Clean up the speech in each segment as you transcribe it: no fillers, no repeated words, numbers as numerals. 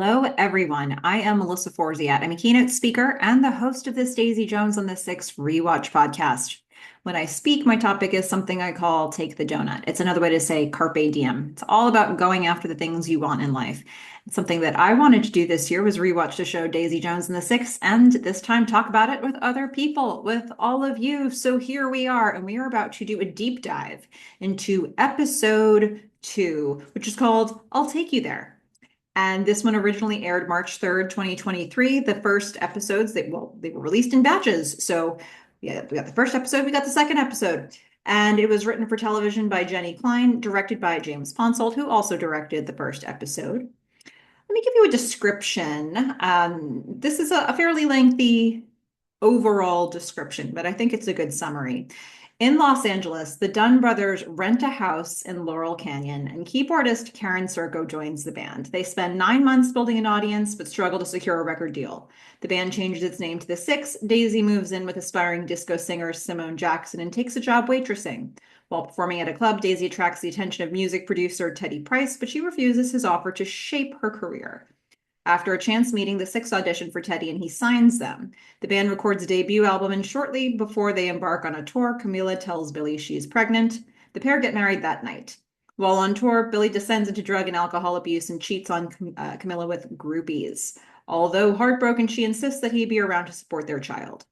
Hello, everyone. I am Melissa Forziat. I'm a keynote speaker and the host of this Daisy Jones on the Six Rewatch podcast. When I speak, my topic is something I call Take the Doughnut. It's another way to say Carpe Diem. It's all about going after the things you want in life. Something that I wanted to do this year was rewatch the show Daisy Jones and the Six, and this time talk about it with other people, with all of you. So here we are, and we are about to do a deep dive into episode 2, which is called I'll Take You There. And this one originally aired March 3rd, 2023. The first episodes, they were released in batches. So yeah, we got the first episode, we got the second episode. And it was written for television by Jenny Klein, directed by James Ponsoldt, who also directed the first episode. Let me give you a description. This is a fairly lengthy overall description, but I think it's a good summary. In Los Angeles, the Dunn brothers rent a house in Laurel Canyon, and keyboardist Karen Serko joins the band. They spend 9 months building an audience, but struggle to secure a record deal. The band changes its name to the Six. Daisy moves in with aspiring disco singer Simone Jackson and takes a job waitressing. While performing at a club, Daisy attracts the attention of music producer Teddy Price, but she refuses his offer to shape her career. After a chance meeting, the Six audition for Teddy and he signs them. The band records a debut album, and shortly before they embark on a tour, Camila tells Billy she's pregnant. The pair get married that night. While on tour, Billy descends into drug and alcohol abuse and cheats on Camila with groupies. Although heartbroken, she insists that he be around to support their child.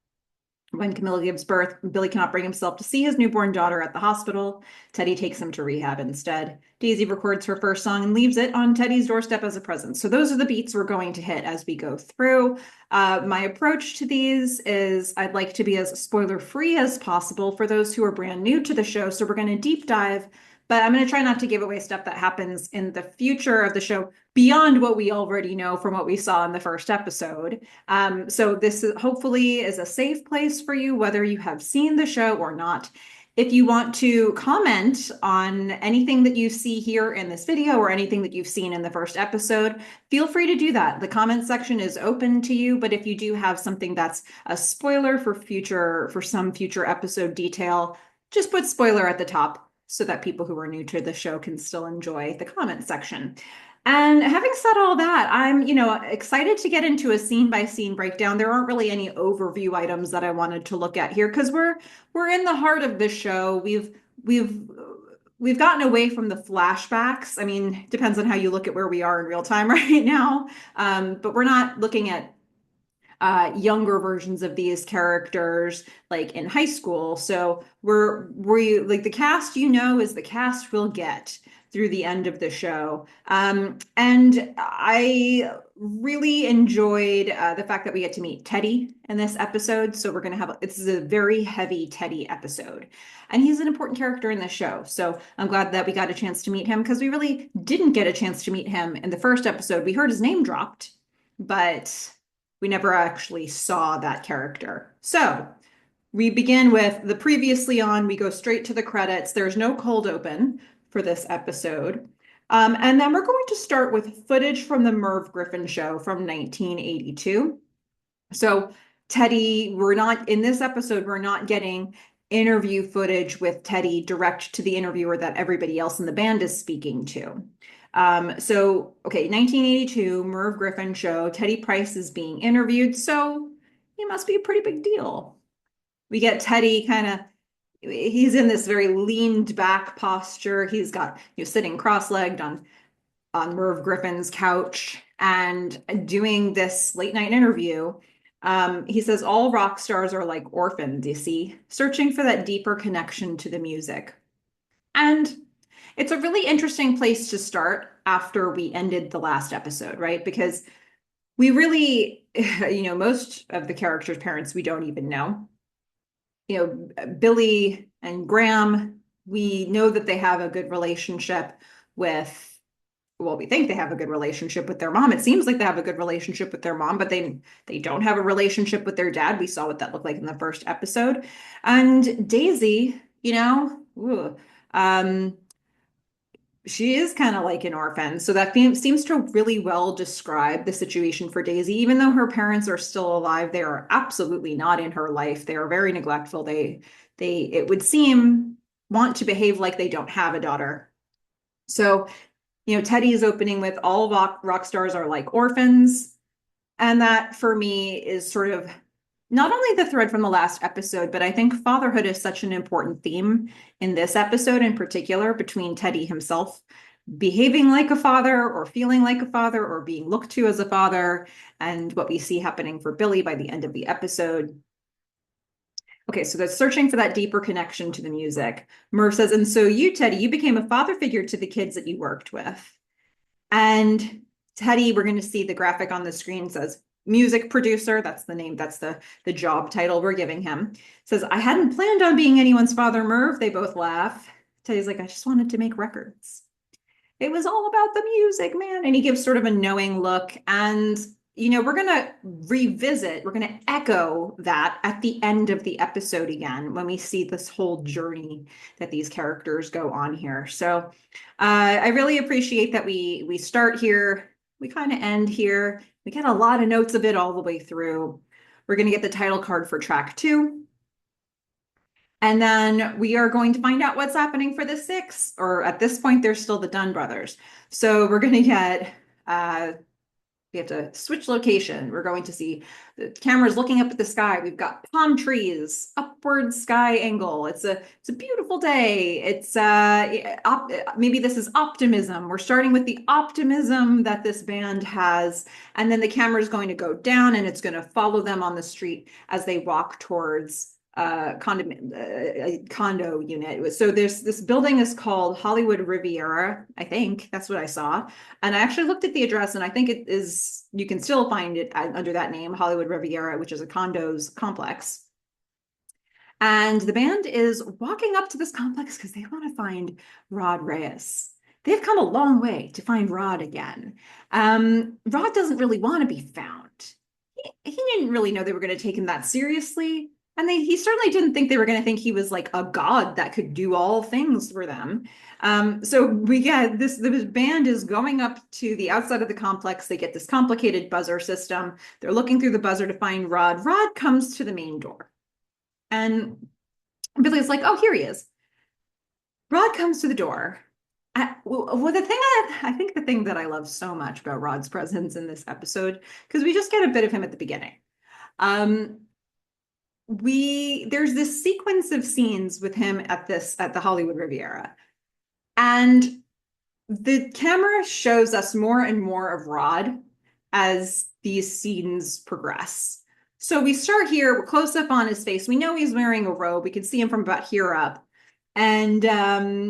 When Camilla gives birth, Billy cannot bring himself to see his newborn daughter at the hospital. Teddy takes him to rehab instead. Daisy records her first song and leaves it on Teddy's doorstep as a present. So those are the beats we're going to hit as we go through. My approach to these is I'd like to be as spoiler-free as possible for those who are brand new to the show. So we're going to deep dive, but I'm going to try not to give away stuff that happens in the future of the show beyond what we already know from what we saw in the first episode. So this hopefully is a safe place for you, whether you have seen the show or not. If you want to comment on anything that you see here in this video or anything that you've seen in the first episode, feel free to do that. The comment section is open to you, but if you do have something that's a spoiler for some future episode detail, just put spoiler at the top so that people who are new to the show can still enjoy the comment section. And having said all that, I'm, excited to get into a scene by scene breakdown. There aren't really any overview items that I wanted to look at here because we're in the heart of the show. We've gotten away from the flashbacks. I mean, depends on how you look at where we are in real time right now. But we're not looking at younger versions of these characters like in high school. So we like the cast, is the cast we'll get through the end of the show. And I really enjoyed the fact that we get to meet Teddy in this episode. So we're going to this is a very heavy Teddy episode. And he's an important character in the show. So I'm glad that we got a chance to meet him because we really didn't get a chance to meet him in the first episode. We heard his name dropped, but we never actually saw that character. So we begin with the previously on, we go straight to the credits. There's no cold open for this episode. And then we're going to start with footage from the Merv Griffin show from 1982. So Teddy, in this episode, we're not getting interview footage with Teddy direct to the interviewer that everybody else in the band is speaking to. 1982, Merv Griffin show, Teddy Price is being interviewed, so he must be a pretty big deal. We get Teddy he's in this very leaned back posture. He's got, sitting cross-legged on Merv Griffin's couch and doing this late night interview. He says, all rock stars are like orphans, you see, searching for that deeper connection to the music. And it's a really interesting place to start after we ended the last episode, right? Because we really, most of the characters' parents, we don't even know. Billy and Graham, we know that they have a good relationship we think they have a good relationship with their mom. It seems like they have a good relationship with their mom, but they don't have a relationship with their dad. We saw what that looked like in the first episode. And Daisy, she is kind of like an orphan. So that seems to really well describe the situation for Daisy. Even though her parents are still alive, they are absolutely not in her life. They are very neglectful. They it would seem, want to behave like they don't have a daughter. So Teddy is opening with all rock stars are like orphans. And that for me is sort of not only the thread from the last episode, but I think fatherhood is such an important theme in this episode in particular, between Teddy himself behaving like a father or feeling like a father or being looked to as a father, and what we see happening for Billy by the end of the episode. Okay, so they're searching for that deeper connection to the music. Murph says, and so you, Teddy, you became a father figure to the kids that you worked with. And Teddy, we're going to see the graphic on the screen says music producer. That's the name. That's the job title we're giving him. Says, I hadn't planned on being anyone's father, Merv. They both laugh. Teddy's like, I just wanted to make records. It was all about the music, man. And he gives sort of a knowing look. And, we're going to we're going to echo that at the end of the episode again, when we see this whole journey that these characters go on here. So I really appreciate that we start here, we kind of end here. We get a lot of notes of it all the way through. We're going to get the title card for track 2. And then we are going to find out what's happening for the 6, or at this point, there's still the Dunn brothers. So we're going to get, we have to switch location. We're going to see the cameras looking up at the sky. We've got palm trees, upward sky angle. It's a beautiful day. It's maybe this is optimism. We're starting with the optimism that this band has, and then the camera is going to go down and it's going to follow them on the street as they walk towards condo unit. So this building is called Hollywood Riviera. I think that's what I saw. And I actually looked at the address, and I think it is, you can still find it under that name, Hollywood Riviera, which is a condos complex. And the band is walking up to this complex because they want to find Rod Reyes. They've come a long way to find Rod again. Rod doesn't really want to be found. He didn't really know they were going to take him that seriously. And he certainly didn't think they were going to think he was like a god that could do all things for them. So we get this band is going up to the outside of the complex. They get this complicated buzzer system. They're looking through the buzzer to find Rod. Rod comes to the main door. And Billy's like, oh, here he is. Rod comes to the door. Well, I think the thing that I love so much about Rod's presence in this episode, because we just get a bit of him at the beginning. There's this sequence of scenes with him at the Hollywood Riviera, and the camera shows us more and more of Rod as these scenes progress. So we start here, we're close up on his face. We know he's wearing a robe. We can see him from about here up, and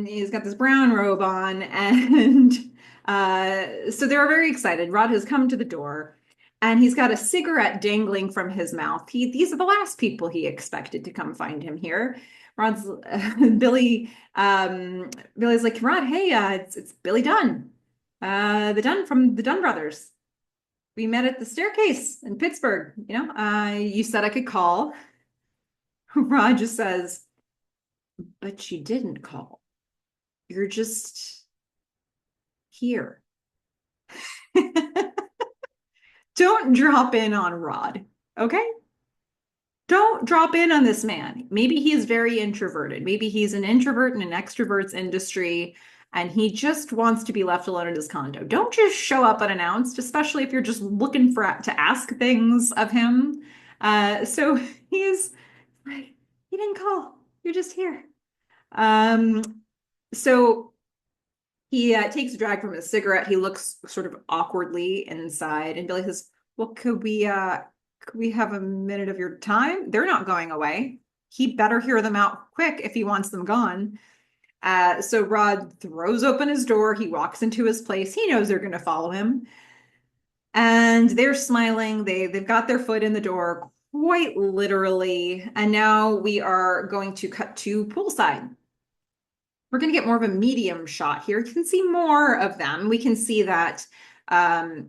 he's got this brown robe on, and so they're very excited. Rod has come to the door. And he's got a cigarette dangling from his mouth. These are the last people he expected to come find him here. Billy's like, Rod, hey, it's Billy Dunn, the Dunn from the Dunn brothers. We met at the staircase in Pittsburgh. You said I could call. Rod just says, but you didn't call. You're just here. Don't drop in on Rod, okay? Don't drop in on this man. Maybe he is very introverted. Maybe he's an introvert in an extrovert's industry, and he just wants to be left alone in his condo. Don't just show up unannounced, especially if you're just looking to ask things of him. So he's like, he didn't call. You're just here. So he takes a drag from his cigarette. He looks sort of awkwardly inside, and Billy says, well, could we have a minute of your time? They're not going away. He better hear them out quick if he wants them gone. So Rod throws open his door. He walks into his place. He knows they're going to follow him. And they're smiling. They've got their foot in the door, quite literally. And now we are going to cut to poolside. We're going to get more of a medium shot here. You can see more of them. We can see that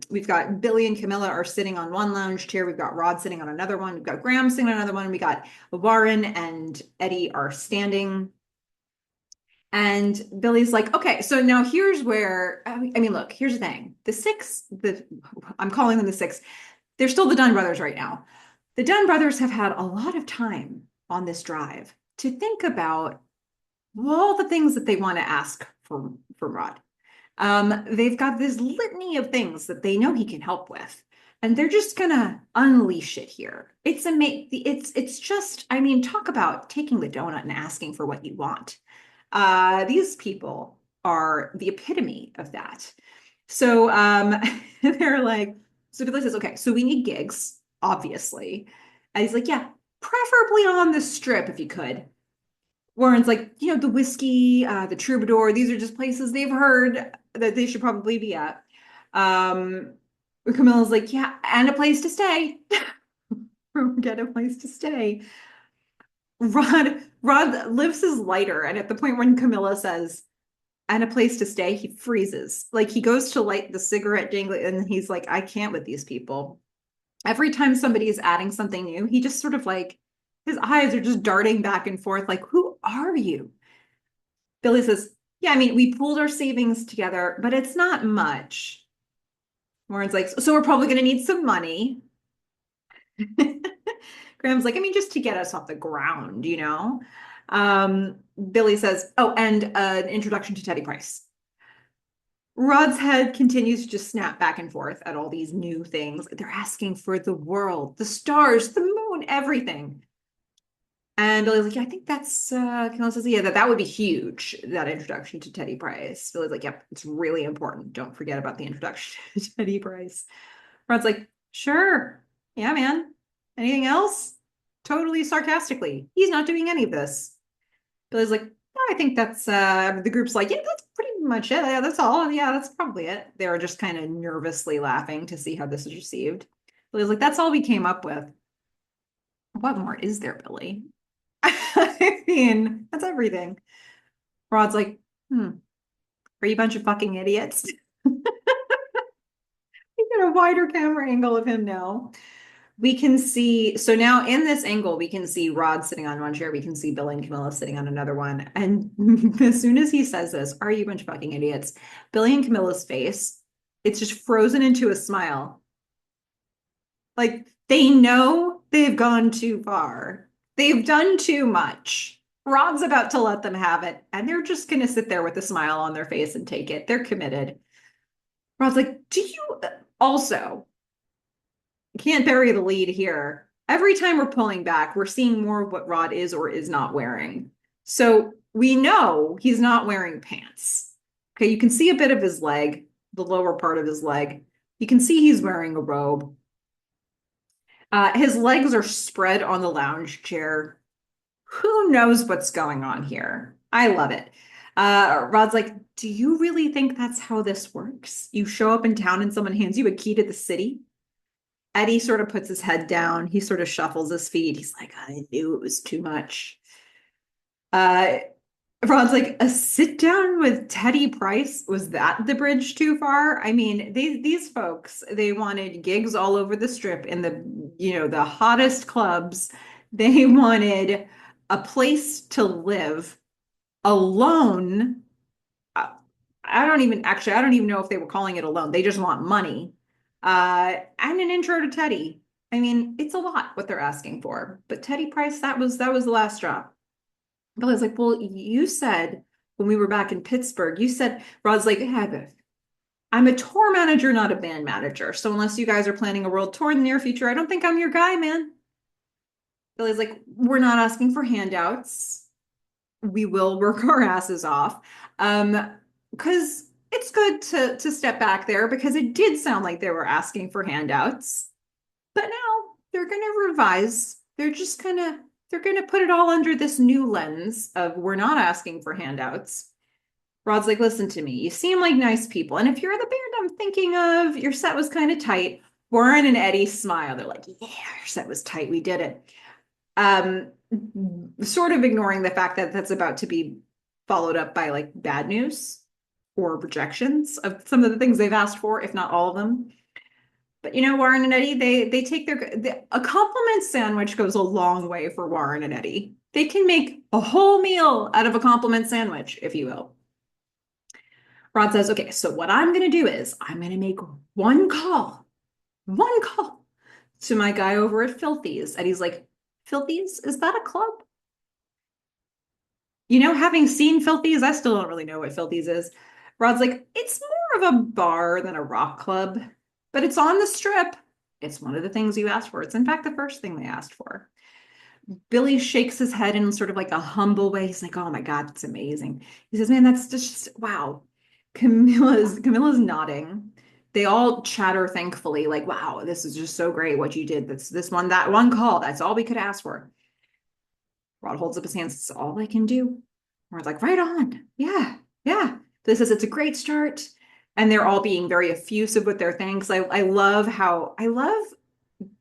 we've got Billy and Camilla are sitting on one lounge chair. We've got Rod sitting on another one. We've got Graham sitting on another one. We got Warren and Eddie are standing. And Billy's like, okay, so now here's where, look, here's the thing. I'm calling them the 6. They're still the Dunn brothers right now. The Dunn brothers have had a lot of time on this drive to think about all the things that they want to ask from Rod. They've got this litany of things that they know he can help with, and they're just gonna unleash it here. It's just, I mean, talk about taking the donut and asking for what you want. These people are the epitome of that. So they're like, so Billy says, okay, so we need gigs, obviously. And he's like, yeah, preferably on the strip if you could. Warren's like, the whiskey, the Troubadour, these are just places they've heard that they should probably be at. Um, Camilla's like, yeah, and a place to stay. Get a place to stay. Rod lifts his lighter, and at the point when Camilla says, and a place to stay, he freezes. Like he goes to light the cigarette dangling, and he's like, I can't with these people. Every time somebody is adding something new, he just sort of like, his eyes are just darting back and forth, like, who are you? Billy says, yeah, I mean, we pooled our savings together, but it's not much. Warren's like, so we're probably going to need some money. Graham's like, I mean, just to get us off the ground, Billy says, oh, and an introduction to Teddy Price. Rod's head continues to just snap back and forth at all these new things. They're asking for the world, the stars, the moon, everything. And Billy's like, yeah, I think that's, Camilla says, yeah, that would be huge, that introduction to Teddy Price. Billy's like, yep, it's really important. Don't forget about the introduction to Teddy Price. Rod's like, sure. Yeah, man. Anything else? Totally sarcastically. He's not doing any of this. Billy's like, I think that's, the group's like, yeah, that's pretty much it. Yeah, that's all. Yeah, that's probably it. They were just kind of nervously laughing to see how this is received. Billy's like, that's all we came up with. What more is there, Billy? I mean, that's everything. Rod's like, are you a bunch of fucking idiots? You get a wider camera angle of him now. We can see, so now in this angle, we can see Rod sitting on one chair. We can see Billy and Camilla sitting on another one. And as soon as he says this, are you a bunch of fucking idiots? Billy and Camilla's face, it's just frozen into a smile. Like they know they've gone too far. They've done too much. Rod's about to let them have it, and they're just going to sit there with a smile on their face and take it. They're committed. Rod's like, do you also can't bury the lead here? Every time we're pulling back, we're seeing more of what Rod is or is not wearing. So we know he's not wearing pants. Okay, you can see a bit of his leg, the lower part of his leg. You can see he's wearing a robe. His legs are spread on the lounge chair. Who knows what's going on here? I love it. Rod's like, do you really think that's how this works? You show up in town and someone hands you a key to the city? Eddie sort of puts his head down. He sort of shuffles his feet. He's like, I knew it was too much. Rod's like, a sit down with Teddy Price? Was that the bridge too far? I mean, these folks, they wanted gigs all over the strip in the hottest clubs. They wanted a place to live alone. I don't even know if they were calling it alone. They just want money. And an intro to Teddy. I mean, it's a lot what they're asking for. But Teddy Price, that was the last drop. Billy's like, well, you said when we were back in Pittsburgh, you said, Rod's like, yeah, I'm a tour manager, not a band manager. So unless you guys are planning a world tour in the near future, I don't think I'm your guy, man. Billy's like, we're not asking for handouts. We will work our asses off. Because it's good to step back there because it did sound like they were asking for handouts. But now they're going to revise. They're going to put it all under this new lens of we're not asking for handouts. Rod's like, listen to me. You seem like nice people. And if you're the band I'm thinking of, your set was kind of tight. Warren and Eddie smile. They're like, yeah, your set was tight. We did it. Sort of ignoring the fact that that's about to be followed up by like bad news or rejections of some of the things they've asked for, if not all of them. But Warren and Eddie, they take a compliment sandwich goes a long way for Warren and Eddie. They can make a whole meal out of a compliment sandwich, if you will. Rod says, okay, so what I'm going to do is I'm going to make one call to my guy over at Filthy's. And he's like, Filthy's? Is that a club? Having seen Filthy's, I still don't really know what Filthy's is. Rod's like, it's more of a bar than a rock club, but it's on the strip. It's one of the things you asked for. It's in fact the first thing they asked for. Billy shakes his head in sort of like a humble way. He's like, "Oh my God, that's amazing." He says, "Man, that's just wow." Camilla's nodding. They all chatter thankfully, like, "Wow, this is just so great what you did. That's this one, that one call. That's all we could ask for." Rod holds up his hands. It's all I can do. Rod's like, "Right on. Yeah, yeah." This says it's a great start. And they're all being very effusive with their thanks. I love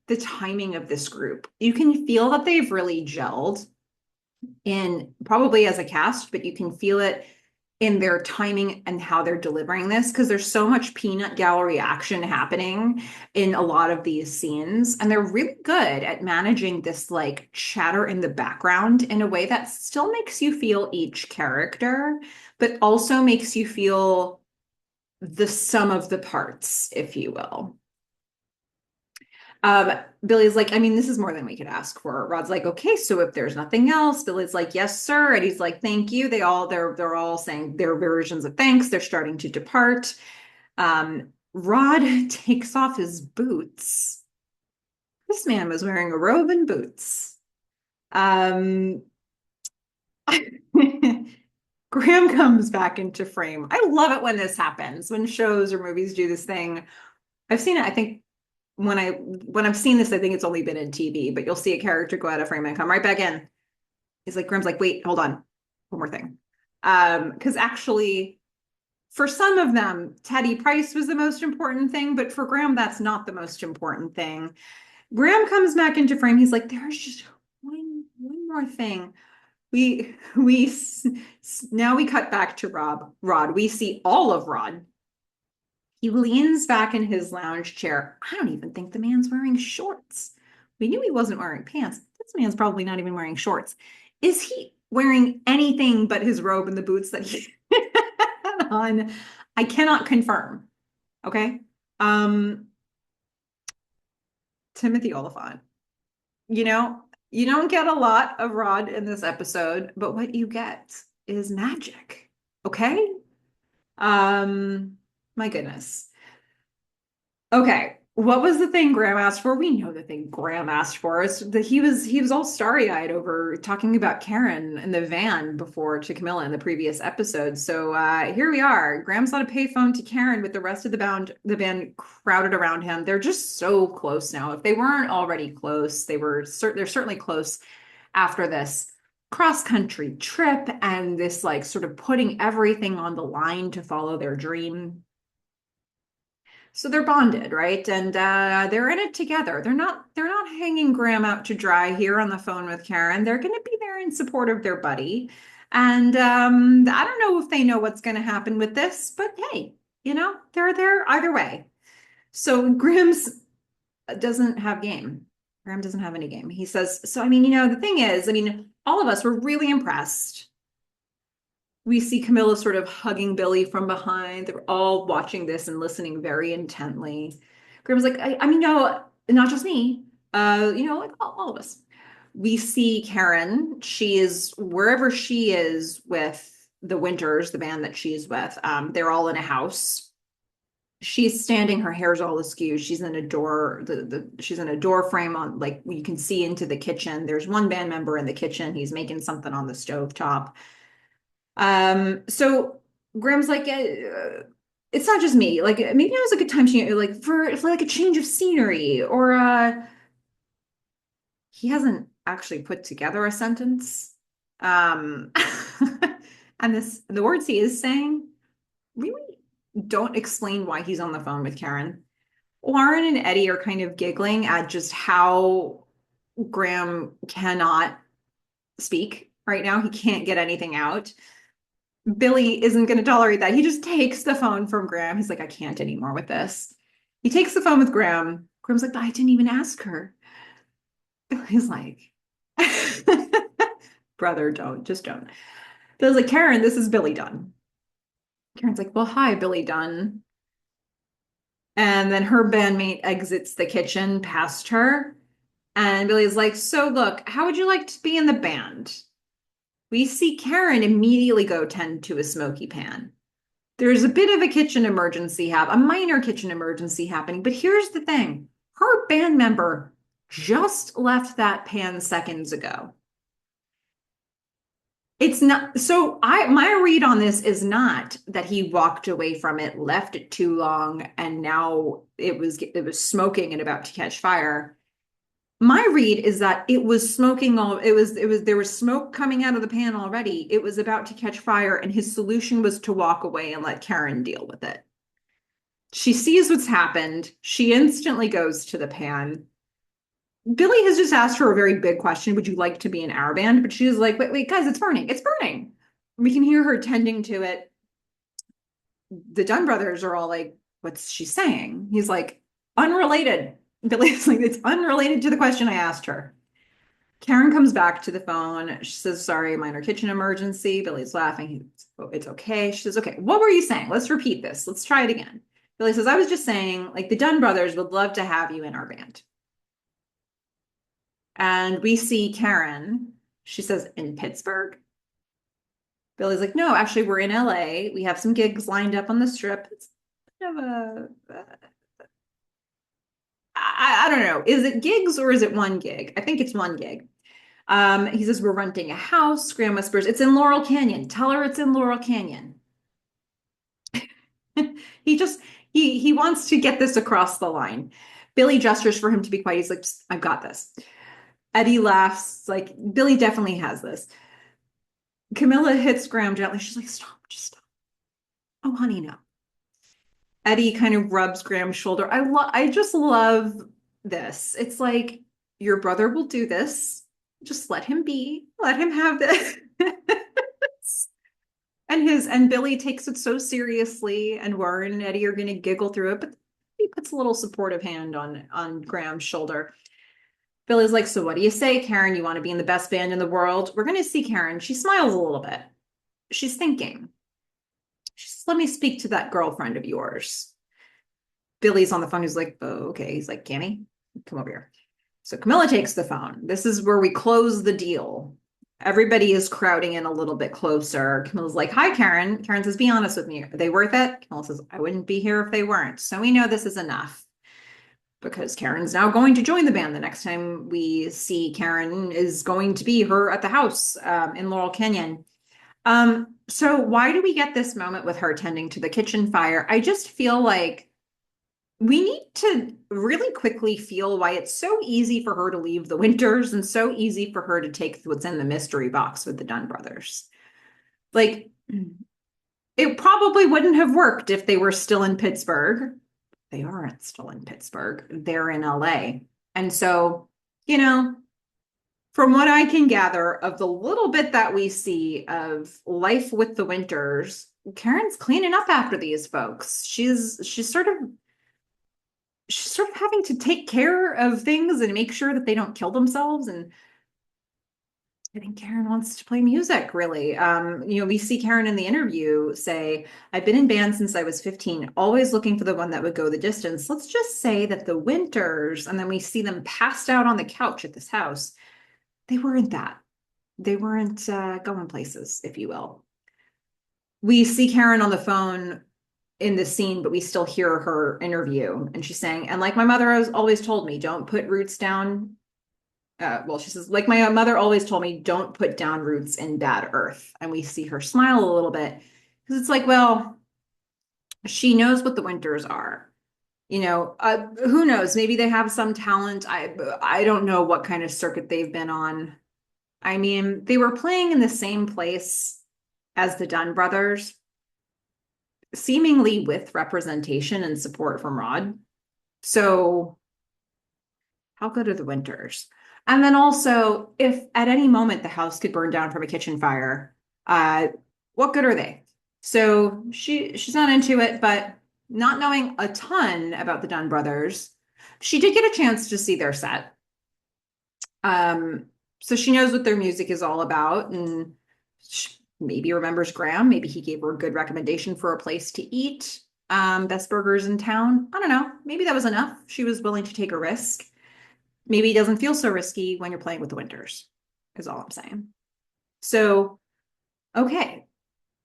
the timing of this group. You can feel that they've really gelled in probably as a cast, but you can feel it in their timing and how they're delivering this because there's so much peanut gallery action happening in a lot of these scenes. And they're really good at managing this like chatter in the background in a way that still makes you feel each character, but also makes you feel the sum of the parts, if you will. Billy's like, I mean, this is more than we could ask for. Rod's like, okay, so if there's nothing else, Billy's like, yes, sir. And he's like, thank you. They're all saying their versions of thanks. They're starting to depart. Rod takes off his boots. This man was wearing a robe and boots. Um, Graham comes back into frame. I love it when this happens, when shows or movies do this thing. I've seen it, I think when I've seen this, I think it's only been in TV, but you'll see a character go out of frame and come right back in. He's like, Graham's like, wait, hold on. One more thing. Because actually, for some of them, Teddy Price was the most important thing, but for Graham, that's not the most important thing. Graham comes back into frame. He's like, there's just one more thing. We now we cut back to Rod. We see all of Rod. He leans back in his lounge chair. I don't even think the man's wearing shorts. We knew he wasn't wearing pants. This man's probably not even wearing shorts. Is he wearing anything but his robe and the boots that he had on? I cannot confirm. Okay. Um, Timothy Oliphant. You know, you don't get a lot of Rod in this episode, but what you get is magic. Okay? Um, my goodness. Okay. What was the thing Graham asked for? We know the thing Graham asked for is that he was all starry-eyed over talking about Karen in the van before to Camilla in the previous episode. So here we are. Graham's on a payphone to Karen with the rest of the band crowded around him. They're just so close now. If they weren't already close, they're certainly close after this cross-country trip and this like sort of putting everything on the line to follow their dream. So they're bonded, right? And they're in it together. They're not hanging Graham out to dry here on the phone with Karen. They're going to be there in support of their buddy. And I don't know if they know what's going to happen with this, but hey, they're there either way. So Graham's doesn't have game. Graham doesn't have any game. He says, so I mean, the thing is, I mean, all of us were really impressed. We see Camilla sort of hugging Billy from behind. They're all watching this and listening very intently. Graham's like, I mean, no, not just me. Like all of us. We see Karen. She is wherever she is with the Winters, the band that she's with. They're all in a house. She's standing, her hair's all askew. She's in a door, she's in a door frame on like you can see into the kitchen. There's one band member in the kitchen. He's making something on the stove top. So Graham's like, it's not just me. Like maybe now's a good time to like for like a change of scenery, or he hasn't actually put together a sentence. Um, and the words he is saying really don't explain why he's on the phone with Karen. Lauren and Eddie are kind of giggling at just how Graham cannot speak right now. He can't get anything out. Billy isn't going to tolerate that. He just takes the phone from Graham. He's like, I can't anymore with this. He takes the phone with Graham. Graham's like, but I didn't even ask her. Billy's like, brother, just don't. Billy's like, Karen, this is Billy Dunn. Karen's like, well, hi, Billy Dunn. And then her bandmate exits the kitchen past her. And Billy's like, so look, how would you like to be in the band? We see Karen immediately go tend to a smoky pan. There's a bit of a kitchen emergency a minor kitchen emergency happening, but here's the thing. Her band member just left that pan seconds ago. It's not so my read on this is not that he walked away from it, left it too long, and now it was smoking and about to catch fire. My read is that it was smoking all it was there was smoke coming out of the pan already. It was about to catch fire, and his solution was to walk away and let Karen deal with it. She sees what's happened. She instantly goes to the pan. Billy has just asked her a very big question. Would you like to be in our band? But she's like, wait, wait, guys, it's burning. It's burning. We can hear her tending to it. The Dunn brothers are all like, what's she saying? He's like, unrelated. Billy's like, it's unrelated to the question I asked her. Karen comes back to the phone. She says, sorry, minor kitchen emergency. Billy's laughing. It's okay. She says, okay, what were you saying? Let's repeat this. Let's try it again. Billy says, I was just saying, like, the Dunn brothers would love to have you in our band. And we see Karen. She says, in Pittsburgh. Billy's like, no, actually, we're in LA. We have some gigs lined up on the strip. It's kind of I don't know. Is it gigs or is it one gig? I think it's one gig. He says, we're renting a house. Graham whispers, it's in Laurel Canyon. Tell her it's in Laurel Canyon. He just, he wants to get this across the line. Billy gestures for him to be quiet. He's like, I've got this. Eddie laughs, like, Billy definitely has this. Camilla hits Graham gently. She's like, stop, just stop. Oh, honey, no. Eddie kind of rubs Graham's shoulder. I just love this. It's like, your brother will do this. Just let him be. Let him have this. And Billy takes it so seriously, and Warren and Eddie are gonna giggle through it, but he puts a little supportive hand on Graham's shoulder. Billy's like, so what do you say, Karen? You want to be in the best band in the world? We're gonna see Karen. She smiles a little bit. She's thinking. She says, let me speak to that girlfriend of yours. Billy's on the phone. He's like, oh, okay. He's like, Cammy, come over here. So Camilla takes the phone. This is where we close the deal. Everybody is crowding in a little bit closer. Camilla's like, hi, Karen. Karen says, be honest with me. Are they worth it? Camilla says, I wouldn't be here if they weren't. So we know this is enough because Karen's now going to join the band. The next time we see Karen is going to be her at the house in Laurel Canyon. So why do we get this moment with her tending to the kitchen fire? I just feel like we need to really quickly feel why it's so easy for her to leave the Winters and so easy for her to take what's in the mystery box with the Dunn brothers. Like, it probably wouldn't have worked if they were still in Pittsburgh. They aren't still in Pittsburgh. They're in LA. And so, from what I can gather of the little bit that we see of life with the Winters, Karen's cleaning up after these folks. She's sort of having to take care of things and make sure that they don't kill themselves. And I think Karen wants to play music, really. We see Karen in the interview say, I've been in band since I was 15, always looking for the one that would go the distance. Let's just say that the Winters, and then we see them passed out on the couch at this house. They weren't that. They weren't going places, if you will. We see Karen on the phone in the scene, but we still hear her interview. And she's saying, and like my mother has always told me, don't put roots down. She says, like my mother always told me, don't put down roots in bad earth. And we see her smile a little bit because it's like, well, she knows what the Winters are. Who knows? Maybe they have some talent. I don't know what kind of circuit they've been on. I mean, they were playing in the same place as the Dunn brothers, seemingly with representation and support from Rod. So how good are the Winters? And then also, if at any moment the house could burn down from a kitchen fire, what good are they? So she's not into it, but not knowing a ton about the Dunn brothers, she did get a chance to see their set. So she knows what their music is all about, and maybe remembers Graham. Maybe he gave her a good recommendation for a place to eat. Best burgers in town. I don't know. Maybe that was enough. She was willing to take a risk. Maybe it doesn't feel so risky when you're playing with the Winters, is all I'm saying. So, okay.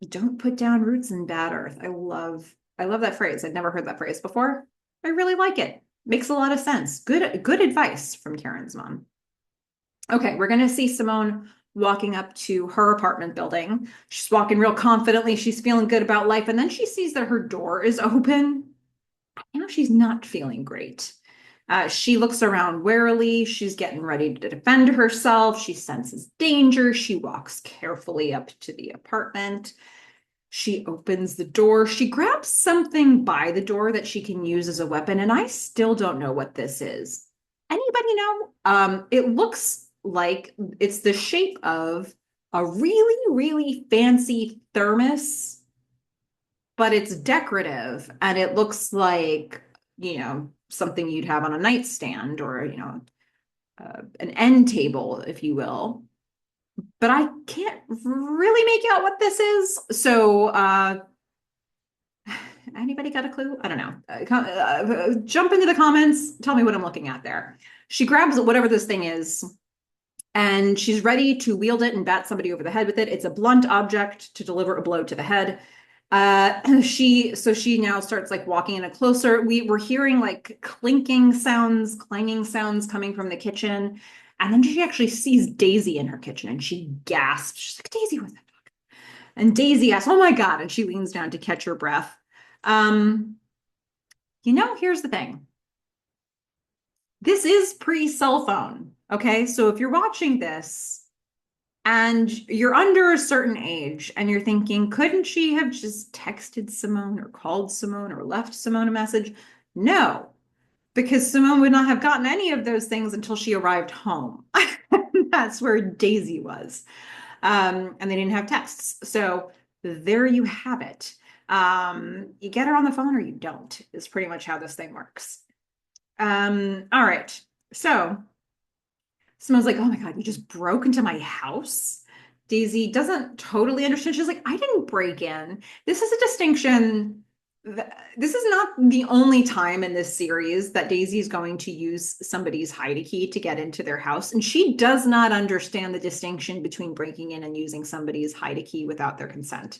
Don't put down roots in bad earth. I love that phrase. I'd never heard that phrase before. I really like it. Makes a lot of sense. Good advice from Karen's mom. Okay, we're gonna see Simone walking up to her apartment building. She's walking real confidently. She's feeling good about life. And then she sees that her door is open. Now she's not feeling great. She looks around warily. She's getting ready to defend herself. She senses danger. She walks carefully up to the apartment. She opens the door. She grabs something by the door that she can use as a weapon, and I still don't know what this is. Anybody know? It looks like it's the shape of a really, really fancy thermos, but it's decorative and it looks like, something you'd have on a nightstand or, an end table, if you will. But I can't really make out what this is. So, anybody got a clue? I don't know. Jump into the comments. Tell me what I'm looking at there. She grabs whatever this thing is and she's ready to wield it and bat somebody over the head with it. It's a blunt object to deliver a blow to the head. She now starts like walking in a closer. We're hearing like clinking sounds, clanging sounds coming from the kitchen. And then she actually sees Daisy in her kitchen and she gasps. She's like, Daisy, what the fuck? And Daisy asks, oh my God. And she leans down to catch her breath. Um, here's the thing. This is pre-cell phone. Okay. So if you're watching this and you're under a certain age and you're thinking, couldn't she have just texted Simone or called Simone or left Simone a message? No, because Simone would not have gotten any of those things until she arrived home. That's where Daisy was. And they didn't have texts. So there you have it. You get her on the phone or you don't, is pretty much how this thing works. All right. So Simone's like, oh my God, you just broke into my house. Daisy doesn't totally understand. She's like, I didn't break in. This is a distinction. This is not the only time in this series that Daisy is going to use somebody's hide key to get into their house. And she does not understand the distinction between breaking in and using somebody's hide key without their consent.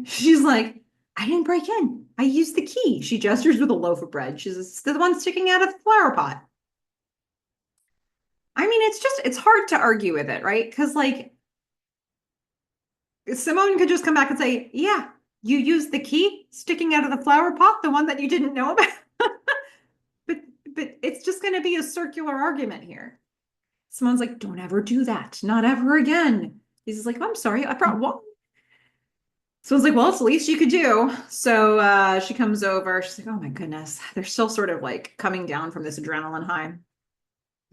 She's like, I didn't break in. I used the key. She gestures with a loaf of bread. She's the one sticking out of the flower pot. I mean, it's hard to argue with it, right? Because like Simone could just come back and say, yeah, you used the key sticking out of the flower pot, the one that you didn't know about. but but it's just going to be a circular argument here. Simone's like, don't ever do that. Not ever again. He's like, I'm sorry, I brought one. So I was like, well, it's the least you could do. So she comes over. She's like, oh my goodness. They're still sort of like coming down from this adrenaline high.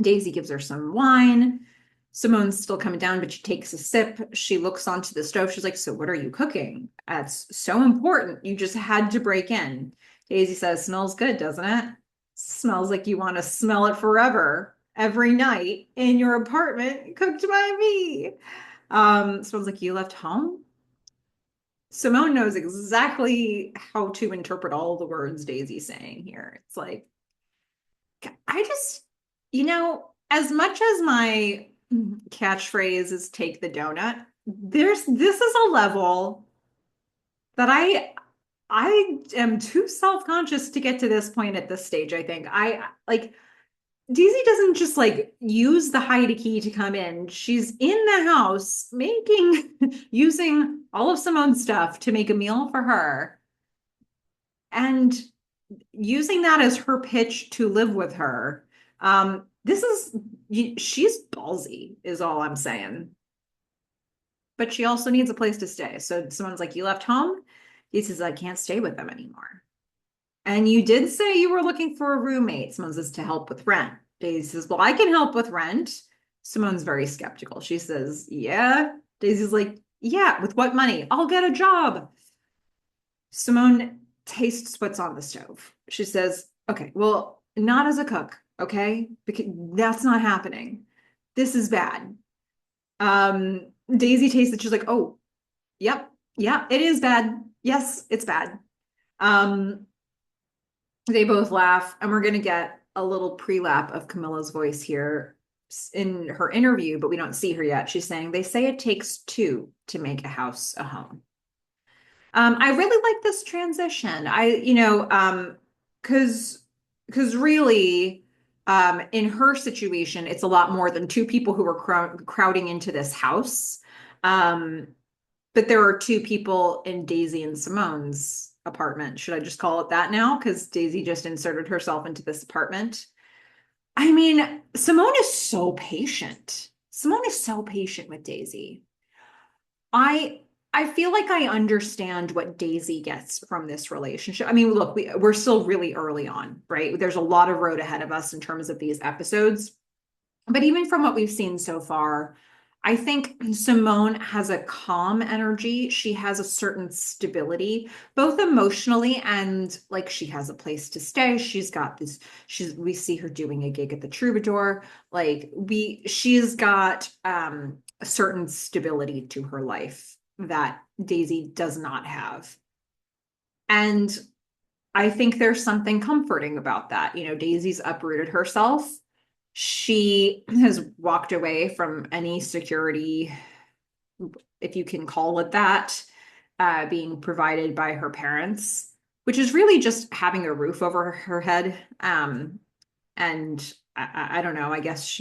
Daisy gives her some wine. Simone's still coming down, but she takes a sip. She looks onto the stove. She's like, so what are you cooking? That's so important. You just had to break in. Daisy says, smells good, doesn't it? Smells like you want to smell it forever, every night in your apartment, cooked by me. Smells like you left home. Simone knows exactly how to interpret all the words Daisy's saying here. It's like, I just, as much as my catchphrase is take the donut, this is a level that I am too self-conscious to get to this point at this stage, I think. I like Daisy doesn't just like use the hide key to come in. She's in the house using all of Simone's stuff to make a meal for her and using that as her pitch to live with her. She's ballsy, is all I'm saying. But she also needs a place to stay. So someone's like, you left home? He says, I can't stay with them anymore. And you did say you were looking for a roommate. Simone says to help with rent. Daisy says, well, I can help with rent. Simone's very skeptical. She says, yeah. Daisy's like, yeah, with what money? I'll get a job. Simone tastes what's on the stove. She says, okay, well, not as a cook, okay? Because that's not happening. This is bad. Daisy tastes it. She's like, oh, yep, yeah, it is bad. Yes, it's bad. They both laugh, and we're going to get a little pre-lap of Camilla's voice here. in her interview, but we don't see her yet. She's saying they say it takes two to make a house a home. I really like this transition. Because really, in her situation, it's a lot more than two people who are crowding into this house. Um, but there are two people in Daisy and Simone's apartment. Should I just call it that now? Because Daisy just inserted herself into this apartment. I mean, Simone is so patient. Simone is so patient with Daisy. I I feel like I understand what Daisy gets from this relationship. I mean, look, we're still really early on, right? There's a lot of road ahead of us in terms of these episodes. But even from what we've seen so far, I think Simone has a calm energy. She has a certain stability, both emotionally and like she has a place to stay. She's got this, we see her doing a gig at the Troubadour. She's got a certain stability to her life that Daisy does not have. And I think there's something comforting about that. You know, Daisy's uprooted herself. She has walked away from any security, if you can call it that, being provided by her parents, which is really just having a roof over her head. And I don't know, I guess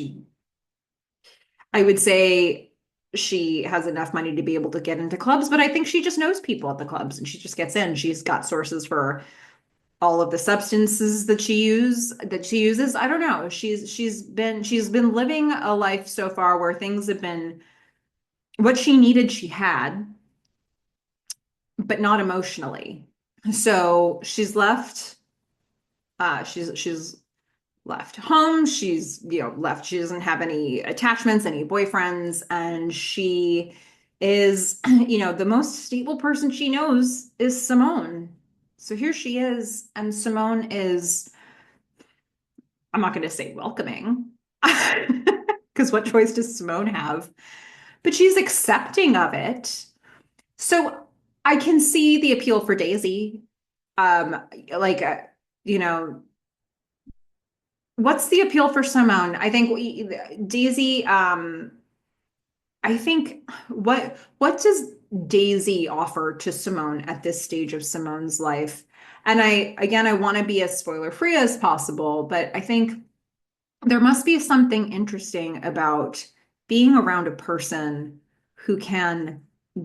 I would say she has enough money to be able to get into clubs, but I think she just knows people at the clubs and she just gets in. She's got sources for all of the substances that she uses. I don't know. She's been living a life so far where things have been what she needed, she had, but not emotionally. So she's left home. She's, left. She doesn't have any attachments, any boyfriends, and she is, the most stable person she knows is Simone. So here she is, and Simone is, I'm not going to say welcoming, because what choice does Simone have? But she's accepting of it. So I can see the appeal for Daisy. Like, you know, what's the appeal for Simone? I think Daisy, I think what does Daisy offer to Simone at this stage of Simone's life? And I want to be as spoiler free as possible, but I think there must be something interesting about being around a person who can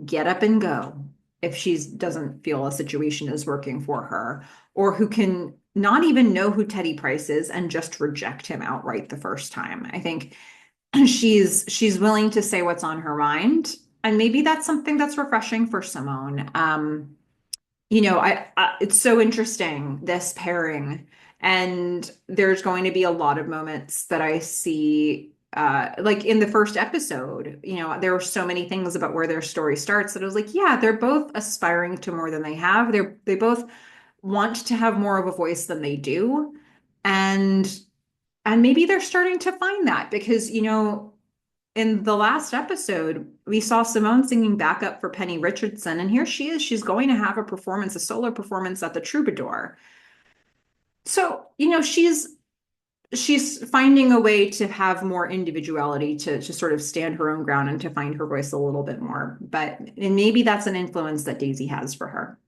get up and go if she doesn't feel a situation is working for her, or who can not even know who Teddy Price is and just reject him outright the first time. I think she's willing to say what's on her mind, and maybe that's something that's refreshing for Simone. It's so interesting, this pairing, and there's going to be a lot of moments that I see, like in the first episode, there were so many things about where their story starts that I was like, yeah, they're both aspiring to more than they have. They both want to have more of a voice than they do, and maybe they're starting to find that because, in the last episode, we saw Simone singing backup for Penny Richardson, and here she is. She's going to have a performance, a solo performance at the Troubadour. So, she's finding a way to have more individuality, to sort of stand her own ground and to find her voice a little bit more. And maybe that's an influence that Daisy has for her.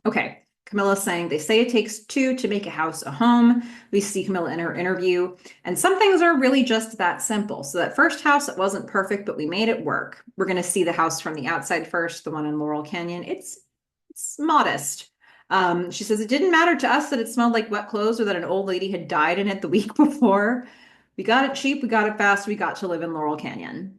Okay. Camilla's saying they say it takes two to make a house a home. We see Camilla in her interview, and some things are really just that simple. So that first house, it wasn't perfect, but we made it work. We're going to see the house from the outside first, the one in Laurel Canyon. It's modest. She says it didn't matter to us that it smelled like wet clothes or that an old lady had died in it the week before. We got it cheap, we got it fast, we got to live in Laurel Canyon.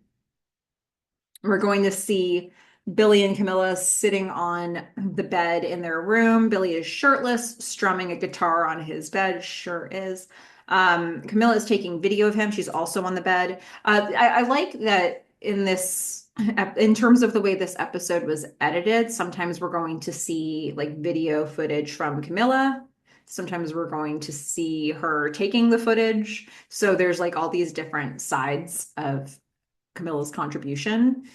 We're going to see Billy and Camilla sitting on the bed in their room. Billy is shirtless, strumming a guitar on his bed. Sure is. Camilla is taking video of him. She's also on the bed. I like that in terms of the way this episode was edited, sometimes we're going to see like video footage from Camilla. Sometimes we're going to see her taking the footage. So there's like all these different sides of Camilla's contribution.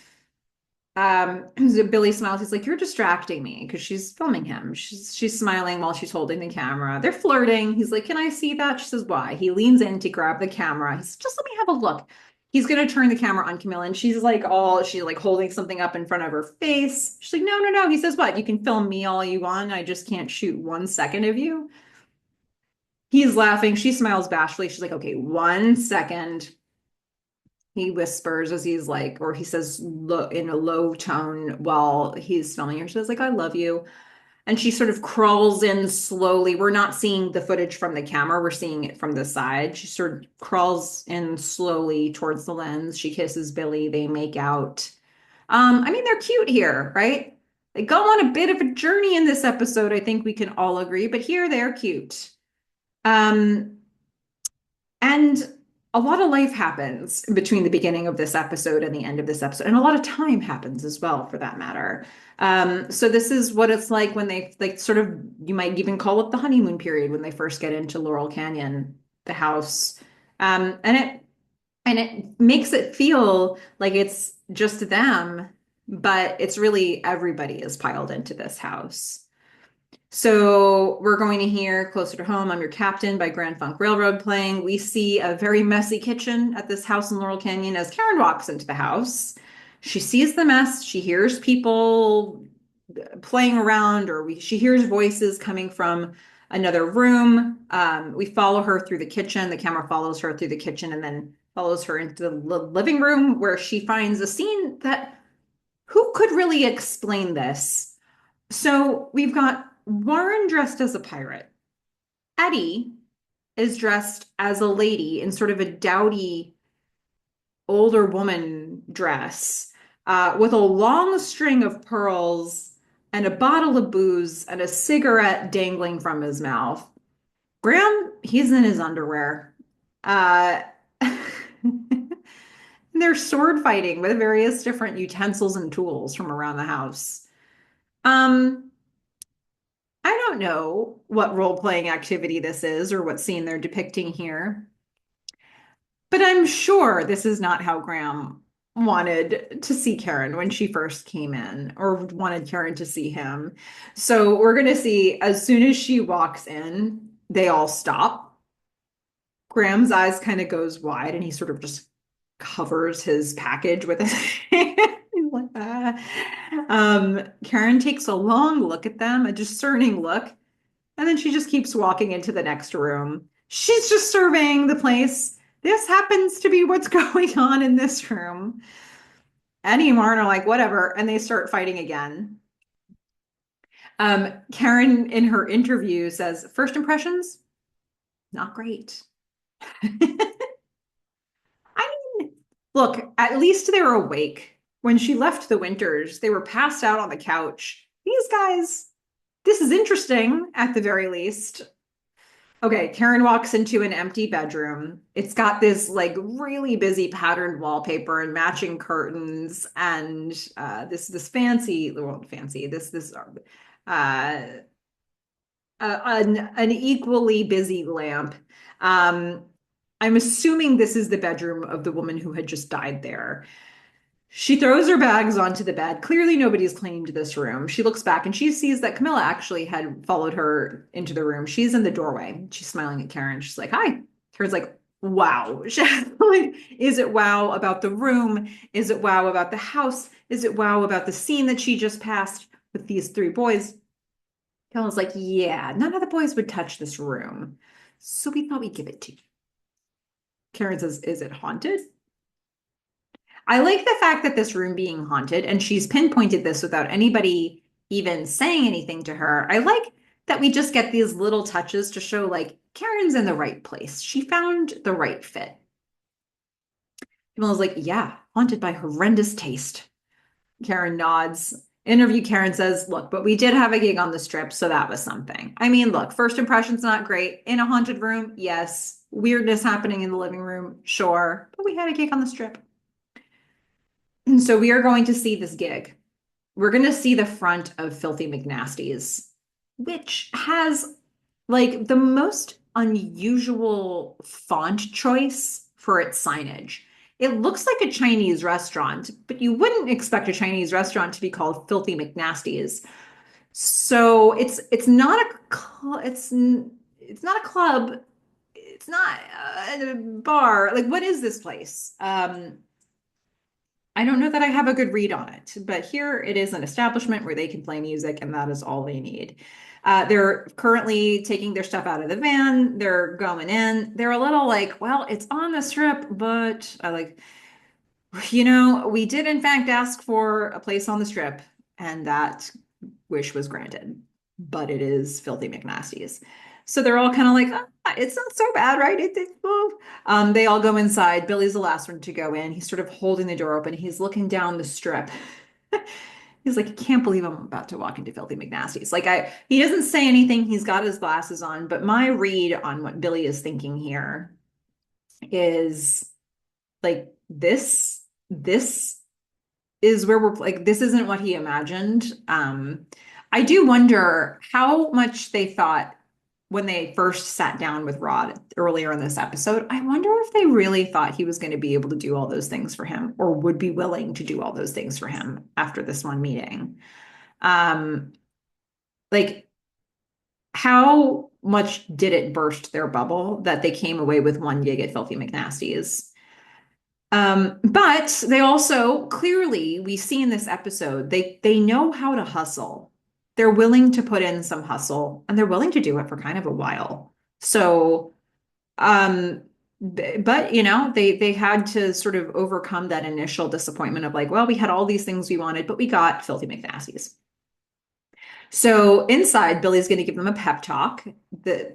So Billy smiles. He's like, "You're distracting me," because she's filming him. She's smiling while she's holding the camera. They're flirting. He's like, "Can I see that?" She says, "Why?" He leans in to grab the camera. He says, "Just let me have a look." He's gonna turn the camera on Camilla, and she's like holding something up in front of her face. She's like, "No, no, no." He says, "What? You can film me all you want. I just can't shoot 1 second of you." He's laughing. She smiles bashfully. She's like, "Okay, 1 second." He whispers as he's like, or he says in a low tone while he's filming her. She says, like, "I love you." And she sort of crawls in slowly. We're not seeing the footage from the camera, we're seeing it from the side. She sort of crawls in slowly towards the lens. She kisses Billy. They make out. I mean, they're cute here, right? They go on a bit of a journey in this episode, I think we can all agree, but here they're cute. Um, and a lot of life happens between the beginning of this episode and the end of this episode, and a lot of time happens as well, for that matter. So this is what it's like when they like sort of, you might even call it the honeymoon period when they first get into Laurel Canyon, the house. And it makes it feel like it's just them, but it's really everybody is piled into this house. So we're going to hear Closer to Home, I'm Your Captain by Grand Funk Railroad playing. We see a very messy kitchen at this house in Laurel Canyon as Karen walks into the house. She sees the mess. She hears people playing around, or she hears voices coming from another room. We follow her through the kitchen. The camera follows her through the kitchen and then follows her into the living room where she finds a scene that, who could really explain this? So we've got Warren dressed as a pirate. Eddie is dressed as a lady in sort of a dowdy older woman dress, with a long string of pearls and a bottle of booze and a cigarette dangling from his mouth. Graham, he's in his underwear. Uh, they're sword fighting with various different utensils and tools from around the house. Um, I don't know what role-playing activity this is or what scene they're depicting here, but I'm sure this is not how Graham wanted to see Karen when she first came in, or wanted Karen to see him. So we're going to see, as soon as she walks in, they all stop. Graham's eyes kind of goes wide and he sort of just covers his package with his hand. He's like, ah. Karen takes a long look at them, a discerning look, and then she just keeps walking into the next room. She's just surveying the place. This happens to be what's going on in this room. Eddie and Martin are like, whatever, and they start fighting again. Karen, in her interview, says, first impressions, not great. I mean, look, at least they were awake. When she left the Winters, they were passed out on the couch. These guys, this is interesting at the very least. Okay, Karen walks into an empty bedroom. It's got this like really busy patterned wallpaper and matching curtains, and this fancy, well, fancy, this an equally busy lamp. Um, I'm assuming this is the bedroom of the woman who had just died there. She throws her bags onto the bed. Clearly, nobody's claimed this room. She looks back and she sees that Camilla actually had followed her into the room. She's in the doorway. She's smiling at Karen. She's like, hi. Karen's like, wow. Like, is it wow about the room? Is it wow about the house? Is it wow about the scene that she just passed with these three boys? Camilla's like, yeah, none of the boys would touch this room. So we thought we'd give it to you. Karen says, is it haunted? I like the fact that this room being haunted, and she's pinpointed this without anybody even saying anything to her. I like that we just get these little touches to show like Karen's in the right place. She found the right fit. Camilla's like, yeah, haunted by horrendous taste. Karen nods. Interview Karen says, look, but we did have a gig on the strip, so that was something. I mean, look, first impression's not great. In a haunted room, yes. Weirdness happening in the living room, sure. But we had a gig on the strip. And so we are going to see this gig. We're going to see the front of Filthy McNasty's, which has like the most unusual font choice for its signage. It looks like a Chinese restaurant, but you wouldn't expect a Chinese restaurant to be called Filthy McNasty's. So it's not a it's not a club. It's not a bar. Like, what is this place? I don't know that I have a good read on it, but here it is an establishment where they can play music, and that is all they need. They're currently taking their stuff out of the van. They're going in. They're a little like, well, it's on the strip, but I like, we did in fact ask for a place on the strip, and that wish was granted, but it is Filthy McNasty's. So they're all kind of like, it's not so bad, right? They all go inside. Billy's the last one to go in. He's sort of holding the door open. He's looking down the strip. He's like, I can't believe I'm about to walk into Filthy McNasty's. He doesn't say anything. He's got his glasses on, but my read on what Billy is thinking here is like, this is where we're like, this isn't what he imagined. I do wonder how much they thought when they first sat down with Rod earlier in this episode. I wonder if they really thought he was going to be able to do all those things for him, or would be willing to do all those things for him after this one meeting. Um, like, how much did it burst their bubble that they came away with one gig at Filthy McNasty's? But they also clearly, we see in this episode, they know how to hustle. They're willing to put in some hustle, and they're willing to do it for kind of a while. So, but they had to sort of overcome that initial disappointment of like, well, we had all these things we wanted, but we got Filthy McNasty's. So inside, Billy's going to give them a pep talk. The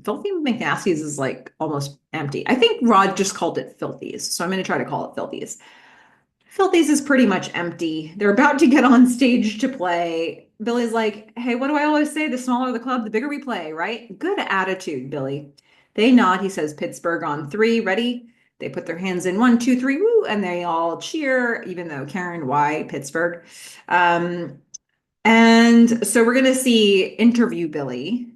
Filthy McNasty's is like almost empty. I think Rod just called it Filthy's, so I'm going to try to call it Filthy's. Filthy's is pretty much empty. They're about to get on stage to play. Billy's like, hey, what do I always say? The smaller the club, the bigger we play, right? Good attitude, Billy. They nod. He says, Pittsburgh on three. Ready? They put their hands in one, two, three, woo, and they all cheer, even though Karen, why Pittsburgh? And so we're going to see interview Billy.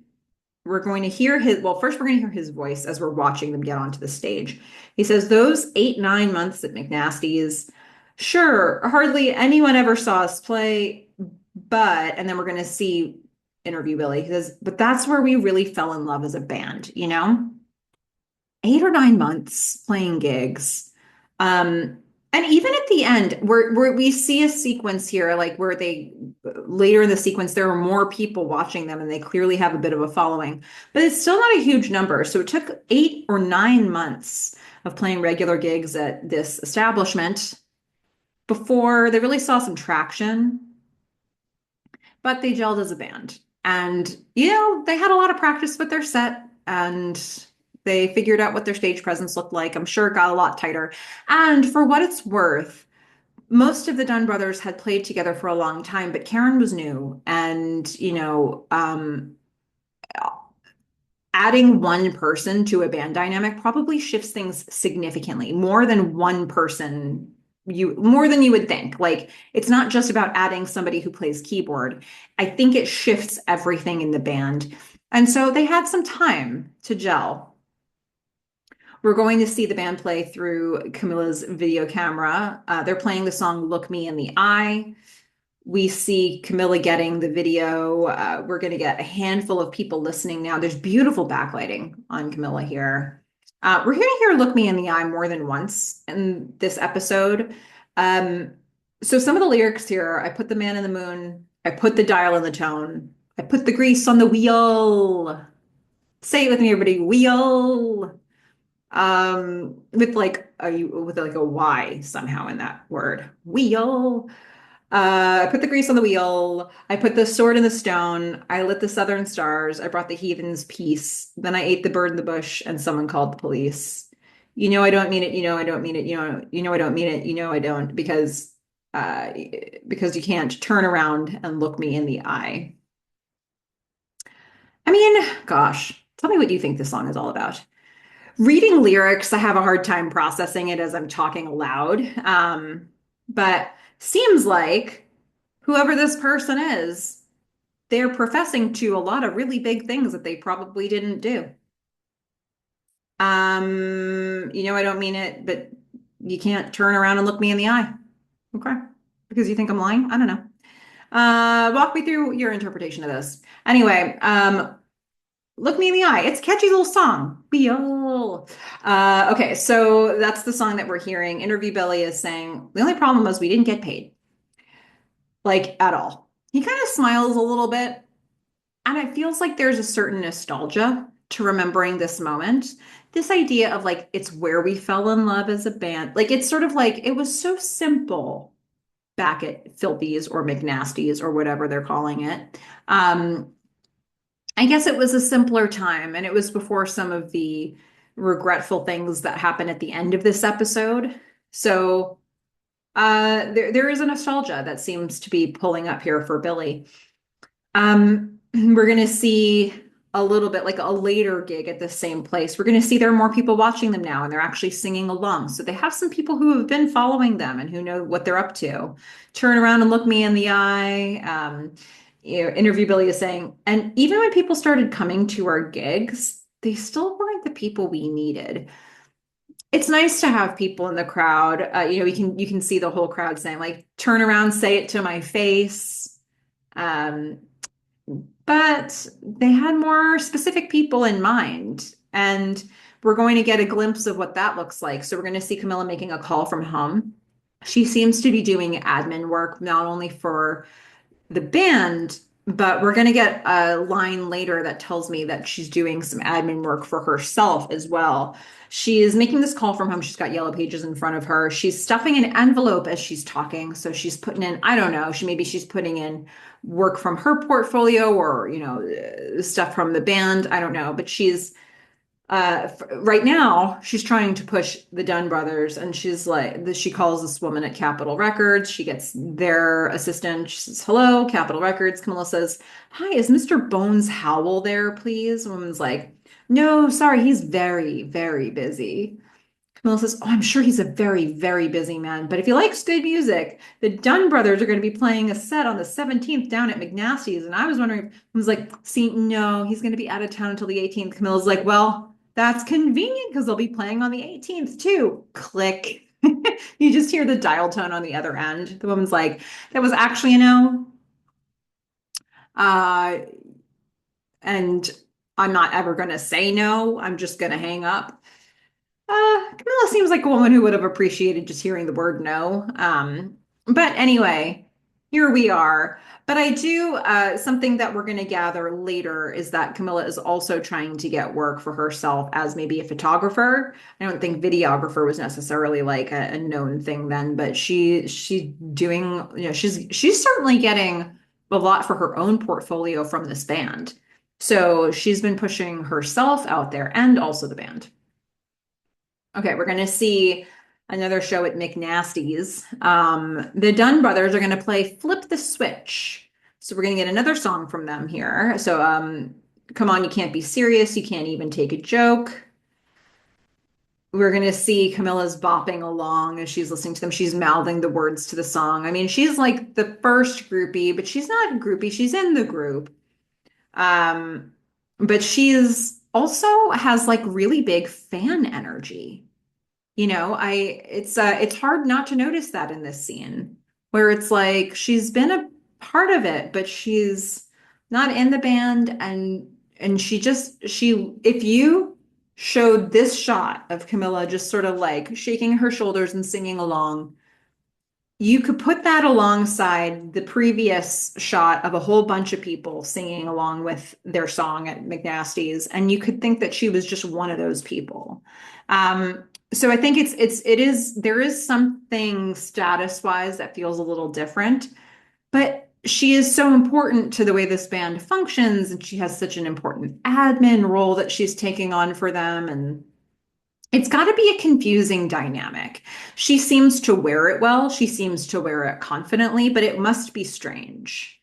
We're going to hear first we're going to hear his voice as we're watching them get onto the stage. He says, those 8, 9 months at McNasty's, sure, hardly anyone ever saw us play, but, and then we're going to see interview Billy. He says, but that's where we really fell in love as a band, 8 or 9 months playing gigs. And even at the end, where we see a sequence here, like where they later in the sequence, there are more people watching them and they clearly have a bit of a following, but it's still not a huge number. So it took 8 or 9 months of playing regular gigs at this establishment before they really saw some traction, but they gelled as a band. And, they had a lot of practice with their set, and they figured out what their stage presence looked like. I'm sure it got a lot tighter. And for what it's worth, most of the Dunn brothers had played together for a long time, but Karen was new. And, adding one person to a band dynamic probably shifts things significantly, more than one person, more than you would think. Like, it's not just about adding somebody who plays keyboard. I think it shifts everything in the band. And so they had some time to gel. We're going to see the band play through Camilla's video camera. They're playing the song Look Me in the Eye. We see Camilla getting the video. We're going to get a handful of people listening now. There's beautiful backlighting on Camilla here. We're going to hear Look Me in the Eye more than once in this episode. So some of the lyrics here, I put the man in the moon. I put the dial in the tone. I put the grease on the wheel. Say it with me, everybody. Wheel. With a Y somehow in that word. Wheel. I put the grease on the wheel. I put the sword in the stone. I lit the southern stars. I brought the heathens peace. Then I ate the bird in the bush, and someone called the police. I don't mean it. I don't mean it. I don't mean it. I don't, because you can't turn around and look me in the eye. I mean, gosh, tell me what you think this song is all about. Reading lyrics, I have a hard time processing it as I'm talking aloud. But seems like whoever this person is, they're professing to a lot of really big things that they probably didn't do. I don't mean it, but You can't turn around and look me in the eye. Okay. Because you think I'm lying? I don't know. Walk me through your interpretation of this. Anyway, look me in the eye. It's a catchy little song. Beol. Okay, so that's the song that we're hearing. Interview Billy is saying the only problem was we didn't get paid, like at all. He kind of smiles a little bit, and it feels like there's a certain nostalgia to remembering this moment. This idea of like it's where we fell in love as a band. Like it's sort of like it was so simple back at Filthy's or McNasty's or whatever they're calling it. Um, I guess it was a simpler time, and it was before some of the regretful things that happen at the end of this episode. So there is a nostalgia that seems to be pulling up here for Billy. We're gonna see a little bit like a later gig at the same place. We're gonna see there are more people watching them now, and they're actually singing along. So they have some people who have been following them and who know what they're up to. Turn around and look me in the eye. Interview Billy is saying, and even when people started coming to our gigs, they still weren't the people we needed. It's nice to have people in the crowd. You can see the whole crowd saying like, "Turn around, say it to my face." Um, but they had more specific people in mind. And we're going to get a glimpse of what that looks like. So we're going to see Camilla making a call from home. She seems to be doing admin work, not only for the band, but we're going to get a line later that tells me that she's doing some admin work for herself as well. She is making this call from home. She's got yellow pages in front of her. She's stuffing an envelope as she's talking. So she's putting in, I don't know, she's putting in work from her portfolio or, stuff from the band. I don't know, but right now she's trying to push the Dunn brothers, and she calls this woman at Capitol Records. She gets their assistant. She says, "Hello, Capitol Records." Camilla says, "Hi, is Mr. Bones Howell there, please?" The woman's like, "No, sorry, he's very, very busy." Camilla says, "Oh, I'm sure he's a very, very busy man, but if he likes good music, the Dunn brothers are going to be playing a set on the 17th down at McNasty's." And I was wondering, I was like, "See, no, he's going to be out of town until the 18th." Camilla's like, "Well, that's convenient because they'll be playing on the 18th too." Click. You just hear the dial tone on the other end. The woman's like, "That was actually a no." Uh, and I'm not ever going to say no. I'm just going to hang up. Camilla seems like a woman who would have appreciated just hearing the word no. But anyway, here we are. But I do, something that we're going to gather later is that Camilla is also trying to get work for herself as maybe a photographer. I don't think videographer was necessarily like a known thing then, but she's doing, she's certainly getting a lot for her own portfolio from this band. So she's been pushing herself out there and also the band. Okay, we're going to see another show at McNasty's. The Dunn brothers are going to play Flip the Switch. So we're going to get another song from them here. So come on, you can't be serious. You can't even take a joke. We're going to see Camilla's bopping along as she's listening to them. She's mouthing the words to the song. I mean, she's like the first groupie, but she's not a groupie. She's in the group. But she's also has like really big fan energy. It's hard not to notice that in this scene where it's like she's been a part of it, but she's not in the band, and she if you showed this shot of Camilla just sort of like shaking her shoulders and singing along, you could put that alongside the previous shot of a whole bunch of people singing along with their song at McNasty's, and you could think that she was just one of those people. So I think there is something status wise that feels a little different, but she is so important to the way this band functions, and she has such an important admin role that she's taking on for them, and it's got to be a confusing dynamic. She seems to wear it well. She seems to wear it confidently, but it must be strange.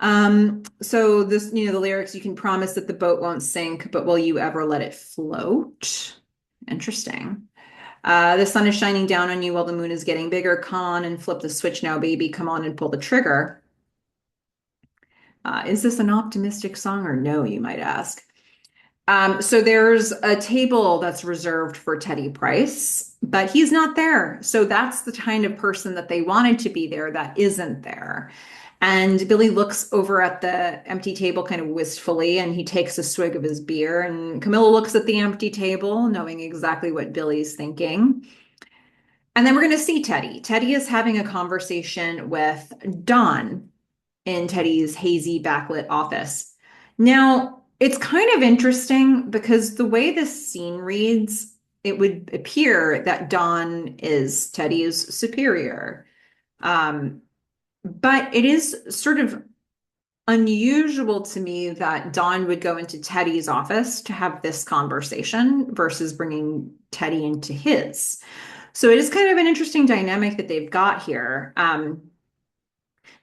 So this, the lyrics, you can promise that the boat won't sink, but will you ever let it float? Interesting. The sun is shining down on you while the moon is getting bigger. Come on and flip the switch now, baby. Come on and pull the trigger. Is this an optimistic song or no, you might ask? So there's a table that's reserved for Teddy Price, but he's not there. So that's the kind of person that they wanted to be there that isn't there. And Billy looks over at the empty table kind of wistfully, and he takes a swig of his beer. And Camilla looks at the empty table, knowing exactly what Billy's thinking. And then we're going to see Teddy. Teddy is having a conversation with Don in Teddy's hazy backlit office. Now, it's kind of interesting because the way this scene reads, it would appear that Don is Teddy's superior. Um, but it is sort of unusual to me that Don would go into Teddy's office to have this conversation versus bringing Teddy into his. So it is kind of an interesting dynamic that they've got here.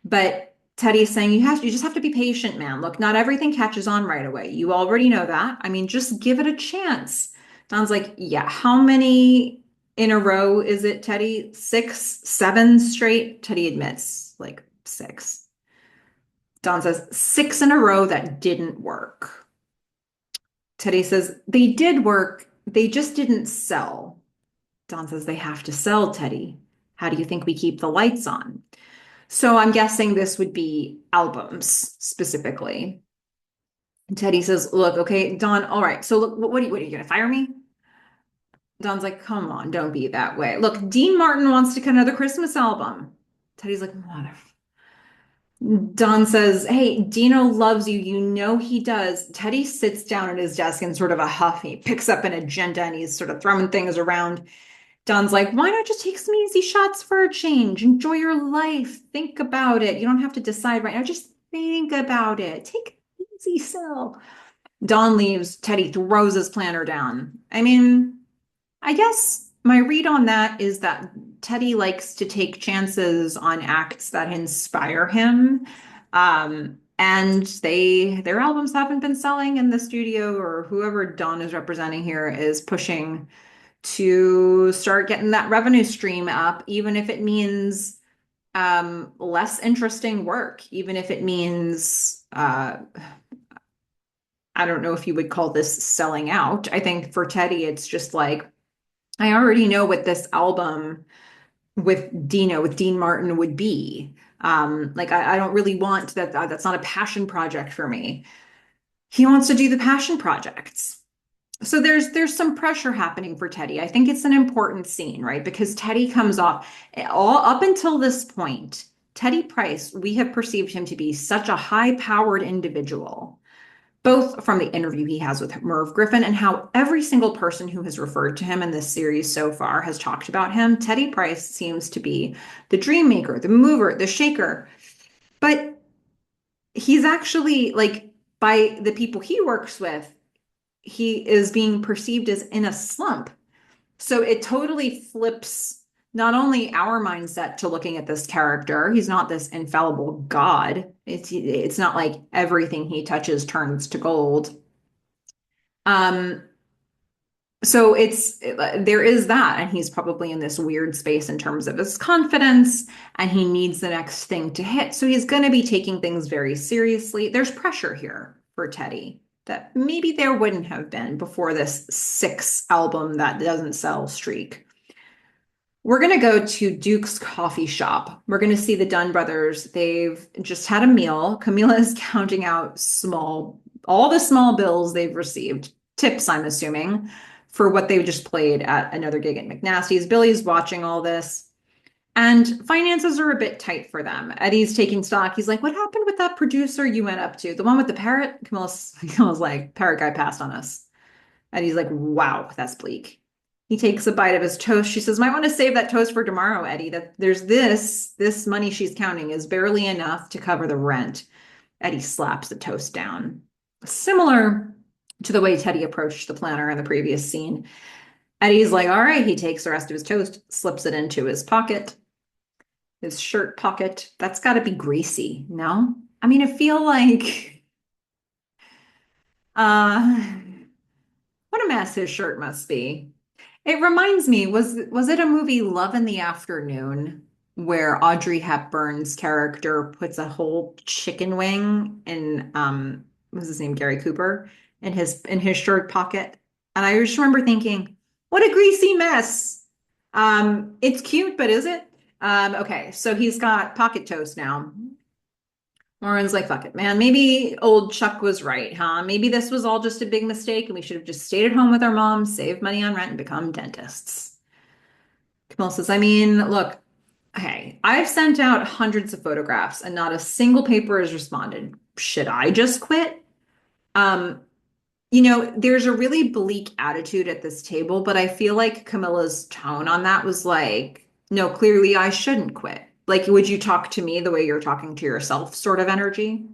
But Teddy's saying you just have to be patient, man. Look, not everything catches on right away. You already know that. I mean, just give it a chance. Don's like, yeah, how many in a row is it, Teddy? 6, 7 straight? Teddy admits, like 6. Don says, 6 in a row that didn't work. Teddy says, they did work. They just didn't sell. Don says, they have to sell, Teddy. How do you think we keep the lights on? So I'm guessing this would be albums specifically. And Teddy says, look, okay, Don, all right. So look, what are you going to fire me? Don's like, come on, don't be that way. Look, Dean Martin wants to cut another Christmas album. Teddy's like, whatever. Don says, hey, Dino loves you. You know he does. Teddy sits down at his desk in sort of a huff. He picks up an agenda and he's sort of throwing things around. Don's like, why not just take some easy shots for a change? Enjoy your life. Think about it. You don't have to decide right now. Just think about it. Take an easy sell. Don leaves. Teddy throws his planner down. I mean, I guess my read on that is that Teddy likes to take chances on acts that inspire him. And their albums haven't been selling, and the studio or whoever Don is representing here is pushing to start getting that revenue stream up, even if it means less interesting work, even if it means I don't know if you would call this selling out. I think for Teddy, it's just like, I already know what this album with Dean Martin would be. Like I don't really want that. That's not a passion project for me. He wants to do the passion projects. So there's some pressure happening for Teddy. I think it's an important scene, right? Because Teddy comes off all up until this point, Teddy Price, we have perceived him to be such a high-powered individual, both from the interview he has with Merv Griffin and how every single person who has referred to him in this series so far has talked about him. Teddy Price seems to be the dream maker, the mover, the shaker. But he's actually like by the people he works with, he is being perceived as in a slump. So it totally flips not only our mindset to looking at this character, he's not this infallible god. It's not like everything he touches turns to gold. Um, so there is that, and he's probably in this weird space in terms of his confidence, and he needs the next thing to hit. So he's going to be taking things very seriously. There's pressure here for Teddy that maybe there wouldn't have been before this 6 album that doesn't sell streak. We're going to go to Duke's coffee shop. We're going to see the Dunn brothers. They've just had a meal. Camila is counting out all the small bills they've received, tips, I'm assuming, for what they just played at another gig at McNasty's. Billy's watching all this, and finances are a bit tight for them. Eddie's taking stock. He's like, what happened with that producer you went up to? The one with the parrot? Camilla's like, parrot guy passed on us. Eddie's like, wow, that's bleak. He takes a bite of his toast. She says, might want to save that toast for tomorrow, Eddie. That there's this money she's counting is barely enough to cover the rent. Eddie slaps the toast down. Similar to the way Teddy approached the planner in the previous scene. Eddie's like, all right, he takes the rest of his toast, slips it into his pocket, his shirt pocket. That's got to be greasy, no? I mean, I feel like, uh, what a mess his shirt must be. It reminds me, was it a movie Love in the Afternoon where Audrey Hepburn's character puts a whole chicken wing in what was his name, Gary Cooper, in his shirt pocket. And I just remember thinking, what a greasy mess. It's cute, but is it? Okay, so he's got pocket toast now. Lauren's like, fuck it, man. Maybe old Chuck was right, huh? Maybe this was all just a big mistake and we should have just stayed at home with our moms, saved money on rent, and become dentists. Camille says, I mean, look, hey, I've sent out hundreds of photographs and not a single paper has responded. Should I just quit? Um, there's a really bleak attitude at this table, but I feel like Camilla's tone on that was like, no, clearly I shouldn't quit. Like, would you talk to me the way you're talking to yourself, sort of energy?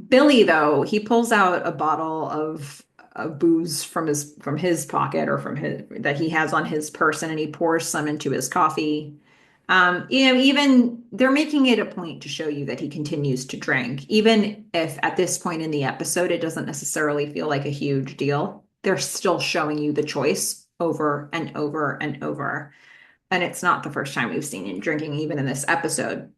Billy, though, he pulls out a bottle of booze from his pocket or from his that he has on his person, and he pours some into his coffee. Even they're making it a point to show you that he continues to drink, even if at this point in the episode it doesn't necessarily feel like a huge deal. They're still showing you the choice over and over and over. And it's not the first time we've seen him drinking, even in this episode.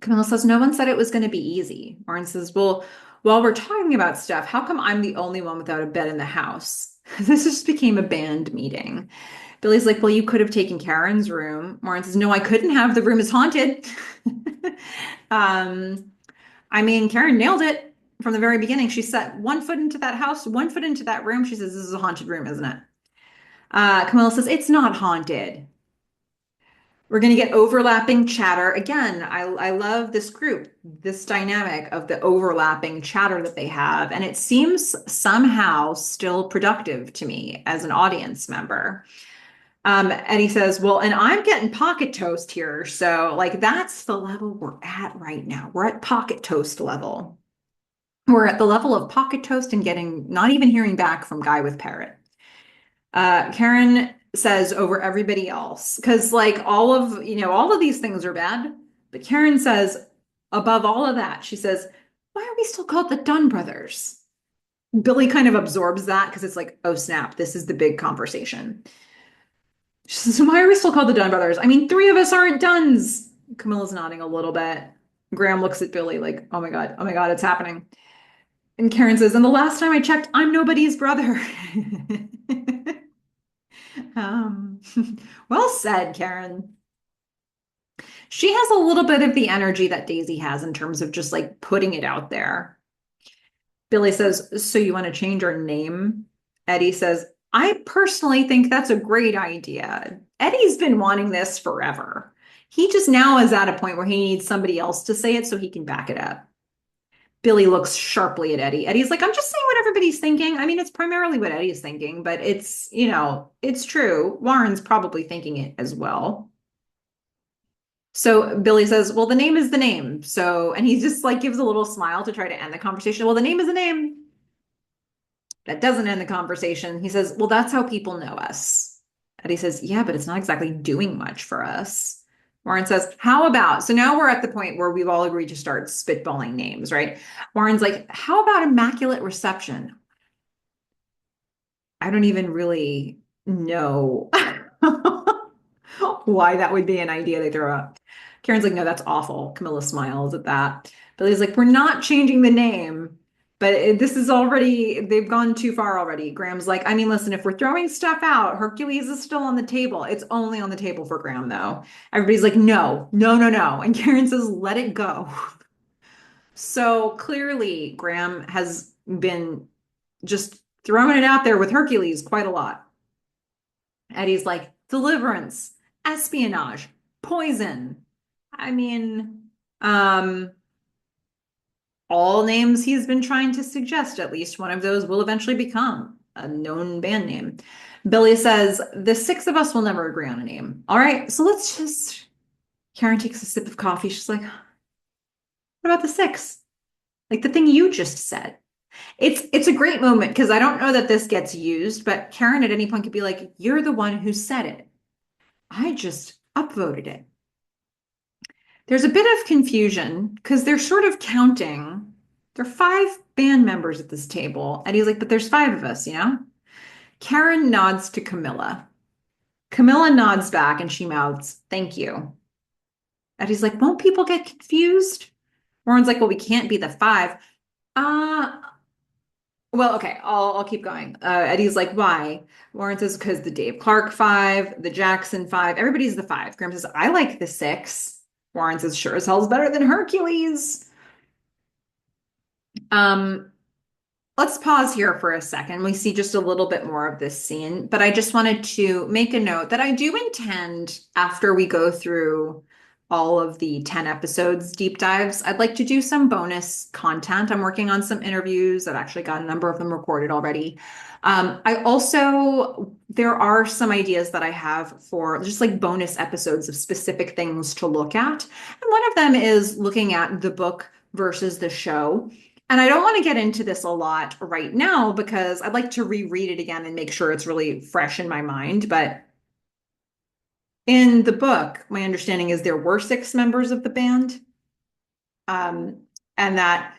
Camilla says, no one said it was going to be easy. Warren says, well, while we're talking about stuff, how come I'm the only one without a bed in the house? This just became a band meeting. Billy's like, well, you could have taken Karen's room. Warren says, no, I couldn't have. The room is haunted. um, I mean, Karen nailed it from the very beginning. She set one foot into that house, one foot into that room. She says, this is a haunted room, isn't it? Camilla says, it's not haunted. We're going to get overlapping chatter. Again, I love this group, this dynamic of the overlapping chatter that they have. And it seems somehow still productive to me as an audience member. And he says, well, and I'm getting pocket toast here. So, like, that's the level we're at right now. We're at pocket toast level. We're at the level of pocket toast and not even hearing back from Guy with Parrot. Karen says over everybody else, because like all of these things are bad, but Karen says above all of that, she says, why are we still called the Dunn brothers? Billy kind of absorbs that because it's like, oh snap, this is the big conversation. She says, why are we still called the Dunn brothers? I mean, three of us aren't Dunns. Camilla's nodding a little bit. Graham looks at Billy like, oh my God, it's happening. And Karen says, and the last time I checked, I'm nobody's brother. Um, well said, Karen. She has a little bit of the energy that Daisy has in terms of just like putting it out there. Billy says, so you want to change our name? Eddie says, I personally think that's a great idea. Eddie's been wanting this forever. He just now is at a point where he needs somebody else to say it so he can back it up. Billy looks sharply at Eddie. Eddie's like, I'm just saying what everybody's thinking. I mean, it's primarily what Eddie's thinking, but it's true. Warren's probably thinking it as well. So Billy says, well, the name is the name. So, and he just like gives a little smile to try to end the conversation. Well, the name is the name. That doesn't end the conversation. He says, well, that's how people know us. Eddie says, yeah, but it's not exactly doing much for us. Warren says, how about, so now we're at the point where we've all agreed to start spitballing names, right? Warren's like, how about Immaculate Reception? I don't even really know why that would be an idea they throw out. Karen's like, no, that's awful. Camilla smiles at that. Billy's like, we're not changing the name, but they've gone too far already. Graham's like, I mean, listen, if we're throwing stuff out, Hercules is still on the table. It's only on the table for Graham, though. Everybody's like, no, no, no, no. And Karen says, let it go. So clearly, Graham has been just throwing it out there with Hercules quite a lot. Eddie's like, deliverance, espionage, poison. I mean, all names he's been trying to suggest, at least one of those will eventually become a known band name. Billy says, the six of us will never agree on a name. All right, so let's just. Karen takes a sip of coffee. She's like, what about the six? Like the thing you just said. It's a great moment because I don't know that this gets used, but Karen at any point could be like, you're the one who said it. I just upvoted it. There's a bit of confusion because they're sort of counting. There are five band members at this table. And he's like, but there's five of us, you know? Karen nods to Camilla. Camilla nods back and she mouths, thank you. And he's like, won't people get confused? Warren's like, well, we can't be the five. Well, okay, I'll keep going. Eddie's like, why? Warren says, because the Dave Clark five, the Jackson five, everybody's the five. Graham says, I like the six. Warren says, sure as hell's better than Hercules. Um, let's pause here for a second. We see just a little bit more of this scene, but I just wanted to make a note that I do intend, after we go through all of the 10 episodes deep dives, I'd like to do some bonus content. I'm working on some interviews. I've actually got a number of them recorded already. There are some ideas that I have for just like bonus episodes of specific things to look at. And one of them is looking at the book versus the show. And I don't want to get into this a lot right now because I'd like to reread it again and make sure it's really fresh in my mind. But in the book, my understanding is there were six members of the band. Um, and that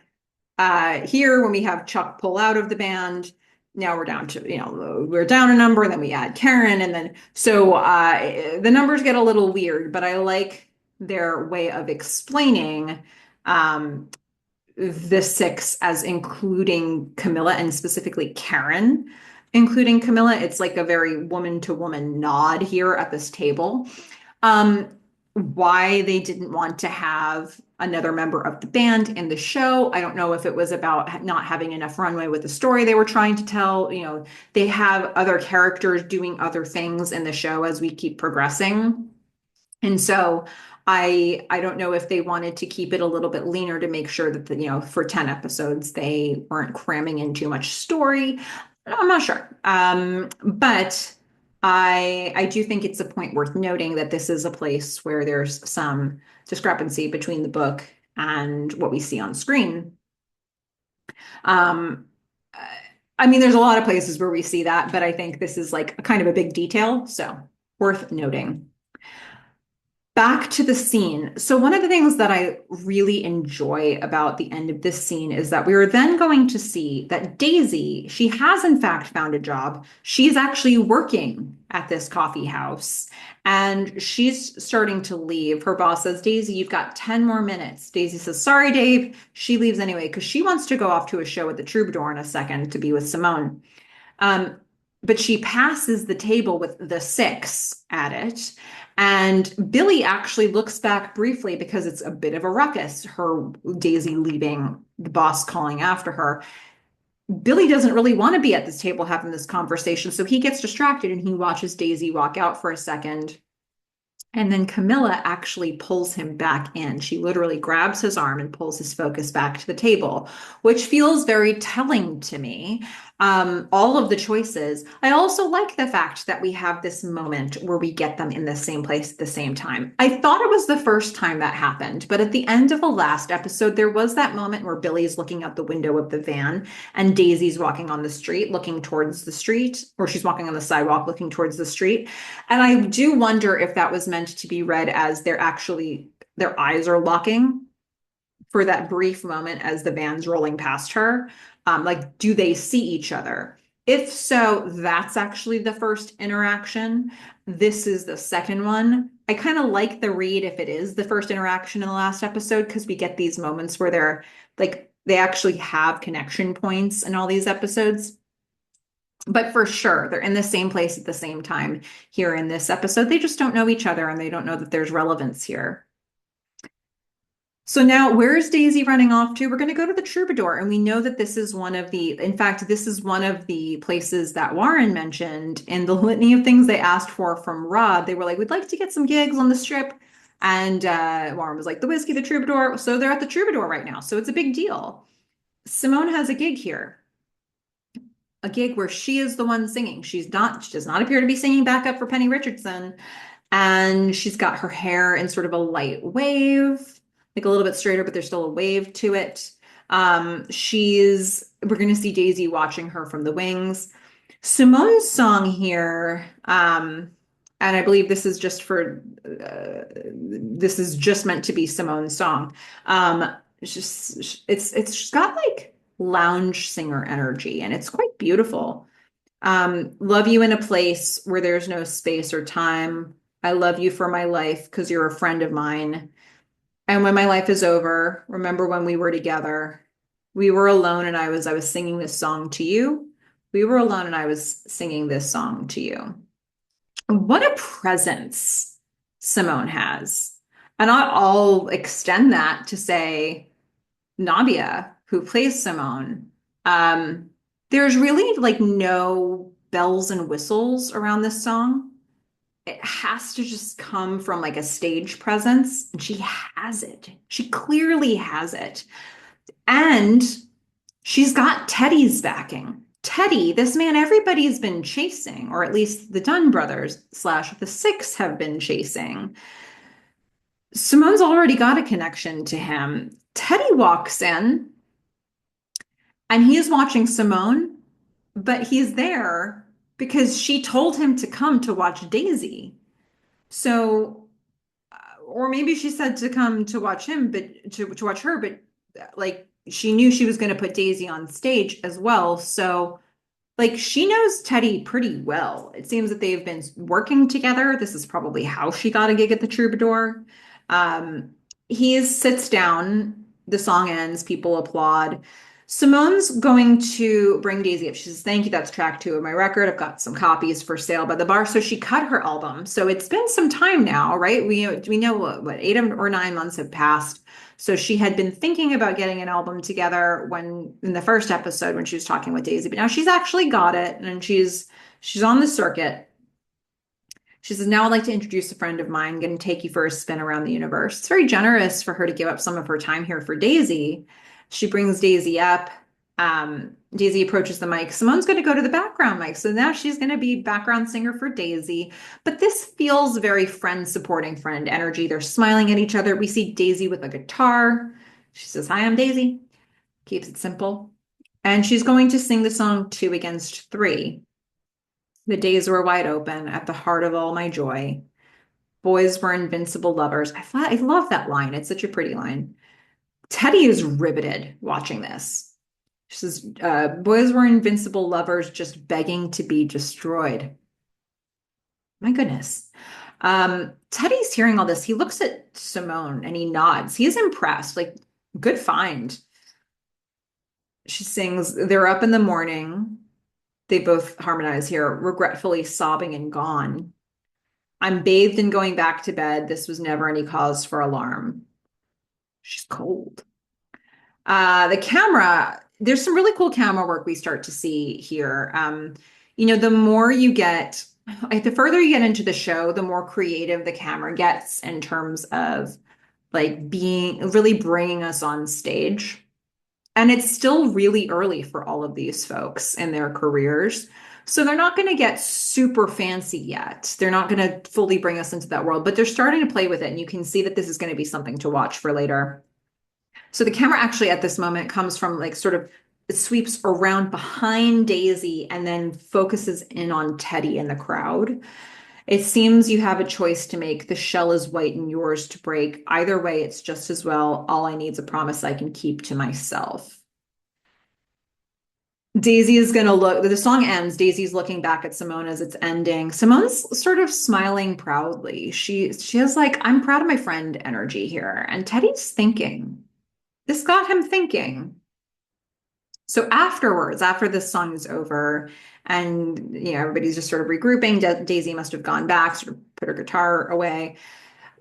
here, when we have Chuck pull out of the band, now we're down to, we're down a number, and then we add Karen. And then so the numbers get a little weird, but I like their way of explaining um, the six as including Camilla and specifically Karen, including Camilla. It's like a very woman to woman nod here at this table. Um, why they didn't want to have another member of the band in the show. I don't know if it was about not having enough runway with the story they were trying to tell. They have other characters doing other things in the show as we keep progressing. And so I don't know if they wanted to keep it a little bit leaner to make sure that for 10 episodes they weren't cramming in too much story. I'm not sure. But I do think it's a point worth noting that this is a place where there's some discrepancy between the book and what we see on screen. Um, I mean, there's a lot of places where we see that, but I think this is like a kind of a big detail, so worth noting. Back to the scene. So, one of the things that I really enjoy about the end of this scene is that we are then going to see that Daisy, she has in fact found a job. She's actually working at this coffee house and she's starting to leave. Her boss says, Daisy, you've got 10 more minutes. Daisy says, sorry, Dave. She leaves anyway because she wants to go off to a show at the Troubadour in a second to be with Simone. Um, but she passes the table with the six at it. And Billy actually looks back briefly because it's a bit of a ruckus, her Daisy leaving, the boss calling after her. Billy doesn't really want to be at this table having this conversation, so he gets distracted and he watches Daisy walk out for a second. And then Camilla actually pulls him back in. She literally grabs his arm and pulls his focus back to the table, which feels very telling to me. All of the choices. I also like the fact that we have this moment where we get them in the same place at the same time. I thought it was the first time that happened, but at the end of the last episode, there was that moment where Billy's looking out the window of the van and Daisy's walking on the street, looking towards the street, or she's walking on the sidewalk, looking towards the street. And I do wonder if that was meant to be read as their eyes are locking for that brief moment as the van's rolling past her. Like, do they see each other? If so, that's actually the first interaction. This is the second one. I kind of like the read if it is the first interaction in the last episode because we get these moments where they're like, they actually have connection points in all these episodes. But for sure, they're in the same place at the same time here in this episode. They just don't know each other and they don't know that there's relevance here. So now where's Daisy running off to? We're going to go to the Troubadour. And we know that this is in fact, this is one of the places that Warren mentioned in the litany of things they asked for from Rob. They were like, we'd like to get some gigs on the strip. And Warren was like, the whiskey, the Troubadour. So they're at the Troubadour right now. So it's a big deal. Simone has a gig here. A gig where she is the one singing. She does not appear to be singing backup for Penny Richardson. And she's got her hair in sort of a light wave, like a little bit straighter, but there's still a wave to it. We're going to see Daisy watching her from the wings. Simone's song here, and I believe this is just meant to be Simone's song. It's got like lounge singer energy and it's quite beautiful. Love you in a place where there's no space or time. I love you for my life because you're a friend of mine. And when my life is over, remember when we were together. We were alone and I was singing this song to you. We were alone and I was singing this song to you. What a presence Simone has. And I'll extend that to say Nabia, who plays Simone. Um, there's really like no bells and whistles around this song. It has to just come from like a stage presence, and she has it. She clearly has it. And she's got Teddy's backing. Teddy, this man everybody's been chasing, or at least the Dunn brothers slash the Six have been chasing. Simone's already got a connection to him. Teddy walks in and he's watching Simone, but he's there because she told him to come to watch Daisy. So, or maybe she said to come to watch him, but to watch her, but like she knew she was going to put Daisy on stage as well. So, like she knows Teddy pretty well. It seems that they've been working together. This is probably how she got a gig at the Troubadour. Um, he sits down, the song ends, people applaud. Simone's going to bring Daisy up. She says, "Thank you, that's track two of my record. I've got some copies for sale by the bar." So she cut her album. So it's been some time now, right? We know what 8 or 9 months have passed. So she had been thinking about getting an album together when in the first episode when she was talking with Daisy, but now she's actually got it and she's on the circuit. She says, "Now I'd like to introduce a friend of mine, going to take you for a spin around the universe." It's very generous for her to give up some of her time here for Daisy. She brings Daisy up. Daisy approaches the mic. Simone's going to go to the background mic. So now she's going to be background singer for Daisy. But this feels very friend supporting friend energy. They're smiling at each other. We see Daisy with a guitar. She says, "Hi, I'm Daisy." Keeps it simple. And she's going to sing the song Two Against Three. The days were wide open at the heart of all my joy. Boys were invincible lovers. I love that line. It's such a pretty line. Teddy is riveted watching this. She says, "Boys were invincible lovers just begging to be destroyed." My goodness. Teddy's hearing all this. He looks at Simone and he nods. He's impressed. Like, good find. She sings, "They're up in the morning." They both harmonize here, "regretfully sobbing and gone. I'm bathed in going back to bed. This was never any cause for alarm." She's cold. The camera, there's some really cool camera work we start to see here. The more you get, like the further you get into the show, the more creative the camera gets in terms of like being really bringing us on stage. And it's still really early for all of these folks in their careers. So they're not going to get super fancy yet. They're not going to fully bring us into that world, but they're starting to play with it. And you can see that this is going to be something to watch for later. So the camera actually at this moment comes from like sort of it sweeps around behind Daisy and then focuses in on Teddy and the crowd. It seems you have a choice to make. The shell is white and yours to break. Either way, it's just as well. All I need is a promise I can keep to myself. Daisy is going to look, the song ends. Daisy's looking back at Simone as it's ending. Simone's sort of smiling proudly. She has like, "I'm proud of my friend" energy here. And Teddy's thinking. This got him thinking. So afterwards, after this song is over, and everybody's just sort of regrouping, Daisy must have gone back, sort of put her guitar away.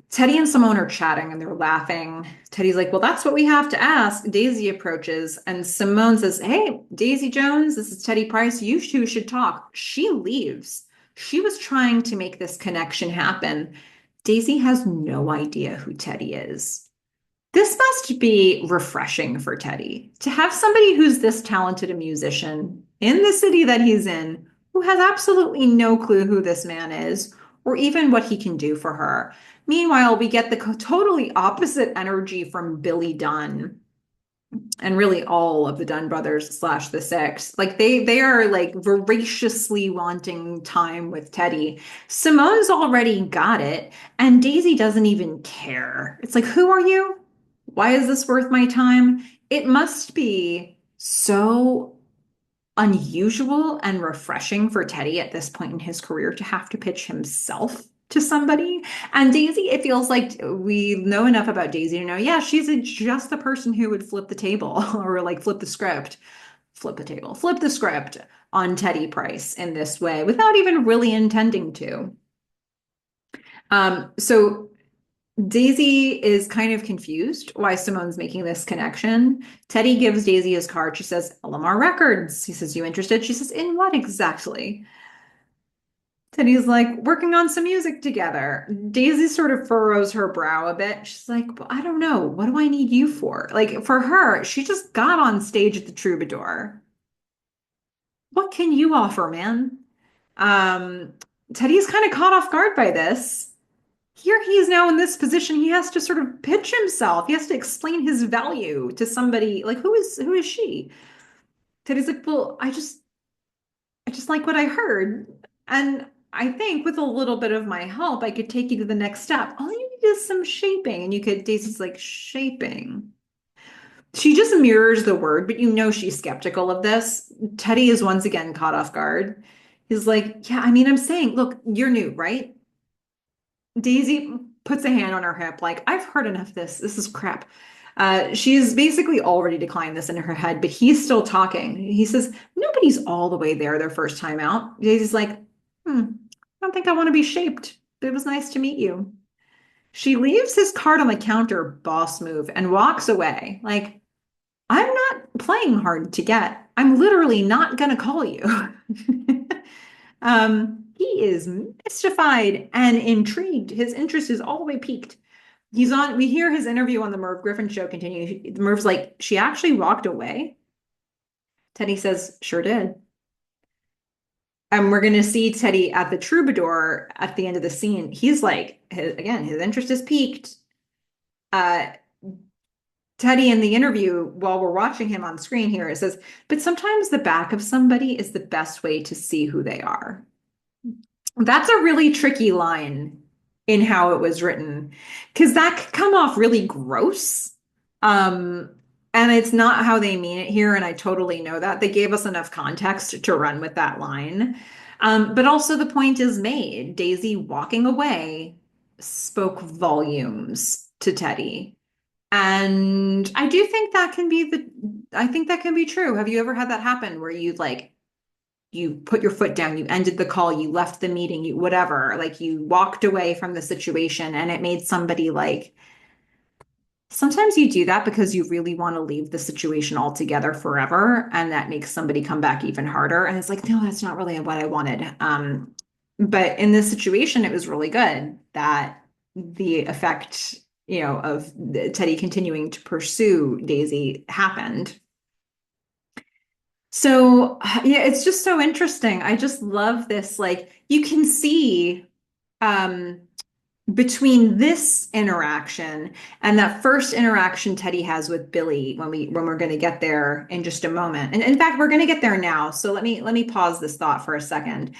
Teddy and Simone are chatting and they're laughing. Teddy's like, "Well, that's what we have to ask." Daisy approaches and Simone says, "Hey, Daisy Jones, this is Teddy Price. You two should talk." She leaves. She was trying to make this connection happen. Daisy has no idea who Teddy is. This must be refreshing for Teddy to have somebody who's this talented a musician in the city that he's in, who has absolutely no clue who this man is or even what he can do for her. Meanwhile, we get the totally opposite energy from Billy Dunn and really all of the Dunn brothers slash the Six. Like they are like voraciously wanting time with Teddy. Simone's already got it, and Daisy doesn't even care. It's like, who are you? Why is this worth my time? It must be so unusual and refreshing for Teddy at this point in his career to have to pitch himself to somebody. And Daisy, it feels like we know enough about Daisy to know, yeah, she's just the person who would flip the table or like flip the script, flip the table, flip the script on Teddy Price in this way without even really intending to. So Daisy is kind of confused why Simone's making this connection. Teddy gives Daisy his card. She says, LMR Records. He says, you interested? She says, in what exactly? Teddy's like, working on some music together. Daisy sort of furrows her brow a bit. She's like, well, I don't know. What do I need you for? Like, for her, she just got on stage at the Troubadour. What can you offer, man? Um, Teddy's kind of caught off guard by this. Here he is now in this position. He has to sort of pitch himself. He has to explain his value to somebody. Like, who is she? Teddy's like, well, I just like what I heard. And I think with a little bit of my help, I could take you to the next step. All you need is some shaping. And you could, Daisy's like, shaping. She just mirrors the word, but you know she's skeptical of this. Teddy is once again caught off guard. He's like, yeah, I mean, I'm saying, look, you're new, right? Daisy puts a hand on her hip, like, I've heard enough of this. This is crap. She's basically already declined this in her head, but he's still talking. He says, nobody's all the way there their first time out. Daisy's like, I don't think I want to be shaped. It was nice to meet you. She leaves his card on the counter, boss move, and walks away. Like, I'm not playing hard to get. I'm literally not going to call you. He is mystified and intrigued. His interest is all the way piqued. We hear his interview on the Merv Griffin show continue. Merv's like, she actually walked away. Teddy says, sure did. And we're going to see Teddy at the Troubadour at the end of the scene. He's like, again, his interest is piqued. Uh, Teddy in the interview, while we're watching him on screen here, it says, but sometimes the back of somebody is the best way to see who they are. That's a really tricky line in how it was written because that could come off really gross. Um, and it's not how they mean it here. And I totally know that. They gave us enough context to run with that line. But also the point is made. Daisy walking away spoke volumes to Teddy. And I do think that can be I think that can be true. Have you ever had that happen where you put your foot down, you ended the call, you left the meeting, you whatever, like you walked away from the situation and it made somebody like sometimes you do that because you really want to leave the situation altogether forever and that makes somebody come back even harder and it's like no, that's not really what I wanted. But in this situation it was really good that the effect, of Teddy continuing to pursue Daisy happened. So, yeah, it's just so interesting. I just love this. Like, you can see um, between this interaction and that first interaction Teddy has with Billy when we're going to get there in just a moment. And in fact, we're going to get there now. So let me pause this thought for a second.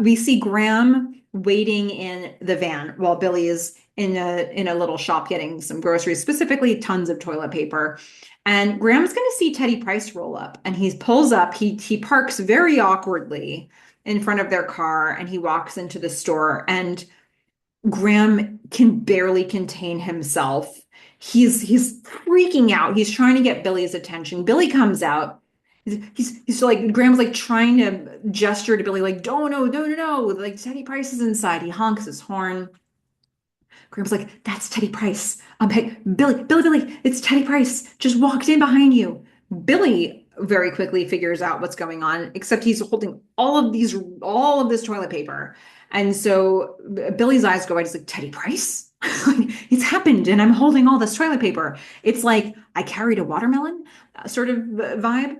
We see Graham waiting in the van while Billy is in a little shop getting some groceries, specifically tons of toilet paper. And Graham's going to see Teddy Price roll up, and he pulls up. He parks very awkwardly in front of their car, and he walks into the store. And Graham can barely contain himself. He's freaking out. He's trying to get Billy's attention. Billy comes out. He's like Graham's like trying to gesture to Billy like, "Oh no, no, no, no!" Like Teddy Price is inside. He honks his horn. Graham's like, "That's Teddy Price." Hey, Billy, it's Teddy Price. Just walked in behind you. Billy very quickly figures out what's going on, except he's holding all of this toilet paper. And so Billy's eyes go wide. He's like, Teddy Price? It's happened, and I'm holding all this toilet paper. It's like I carried a watermelon sort of vibe.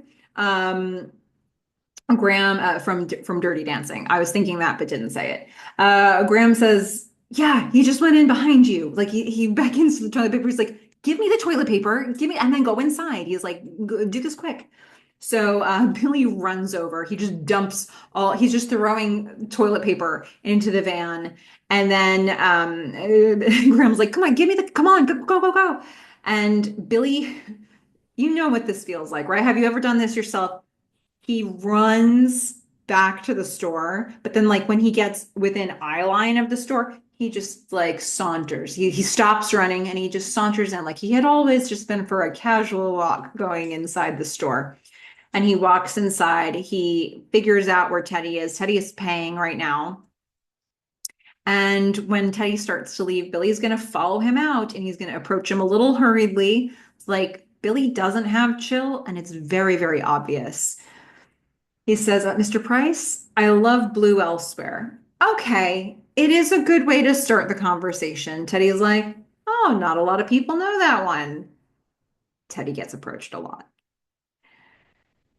Graham from Dirty Dancing. I was thinking that, but didn't say it. Graham says, "Yeah, he just went in behind you." Like he beckons to the toilet paper. He's like, "Give me the toilet paper, give me," and then go inside. He's like, "Do this quick." So Billy runs over. He just dumps all. He's just throwing toilet paper into the van, and then Graham's like, "Come on, give me the. Come on, go." And Billy, you know what this feels like, right? Have you ever done this yourself? He runs back to the store, but then like when he gets within eye line of the store, he just like saunters. He stops running and he just saunters in like he had always just been for a casual walk going inside the store. And he walks inside. He figures out where Teddy is. Teddy is paying right now. And when Teddy starts to leave, Billy's going to follow him out and he's going to approach him a little hurriedly. It's like Billy doesn't have chill, and it's very, very obvious. He says, Mr. Price, I love blue elsewhere. Okay, it is a good way to start the conversation. Teddy's like, oh, not a lot of people know that one. Teddy gets approached a lot.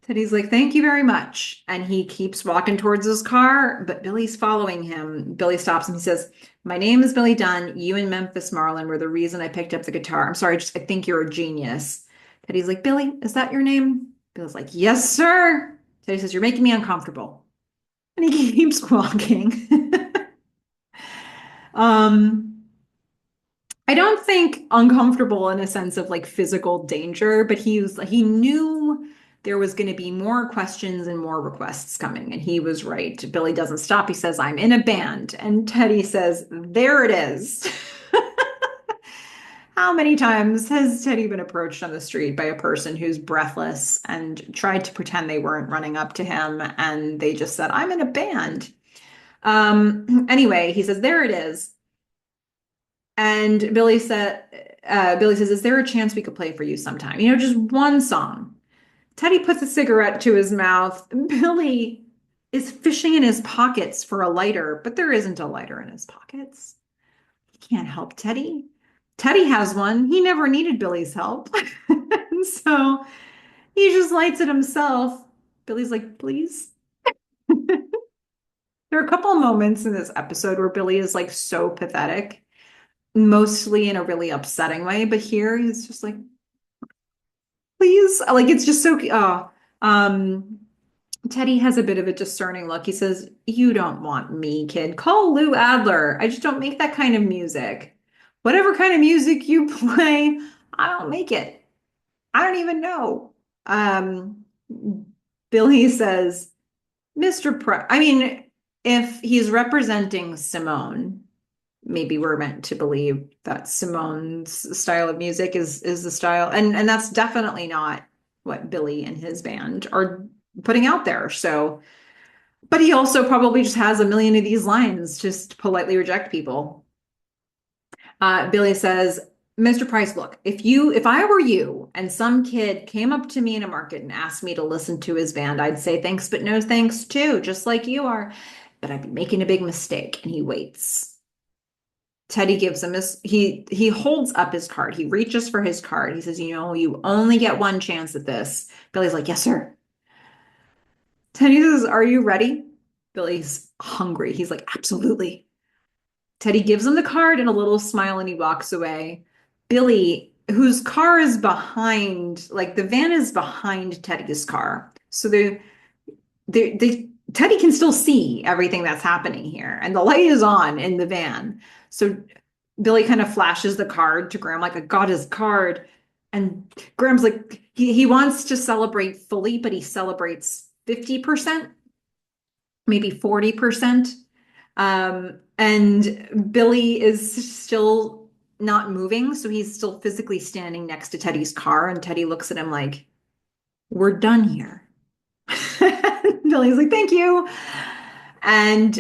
Teddy's like, thank you very much. And he keeps walking towards his car, but Billy's following him. Billy stops him. He says, my name is Billy Dunn. You and Memphis Marlin were the reason I picked up the guitar. I'm sorry, I think you're a genius. Teddy's like, Billy, is that your name? Billy's like, yes, sir. Teddy says, you're making me uncomfortable. And he keeps walking. um, I don't think uncomfortable in a sense of like physical danger, but he knew there was going to be more questions and more requests coming, and he was right. Billy doesn't stop. He says, I'm in a band. And Teddy says, there it is. How many times has Teddy been approached on the street by a person who's breathless and tried to pretend they weren't running up to him and they just said, I'm in a band? Anyway, he says, there it is. And Billy says, is there a chance we could play for you sometime? You know, just one song. Teddy puts a cigarette to his mouth. Billy is fishing in his pockets for a lighter, but there isn't a lighter in his pockets. He can't help Teddy. Teddy has one. He never needed Billy's help. And so he just lights it himself. Billy's like, please. There are a couple of moments in this episode where Billy is like so pathetic, mostly in a really upsetting way, but here he's just like, please. Like it's just so Teddy has a bit of a discerning look. He says, you don't want me, kid. Call Lou Adler. I just don't make that kind of music. Whatever kind of music you play, I don't make it. I don't even know. Billy says, Mr. I mean, if he's representing Simone, maybe we're meant to believe that Simone's style of music is the style, and that's definitely not what Billy and his band are putting out there. So, but he also probably just has a million of these lines just to politely reject people. Billy says, Mr. Price, look, if I were you and some kid came up to me in a market and asked me to listen to his band, I'd say thanks, but no thanks too, just like you are. But I'd be making a big mistake. And he waits. Teddy gives him he holds up his card. He reaches for his card. He says, you know, you only get one chance at this. Billy's like, yes, sir. Teddy says, are you ready? Billy's hungry. He's like, absolutely. Teddy gives him the card and a little smile and he walks away. Billy, whose car is behind, like the van is behind Teddy's car. So Teddy can still see everything that's happening here. And the light is on in the van. So Billy kind of flashes the card to Graham, like, I got his card. And Graham's like, he wants to celebrate fully, but he celebrates 50%, maybe 40%. And Billy is still not moving. So he's still physically standing next to Teddy's car. And Teddy looks at him like, we're done here. Billy's like, thank you. And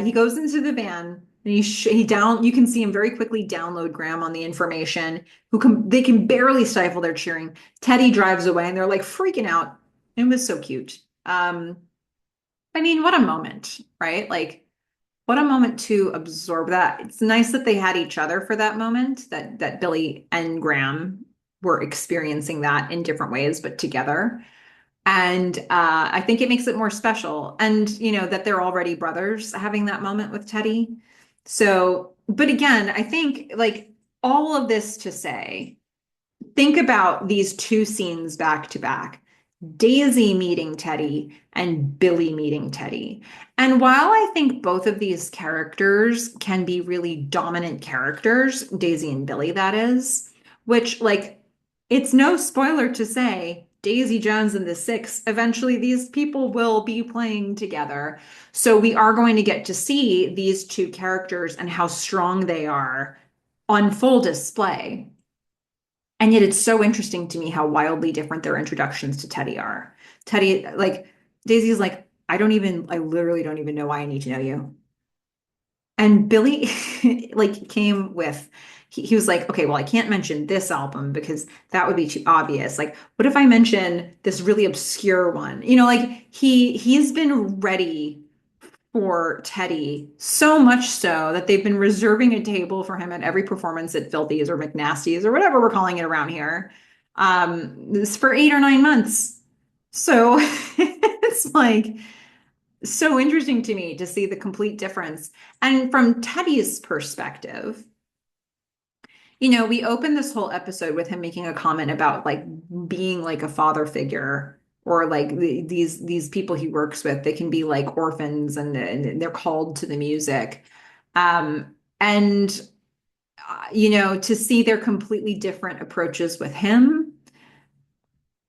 he goes into the van and you can see him very quickly download Graham on the information. They can barely stifle their cheering. Teddy drives away and they're like freaking out. It was so cute. I mean, what a moment, right? Like, what a moment to absorb that. It's nice that they had each other for that moment, that Billy and Graham were experiencing that in different ways, but together. And I think it makes it more special. And, you know, that they're already brothers having that moment with Teddy. So, but again, I think like all of this to say, think about these two scenes back to back. Daisy meeting Teddy and Billy meeting Teddy. And while I think both of these characters can be really dominant characters, Daisy and Billy, that is, which like, it's no spoiler to say, Daisy Jones and the Six, eventually these people will be playing together. So we are going to get to see these two characters and how strong they are on full display. And yet it's so interesting to me how wildly different their introductions to Teddy are. Teddy, like, Daisy's like, I literally don't even know why I need to know you. And Billy like came with he was like, okay, well, I can't mention this album because that would be too obvious. Like, what if I mention this really obscure one? Like he's been ready for Teddy so much so that they've been reserving a table for him at every performance at Filthy's or McNasty's or whatever we're calling it around here. This for 8 or 9 months. So it's like so interesting to me to see the complete difference. And from Teddy's perspective, we opened this whole episode with him making a comment about like being like a father figure or like these people he works with, they can be like orphans and they're called to the music. And to see their completely different approaches with him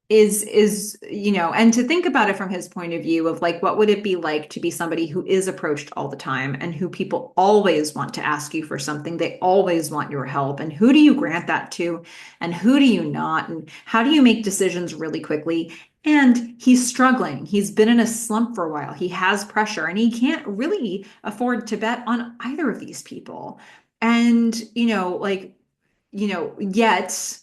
is and to think about it from his point of view of like what would it be like to be somebody who is approached all the time and who people always want to ask you for something, they always want your help, and who do you grant that to and who do you not, and how do you make decisions really quickly? And he's struggling, he's been in a slump for a while, he has pressure, and he can't really afford to bet on either of these people. And yet,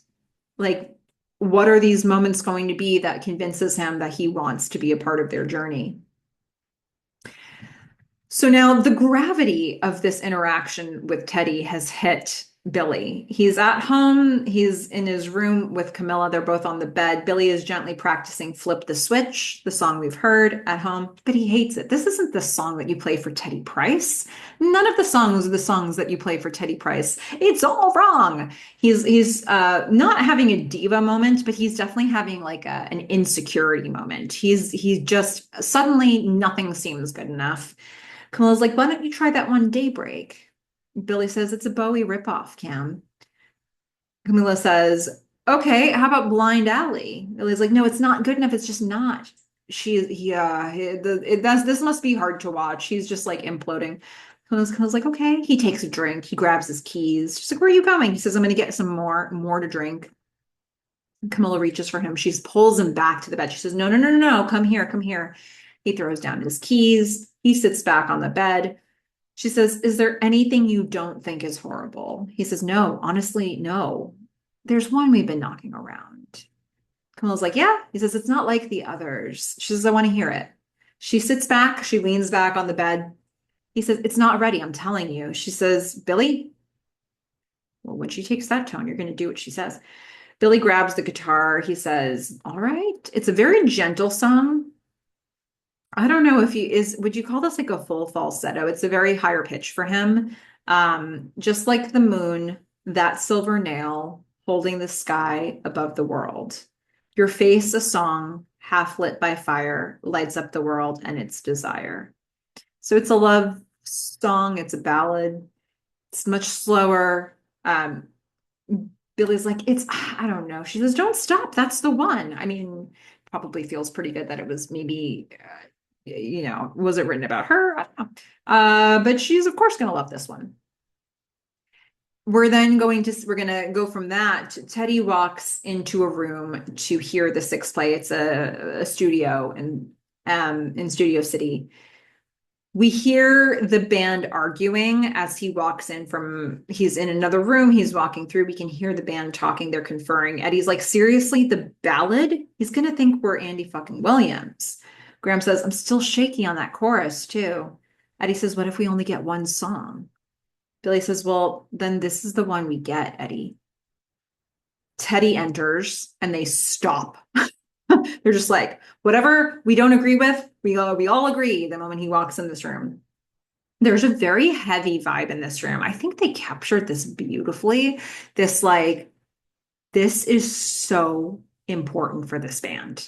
like, what are these moments going to be that convinces him that he wants to be a part of their journey? So now the gravity of this interaction with Teddy has hit Billy. He's at home, he's in his room with Camilla. They're both on the bed. Billy is gently practicing Flip the Switch, the song we've heard at home, but he hates it. This isn't the song that you play for Teddy Price. None of the songs are the songs that you play for Teddy Price. It's all wrong. He's not having a diva moment, but he's definitely having like an insecurity moment. He's just suddenly nothing seems good enough. Camilla's like, why don't you try that one, Daybreak? Billy says, it's a Bowie ripoff, Cam. Camilla says, okay, how about Blind Alley? Billy's like, no, it's not good enough. It's just not. This must be hard to watch. He's just like imploding. Camilla's like, okay. He takes a drink. He grabs his keys. She's like, where are you going? He says, I'm going to get some more to drink. Camilla reaches for him. She pulls him back to the bed. She says, no, no, no, no, no. Come here, come here. He throws down his keys. He sits back on the bed. She says, is there anything you don't think is horrible? He says, no, honestly, no. There's one we've been knocking around. Camilla's like, yeah. He says, it's not like the others. She says, I want to hear it. She sits back. She leans back on the bed. He says, it's not ready. I'm telling you. She says, Billy? Well, when she takes that tone, you're going to do what she says. Billy grabs the guitar. He says, all right. It's a very gentle song. I don't know if would you call this like a full falsetto? It's a very higher pitch for him. Just like the moon, that silver nail holding the sky above the world. Your face, a song, half lit by fire, lights up the world and its desire. So it's a love song. It's a ballad. It's much slower. Billy's like, I don't know. She says, don't stop. That's the one. I mean, probably feels pretty good that it was maybe was it written about her? I don't know. But she's of course going to love this one. We're going to go from that. Teddy walks into a room to hear the Six play. It's a studio in Studio City. We hear the band arguing as he walks he's in another room, he's walking through, we can hear the band talking, they're conferring. Eddie's like, seriously, the ballad? He's gonna think we're Andy fucking Williams. Graham says, I'm still shaky on that chorus too. Eddie says, what if we only get one song? Billy says, well, then this is the one we get, Eddie. Teddy enters and they stop. They're just like, whatever we don't agree with, we all agree the moment he walks in this room. There's a very heavy vibe in this room. I think they captured this beautifully. This is so important for this band.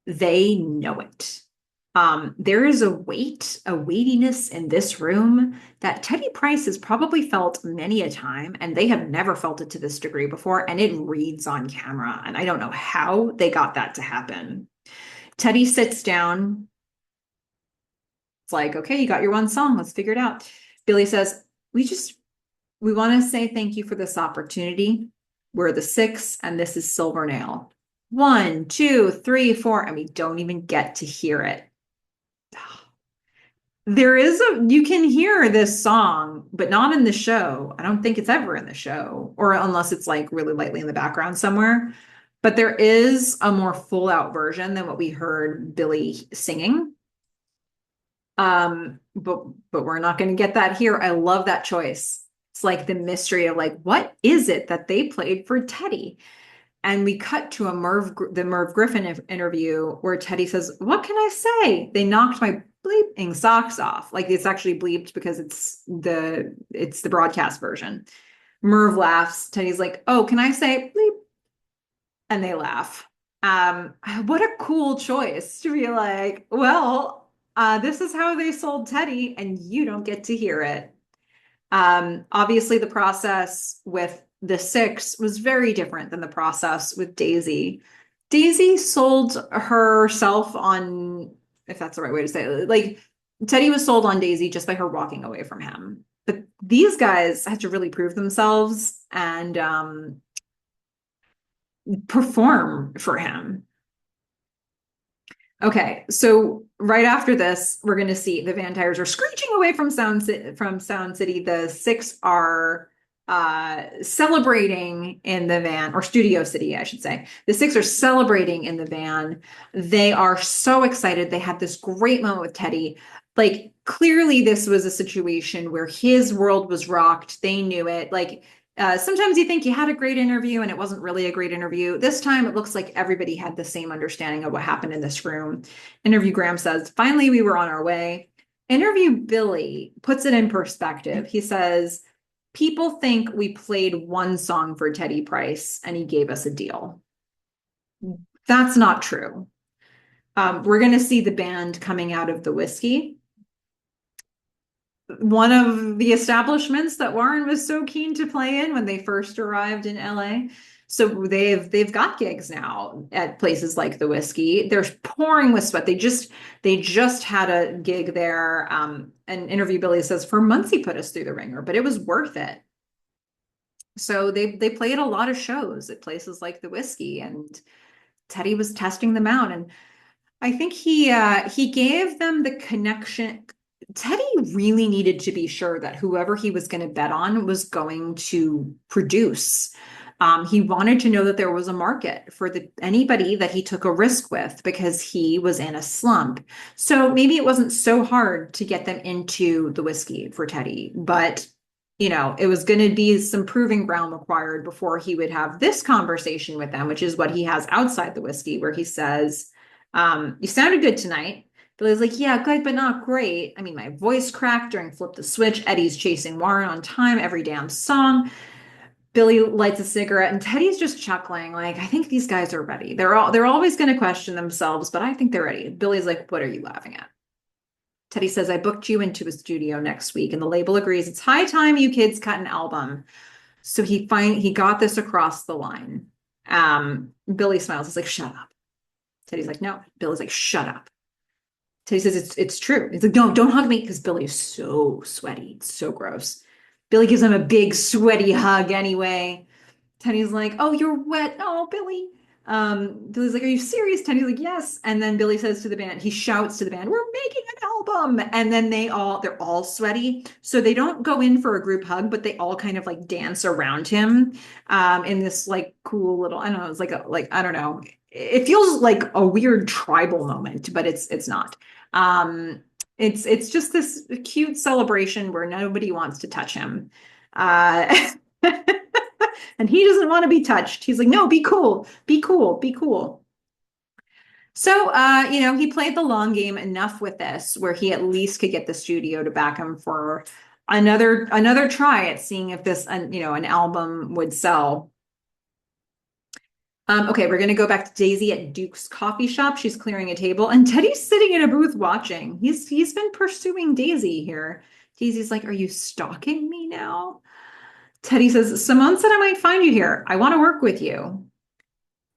They know it. There is a weightiness in this room that Teddy Price has probably felt many a time, and they have never felt it to this degree before, and it reads on camera. And I don't know how they got that to happen. Teddy sits down. It's like, okay, you got your one song. Let's figure it out. Billy says, we want to say thank you for this opportunity. We're the Six, and this is Silvernail. 1, 2, 3, 4, and we don't even get to hear it. You can hear this song, but not in the show. I don't think it's ever in the show, or unless it's like really lightly in the background somewhere. But there is a more full out version than what we heard Billy singing. But we're not going to get that here. I love that choice. It's like the mystery of like, what is it that they played for Teddy? And we cut to the Merv Griffin interview where Teddy says, "What can I say? They knocked my bleeping socks off." Like it's actually bleeped because it's the broadcast version. Merv laughs. Teddy's like, "Oh, can I say bleep?" And they laugh. What a cool choice to be like, well, this is how they sold Teddy, and you don't get to hear it. Obviously, the process with the Six was very different than the process with Daisy. Daisy sold herself on, if that's the right way to say it, like Teddy was sold on Daisy just by her walking away from him. But these guys had to really prove themselves and perform for him. Okay, so right after this, we're going to see the Van Tires are screeching away from Sound City. The Six are celebrating in the van, or Studio City, I should say. The Six are celebrating in the van. They are so excited. They had this great moment with Teddy. Like clearly, this was a situation where his world was rocked. They knew it. Like sometimes you think you had a great interview and it wasn't really a great interview. This time it looks like everybody had the same understanding of what happened in this room. Interview Graham says, finally, we were on our way. Interview Billy puts it in perspective. He says, people think we played one song for Teddy Price and he gave us a deal. That's not true. We're going to see the band coming out of the whiskey. One of the establishments that Warren was so keen to play in when they first arrived in LA. So they've got gigs now at places like the Whiskey. They're pouring with sweat. They just had a gig there. An interview Billy says for months he put us through the ringer, but it was worth it. So they played a lot of shows at places like the Whiskey, and Teddy was testing them out. And I think he gave them the connection. Teddy really needed to be sure that whoever he was going to bet on was going to produce. He wanted to know that there was a market for anybody that he took a risk with because he was in a slump. So maybe it wasn't so hard to get them into the Whiskey for Teddy, but it was going to be some proving ground required before he would have this conversation with them, which is what he has outside the Whiskey, where he says, "You sounded good tonight." Billy's like, "Yeah, good, but not great. I mean, my voice cracked during Flip the Switch. Eddie's chasing Warren on time every damn song." Billy lights a cigarette and Teddy's just chuckling, like, "I think these guys are ready. They're always going to question themselves, but I think they're ready." Billy's like, "What are you laughing at?" Teddy says, "I booked you into a studio next week," and the label agrees. "It's high time you kids cut an album." So he got this across the line. Billy smiles. He's like, "Shut up." Teddy's like, "No." Billy's like, "Shut up." Teddy says, It's true." He's like, "No, don't hug me," because Billy is so sweaty. It's so gross. Billy gives him a big sweaty hug anyway. Teddy's like, "Oh, you're wet." "Oh, Billy." Billy's like, "Are you serious?" Teddy's like, "Yes." And then Billy says to the band, he shouts to the band, "We're making an album." And then they're all sweaty. So they don't go in for a group hug, but they all kind of like dance around him in this like cool little, I don't know, it's I don't know. It feels like a weird tribal moment, but it's not. It's just this cute celebration where nobody wants to touch him. And he doesn't want to be touched. He's like, "No, be cool, be cool, be cool." So, he played the long game enough with this where he at least could get the studio to back him for another try at seeing if this, an album would sell. Okay, we're gonna go back to Daisy at Duke's coffee shop. She's clearing a table, and Teddy's sitting in a booth watching. He's been pursuing Daisy here. Daisy's like, "Are you stalking me now?" Teddy says, "Simone said I might find you here. I want to work with you."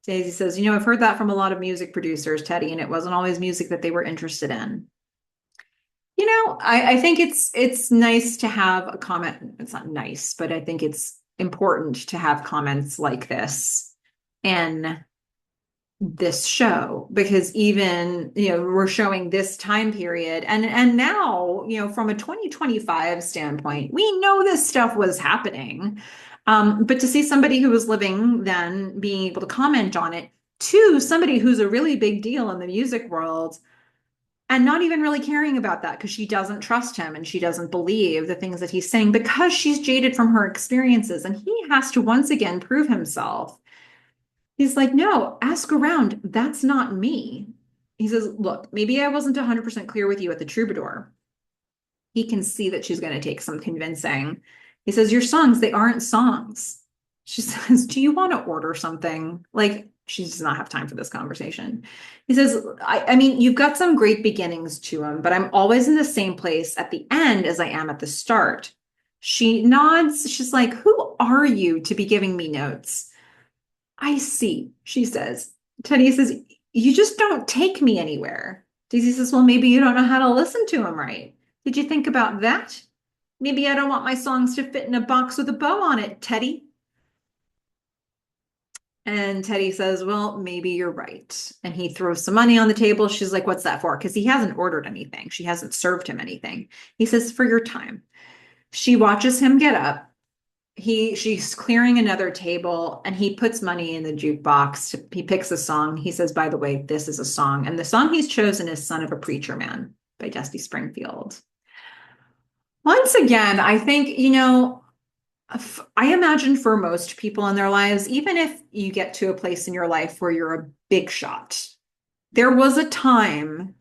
Daisy says, I've heard that from a lot of music producers, Teddy, and it wasn't always music that they were interested in." I think it's nice to have a comment. It's not nice, but I think it's important to have comments like this in this show because even, we're showing this time period and now, from a 2025 standpoint, we know this stuff was happening. But to see somebody who was living then being able to comment on it to somebody who's a really big deal in the music world and not even really caring about that because she doesn't trust him and she doesn't believe the things that he's saying because she's jaded from her experiences and he has to once again prove himself. He's like, "No, ask around. That's not me." He says, "Look, maybe I wasn't 100% clear with you at the Troubadour." He can see that she's going to take some convincing. He says, "Your songs, they aren't songs." She says, "Do you want to order something?" Like, she does not have time for this conversation. He says, I mean, you've got some great beginnings to him, but I'm always in the same place at the end as I am at the start." She nods. She's like, "Who are you to be giving me notes?" "I see," she says. Teddy says, "You just don't take me anywhere." Daisy says, "Well, maybe you don't know how to listen to him right. Did you think about that? Maybe I don't want my songs to fit in a box with a bow on it, Teddy." And Teddy says, "Well, maybe you're right." And he throws some money on the table. She's like, "What's that for?" Because he hasn't ordered anything. She hasn't served him anything. He says, "For your time." She watches him get up. She's clearing another table and he puts money in the jukebox. He picks a song. He says, "By the way, this is a song." And the song he's chosen is "Son of a Preacher Man" by Dusty Springfield. Once again, I think, I imagine for most people in their lives, even if you get to a place in your life where you're a big shot, there was a time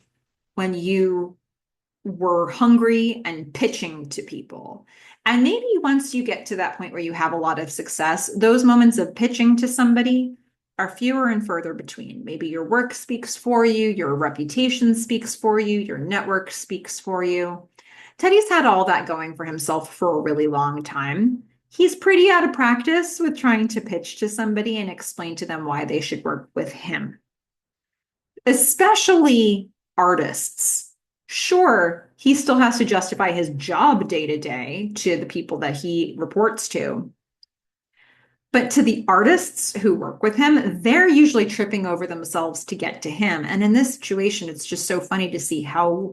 when you were hungry and pitching to people. And maybe once you get to that point where you have a lot of success, those moments of pitching to somebody are fewer and further between. Maybe your work speaks for you, your reputation speaks for you, your network speaks for you. Teddy's had all that going for himself for a really long time. He's pretty out of practice with trying to pitch to somebody and explain to them why they should work with him, especially artists. Sure, he still has to justify his job day to day to the people that he reports to. But to the artists who work with him, they're usually tripping over themselves to get to him. And in this situation, it's just so funny to see how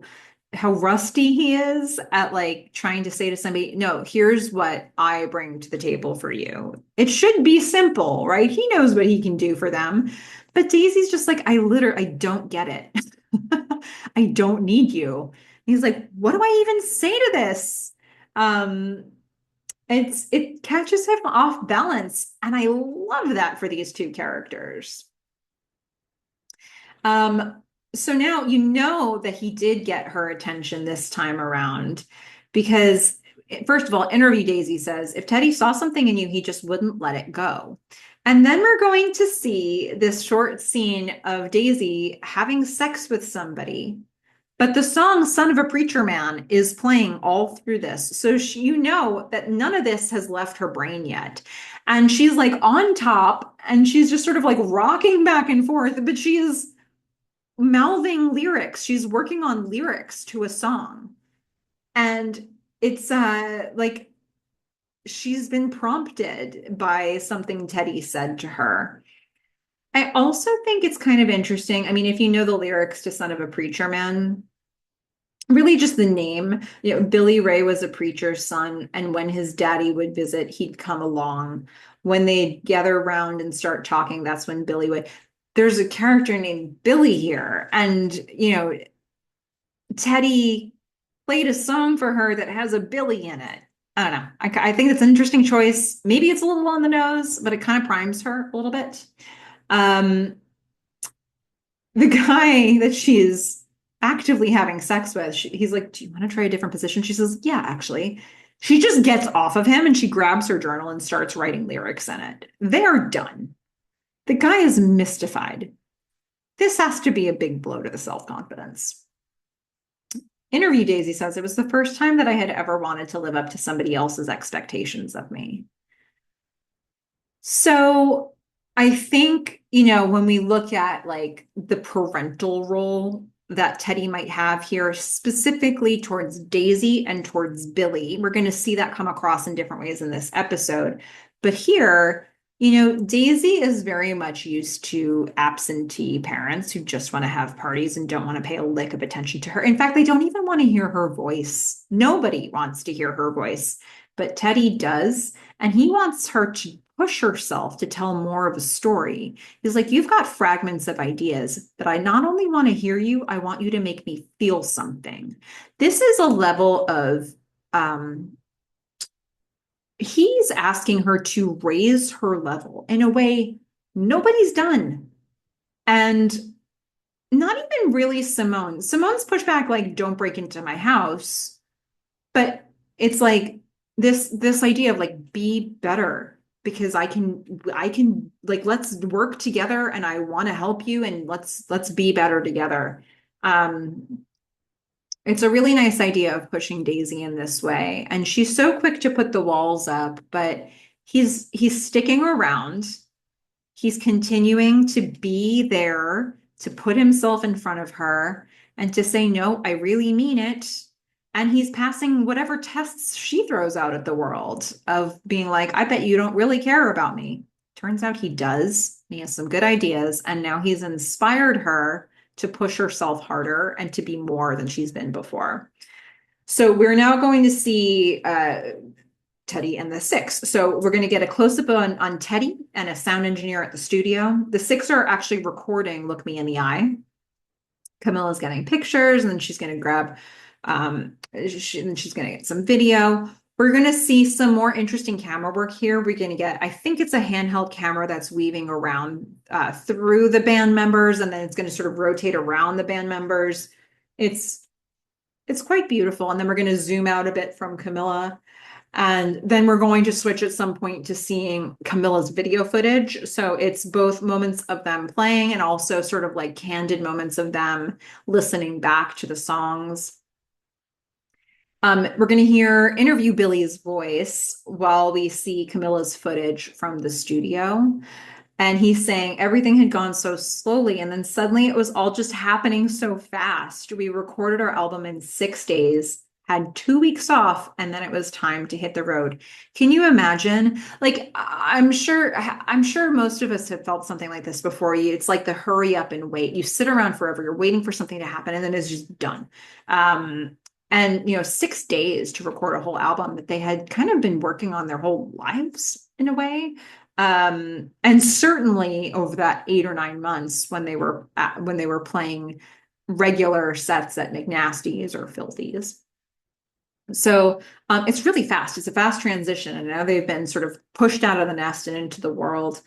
rusty he is at like trying to say to somebody, "No, here's what I bring to the table for you." It should be simple, right? He knows what he can do for them. But Daisy's just like, I don't get it. "I don't need you." He's like, "What do I even say to this?" Um, it catches him off balance, and I love that for these two characters. Um, so now you know that he did get her attention this time around because, first of all, Interview Daisy says if Teddy saw something in you, he just wouldn't let it go. And then we're going to see this short scene of Daisy having sex with somebody. But the song "Son of a Preacher Man" is playing all through this. So that none of this has left her brain yet. And she's like on top and she's just sort of like rocking back and forth, but she is mouthing lyrics. She's working on lyrics to a song. And it's like she's been prompted by something Teddy said to her. I also think it's kind of interesting. I mean, if you know the lyrics to "Son of a Preacher Man," really just the name, Billy Ray was a preacher's son, and when his daddy would visit, he'd come along. When they'd gather around and start talking, that's when Billy would. There's a character named Billy here, and Teddy played a song for her that has a Billy in it. I don't know. I think it's an interesting choice. Maybe it's a little on the nose, but it kind of primes her a little bit. Um, the guy that she's actively having sex with, he's like, "Do you want to try a different position?" She says, "Yeah, actually." She just gets off of him and she grabs her journal and starts writing lyrics in it. They are done. The guy is mystified. This has to be a big blow to the self-confidence. Interview Daisy says it was the first time that I had ever wanted to live up to somebody else's expectations of me. So I think, when we look at like the parental role that Teddy might have here, specifically towards Daisy and towards Billy, we're going to see that come across in different ways in this episode. But here, Daisy is very much used to absentee parents who just want to have parties and don't want to pay a lick of attention to her. In fact, they don't even want to hear her voice. Nobody wants to hear her voice, but Teddy does. And he wants her to push herself to tell more of a story. He's like, you've got fragments of ideas, but I not only want to hear you, I want you to make me feel something. This is a level of, he's asking her to raise her level in a way nobody's done. And not even really Simone. Simone's pushed back like, don't break into my house. But it's like this idea of like, be better because I can like, let's work together and I want to help you and let's be better together. It's a really nice idea of pushing Daisy in this way. And she's so quick to put the walls up, but he's sticking around. He's continuing to be there, to put himself in front of her and to say, no, I really mean it. And he's passing whatever tests she throws out at the world of being like, I bet you don't really care about me. Turns out he does. He has some good ideas. And now he's inspired her to push herself harder and to be more than she's been before. So we're now going to see Teddy and the Six. So we're going to get a close-up on Teddy and a sound engineer at the studio. The Six are actually recording Look Me in the Eye. Camilla's getting pictures and then she's going to grab she's going to get some video. We're going to see some more interesting camera work here. We're going to get, I think it's a handheld camera that's weaving around through the band members, and then it's going to sort of rotate around the band members. It's quite beautiful. And then we're going to zoom out a bit from Camilla. And then we're going to switch at some point to seeing Camilla's video footage. So it's both moments of them playing and also sort of like candid moments of them listening back to the songs. We're going to interview Billy's voice while we see Camilla's footage from the studio. And he's saying everything had gone so slowly. And then suddenly it was all just happening so fast. We recorded our album in 6 days, had 2 weeks off, and then it was time to hit the road. Can you imagine? Like, I'm sure most of us have felt something like this before. It's like the hurry up and wait. You sit around forever. You're waiting for something to happen, and then it's just done. And 6 days to record a whole album that they had kind of been working on their whole lives in a way. And certainly over that 8 or 9 months when they were playing regular sets at McNasty's or Filthy's. So it's really fast. It's a fast transition. And now they've been sort of pushed out of the nest and into the world.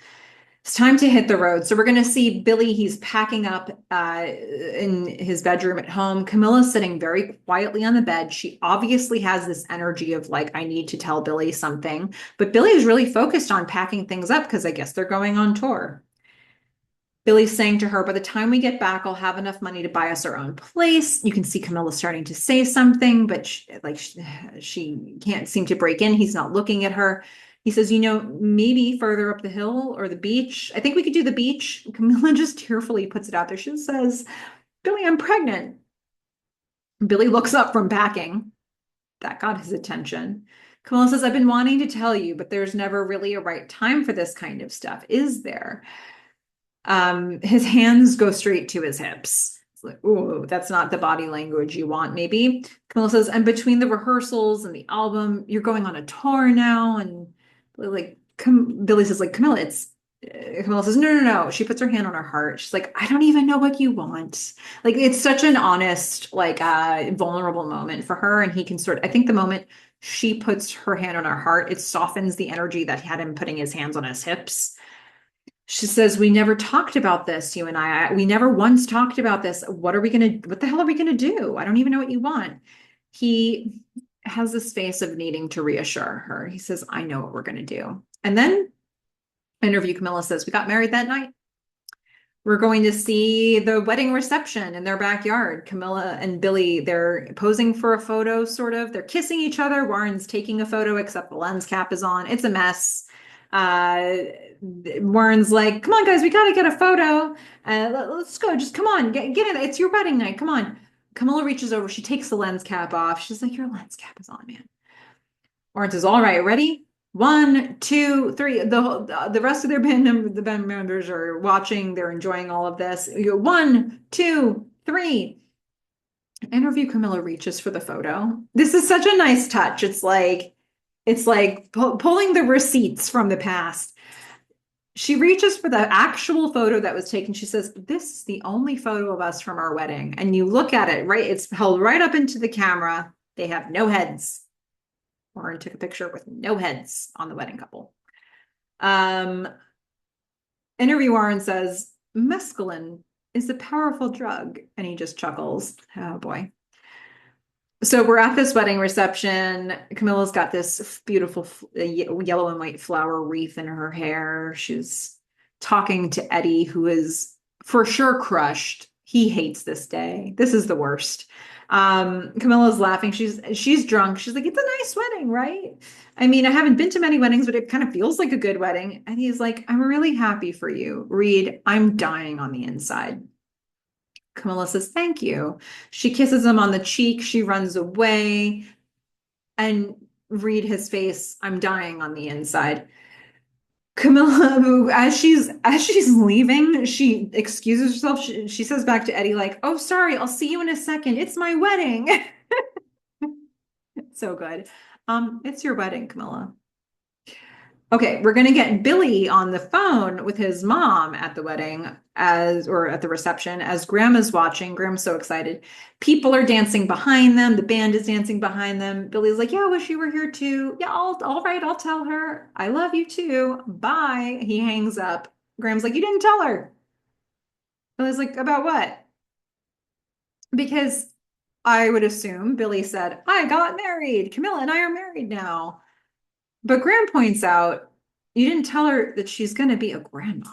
It's time to hit the road. So we're going to see Billy. He's packing up in his bedroom at home. Camilla's sitting very quietly on the bed. She obviously has this energy of like, I need to tell Billy something. But Billy is really focused on packing things up because I guess they're going on tour. Billy's saying to her, by the time we get back, I'll have enough money to buy us our own place. You can see Camilla starting to say something, but she can't seem to break in. He's not looking at her. He says, maybe further up the hill or the beach. I think we could do the beach. Camilla just tearfully puts it out there. She says, Billy, I'm pregnant. Billy looks up from packing. That got his attention. Camilla says, I've been wanting to tell you, but there's never really a right time for this kind of stuff, is there? His hands go straight to his hips. It's like, ooh, that's not the body language you want, maybe. Camilla says, and between the rehearsals and the album, you're going on a tour now. And Billy says, like, Camilla says, no. She puts her hand on her heart. She's like, I don't even know what you want. Like, it's such an honest, like, vulnerable moment for her. And he can I think the moment she puts her hand on her heart, it softens the energy that had him putting his hands on his hips. She says, we never talked about this, you and I. We never once talked about this. What the hell are we going to do? I don't even know what you want. He has this face of needing to reassure her. He says, I know what we're going to do. And then Interview, Camilla says, we got married that night. We're going to see the wedding reception in their backyard. Camilla and Billy, they're posing for a photo, sort of. They're kissing each other. Warren's taking a photo, except the lens cap is on. It's a mess. Warren's like, come on, guys, we got to get a photo. Let's go. Just come on, get in. It's your wedding night. Come on. Camilla reaches over. She takes the lens cap off. She's like, your lens cap is on, man. Warren says, all right, ready? 1, 2, 3. The rest of the band members are watching. They're enjoying all of this. You go 1, 2, 3. Interview, Camilla reaches for the photo. This is such a nice touch. It's like pulling the receipts from the past. She reaches for the actual photo that was taken. She says, this is the only photo of us from our wedding. And you look at it, right? It's held right up into the camera. They have no heads. Warren took a picture with no heads on the wedding couple. Interview, Warren says, mescaline is a powerful drug. And he just chuckles. Oh boy. So we're at this wedding reception. Camilla's got this beautiful yellow and white flower wreath in her hair. She's talking to Eddie, who is for sure crushed. He hates this day. This is the worst. Camilla's laughing. She's drunk. She's like, it's a nice wedding, right? I mean, I haven't been to many weddings, but it kind of feels like a good wedding. And he's like, I'm really happy for you, Reed. I'm dying on the inside. Camilla says, thank you. She kisses him on the cheek. She runs away. And Reed, his face, I'm dying on the inside. Camilla, who, as she's leaving, she excuses herself. She says back to Eddie, like, oh, sorry, I'll see you in a second. It's my wedding. So good. It's your wedding, Camilla. Okay, we're gonna get Billy on the phone with his mom at the wedding or at the reception as Grandma's watching. Grandma's so excited. People are dancing behind them. The band is dancing behind them. Billy's like, yeah, I wish you were here too. Yeah, all right, I'll tell her. I love you too. Bye. He hangs up. Graham's like, you didn't tell her. Billy's like, about what? Because I would assume Billy said, I got married. Camilla and I are married now. But Graham points out, you didn't tell her that she's going to be a grandma.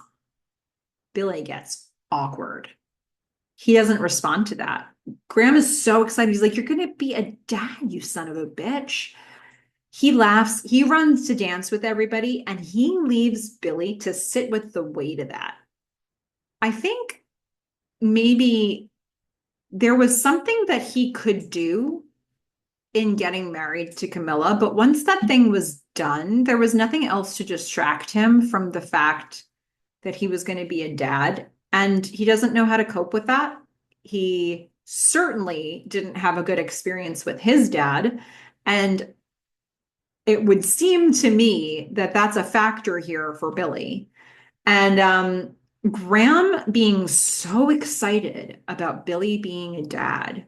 Billy gets awkward. He doesn't respond to that. Graham is so excited. He's like, you're going to be a dad, you son of a bitch. He laughs. He runs to dance with everybody, and he leaves Billy to sit with the weight of that. I think maybe there was something that he could do in getting married to Camilla, but once that thing was done, there was nothing else to distract him from the fact that he was going to be a dad, and he doesn't know how to cope with that. He certainly didn't have a good experience with his dad, and it would seem to me that that's a factor here for Billy. And Graham being so excited about Billy being a dad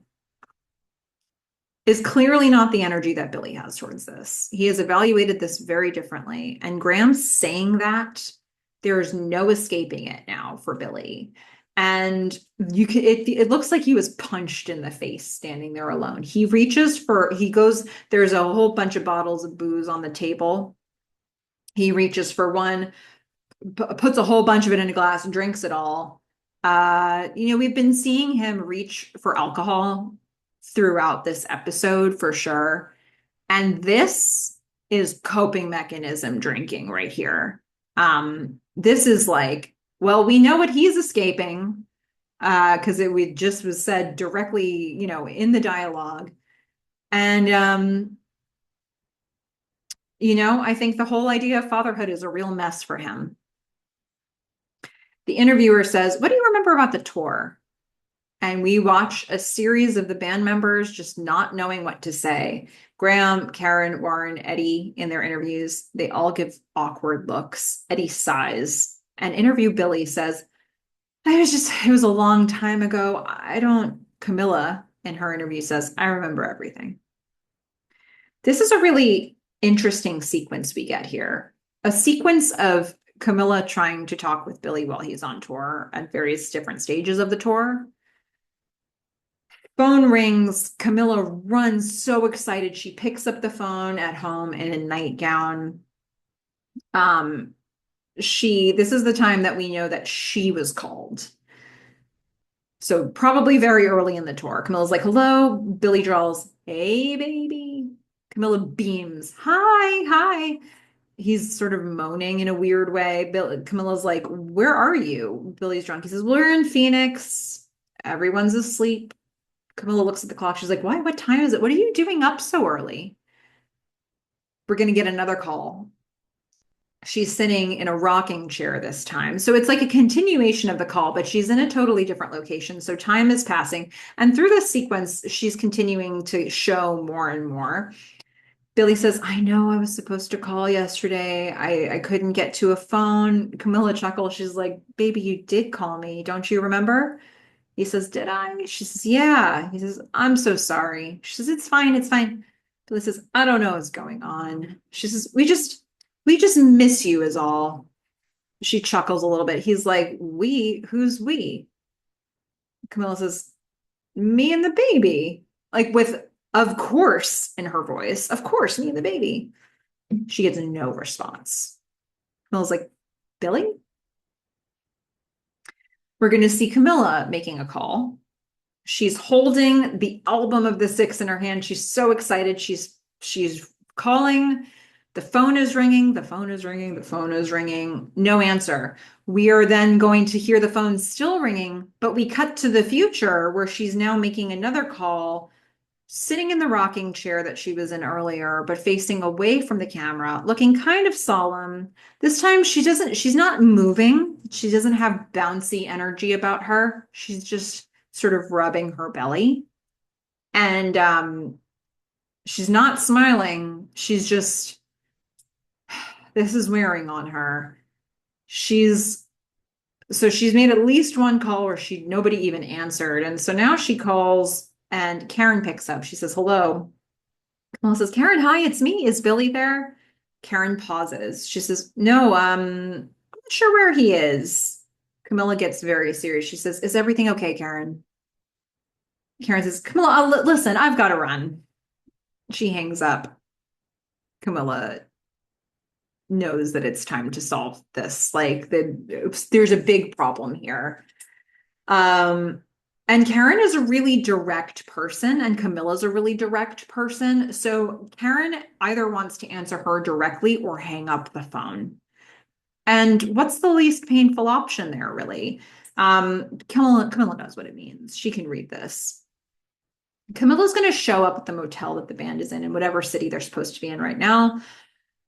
is clearly not the energy that Billy has towards this. He has evaluated this very differently. And Graham saying that, there's no escaping it now for Billy. And it looks like he was punched in the face standing there alone. He goes, there's a whole bunch of bottles of booze on the table. He reaches for one, puts a whole bunch of it in a glass and drinks it all. We've been seeing him reach for alcohol throughout this episode for sure. And this is coping mechanism drinking right here. This is like, well, we know what he's escaping because it just was said directly, in the dialogue. And, I think the whole idea of fatherhood is a real mess for him. The interviewer says, what do you remember about the tour? And we watch a series of the band members just not knowing what to say. Graham, Karen, Warren, Eddie, in their interviews, they all give awkward looks. Eddie sighs. And interview Billy says, it was a long time ago. Camilla, in her interview, says, I remember everything. This is a really interesting sequence we get here. A sequence of Camilla trying to talk with Billy while he's on tour at various different stages of the tour. Phone rings. Camilla runs so excited. She picks up the phone at home in a nightgown. this is the time that we know that she was called. So probably very early in the tour. Camilla's like, hello. Billy draws, hey, baby. Camilla beams, hi, hi. He's sort of moaning in a weird way. Camilla's like, where are you? Billy's drunk. He says, we're in Phoenix. Everyone's asleep. Camilla looks at the clock. She's like, why? What time is it? What are you doing up so early? We're going to get another call. She's sitting in a rocking chair this time. So it's like a continuation of the call, but she's in a totally different location. So time is passing. And through this sequence, she's continuing to show more and more. Billy says, I know I was supposed to call yesterday. I couldn't get to a phone. Camilla chuckles. She's like, baby, you did call me. Don't you remember? He says, did I? She says, yeah. He says, I'm so sorry. She says, it's fine. It's fine. Billy says, I don't know what's going on. She says, we just miss you is all. She chuckles a little bit. He's like, we? Who's we? Camilla says, me and the baby. Like with, of course, in her voice. Of course, me and the baby. She gets no response. Camilla's like, Billy? We're going to see Camilla making a call. She's holding the album of the Six in her hand. She's so excited. She's calling. The phone is ringing. The phone is ringing. The phone is ringing. No answer. We are then going to hear the phone still ringing, but we cut to the future where she's now making another call, sitting in the rocking chair that she was in earlier, but facing away from the camera, looking kind of solemn. This time she's not moving. She doesn't have bouncy energy about her. She's just sort of rubbing her belly. And she's not smiling. This is wearing on her. She's made at least one call where nobody even answered. And so now she calls and Karen picks up. She says, hello. Camilla says, Karen, hi, it's me. Is Billy there? Karen pauses. She says, no, I'm not sure where he is. Camilla gets very serious. She says, is everything okay, Karen? Karen says, Camilla, listen, I've got to run. She hangs up. Camilla knows that it's time to solve this. Like there's a big problem here. And Karen is a really direct person, and Camilla's a really direct person. So Karen either wants to answer her directly or hang up the phone. And what's the least painful option there, really? Camilla knows what it means. She can read this. Camilla's going to show up at the motel that the band is in whatever city they're supposed to be in right now.